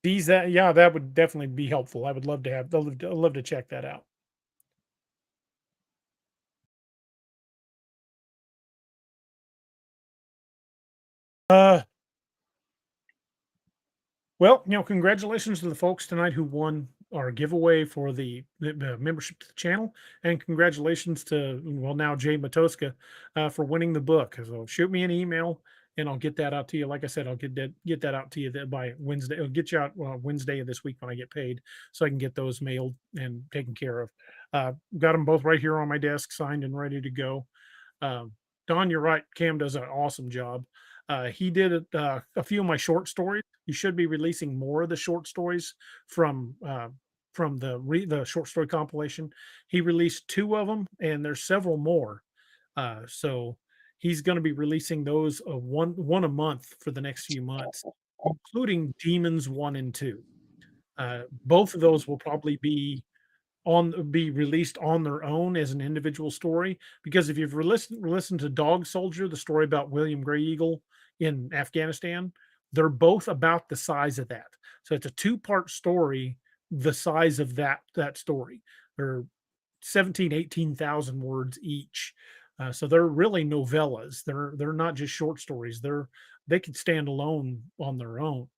That would definitely be helpful. I would love to love to check that out. Well, congratulations to the folks tonight who won our giveaway for the membership to the channel, and congratulations to now Jay Matoska for winning the book. So shoot me an email and I'll get that out to you. Like I said, I'll get that out to you by Wednesday. I'll get you out Wednesday of this week when I get paid, so I can get those mailed and taken care of. Got them both right here on my desk, signed and ready to go. Don, you're right. Cam does an awesome job. He did a few of my short stories. He should be releasing more of the short stories from the short story compilation. He released 2 of them, and there's several more. So he's going to be releasing those one a month for the next few months, including Demons 1 and 2. Both of those will probably be released on their own as an individual story, because if you've listened to Dog Soldier, the story about William Gray Eagle in Afghanistan, they're both about the size of that. So it's a 2-part story, the size of that story. They're 18,000 words each. So they're really novellas. They're not just short stories. They could stand alone on their own.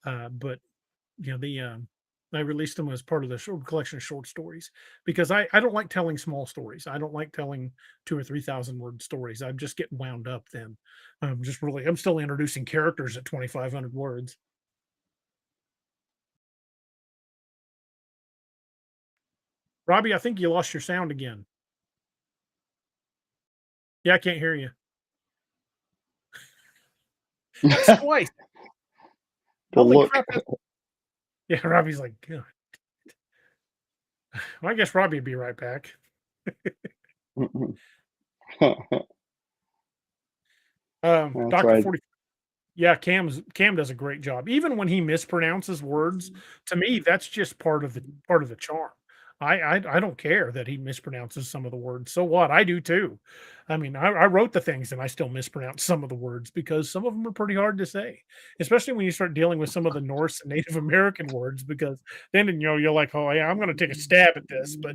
But I released them as part of the short collection of short stories, because I don't like telling small stories. I don't like telling 2,000 or 3,000 word stories. I'm just getting wound up then. I'm still introducing characters at 2,500 words. Robbie, I think you lost your sound again. Yeah, I can't hear you. That's twice. Holy crap. Yeah, Robbie's like, God. Well, I guess Robbie will be right back. Dr. Right. 40. Yeah, Cam does a great job. Even when he mispronounces words, to me, that's just part of the charm. I don't care that he mispronounces some of the words. So what? I do too. I mean, I wrote the things and I still mispronounce some of the words, because some of them are pretty hard to say, especially when you start dealing with some of the Norse and Native American words, because then you're like, oh yeah, I'm going to take a stab at this, but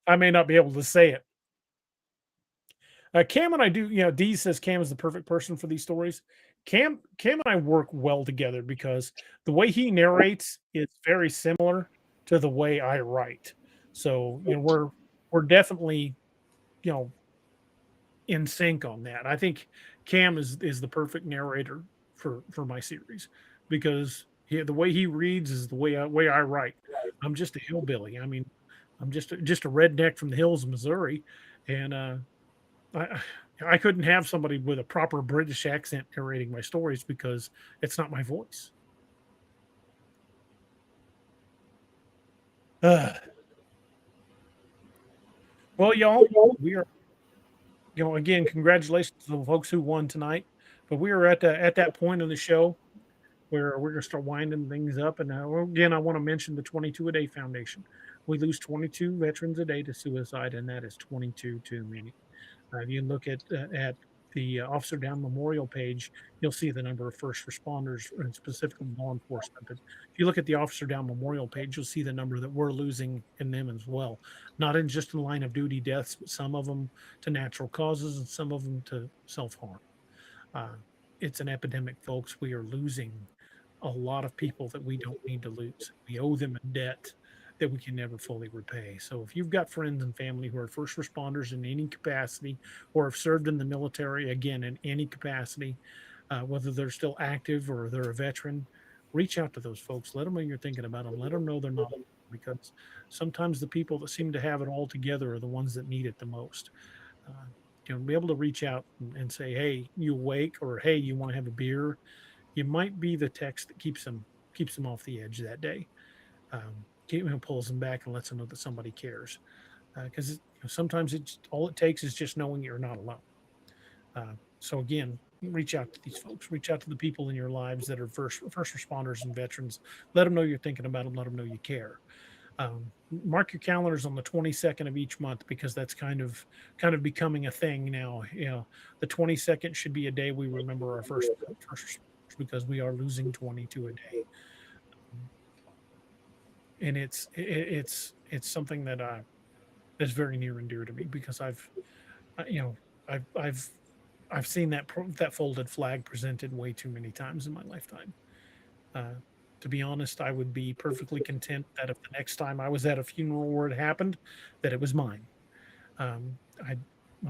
I may not be able to say it. Cam and I do, Dee says Cam is the perfect person for these stories. Cam and I work well together because the way he narrates is very similar to the way I write. So, we're definitely, in sync on that. I think Cam is the perfect narrator for my series, because the way he reads is the way I write. I'm just a hillbilly. I mean, I'm just a redneck from the hills of Missouri, and I couldn't have somebody with a proper British accent narrating my stories, because it's not my voice. Well, y'all, we are again, congratulations to the folks who won tonight. But we are at that point in the show where we're going to start winding things up. And again, I want to mention the 22 a Day Foundation. We lose 22 veterans a day to suicide, and that is 22 too many. If you look at the Officer Down Memorial page, you'll see the number of first responders and specifically law enforcement. But if you look at the Officer Down Memorial page, you'll see the number that we're losing in them as well. Not in just in line of duty deaths, but some of them to natural causes and some of them to self-harm. It's an epidemic, folks. We are losing a lot of people that we don't need to lose. We owe them a debt that we can never fully repay. So if you've got friends and family who are first responders in any capacity or have served in the military, again, in any capacity, whether they're still active or they're a veteran, reach out to those folks. Let them know you're thinking about them. Let them know they're not alone, because sometimes the people that seem to have it all together are the ones that need it the most. Be able to reach out and say, hey, you awake? Or, hey, you want to have a beer? You might be the text that keeps them off the edge that day. Pulls them back and lets them know that somebody cares, because sometimes all it takes is just knowing you're not alone. So again, reach out to these folks. Reach out to the people in your lives that are first responders and veterans. Let them know you're thinking about them. Let them know you care. Mark your calendars on the 22nd of each month, because that's kind of becoming a thing now. The 22nd should be a day we remember our first responders, because we are losing 22 a day. And it's something that is very near and dear to me, because I've seen that folded flag presented way too many times in my lifetime. To be honest, I would be perfectly content that if the next time I was at a funeral where it happened, that it was mine. I'm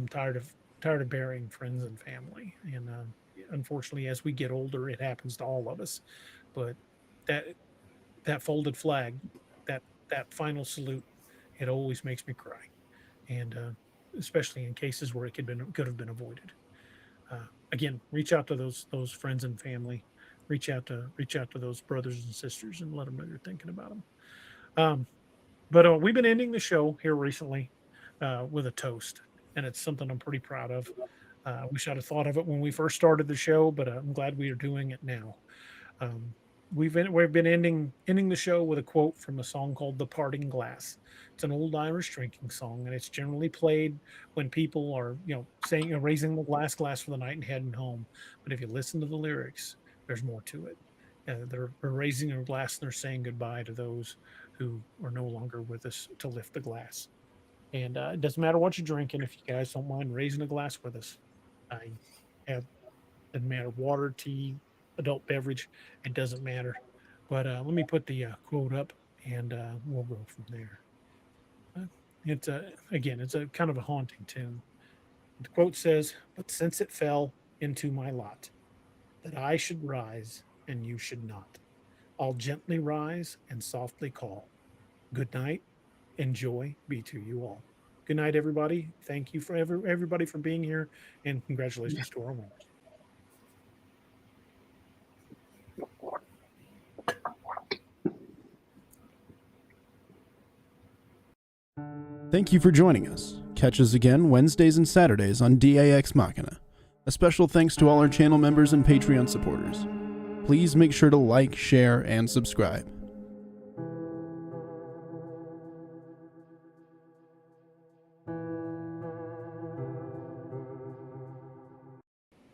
tired of burying friends and family, and unfortunately, as we get older, it happens to all of us. But that folded flag, that final salute, it always makes me cry, and especially in cases where it could have been avoided. Again, reach out to those friends and family. Reach out to those brothers and sisters and let them know you're thinking about them. But we've been ending the show here recently with a toast, and it's something I'm pretty proud of. I wish I'd have thought of it when we first started the show, but I'm glad we are doing it now. We've been ending the show with a quote from a song called "The Parting Glass." It's an old Irish drinking song, and it's generally played when people are, saying, raising the glass for the night and heading home. But if you listen to the lyrics, there's more to it. They're raising their glass and they're saying goodbye to those who are no longer with us to lift the glass. And it doesn't matter what you're drinking. If you guys don't mind raising a glass with us, doesn't matter, water, tea, adult beverage, it doesn't matter. But let me put the quote up, and we'll go from there. It's a kind of a haunting tune. The quote says, "But since it fell into my lot that I should rise and you should not, I'll gently rise and softly call. Good night, and joy be to you all." Good night, everybody. Thank you for everybody for being here, and congratulations to our winners. Thank you for joining us. Catch us again Wednesdays and Saturdays on Ex Machina. A special thanks to all our channel members and Patreon supporters. Please make sure to like, share, and subscribe.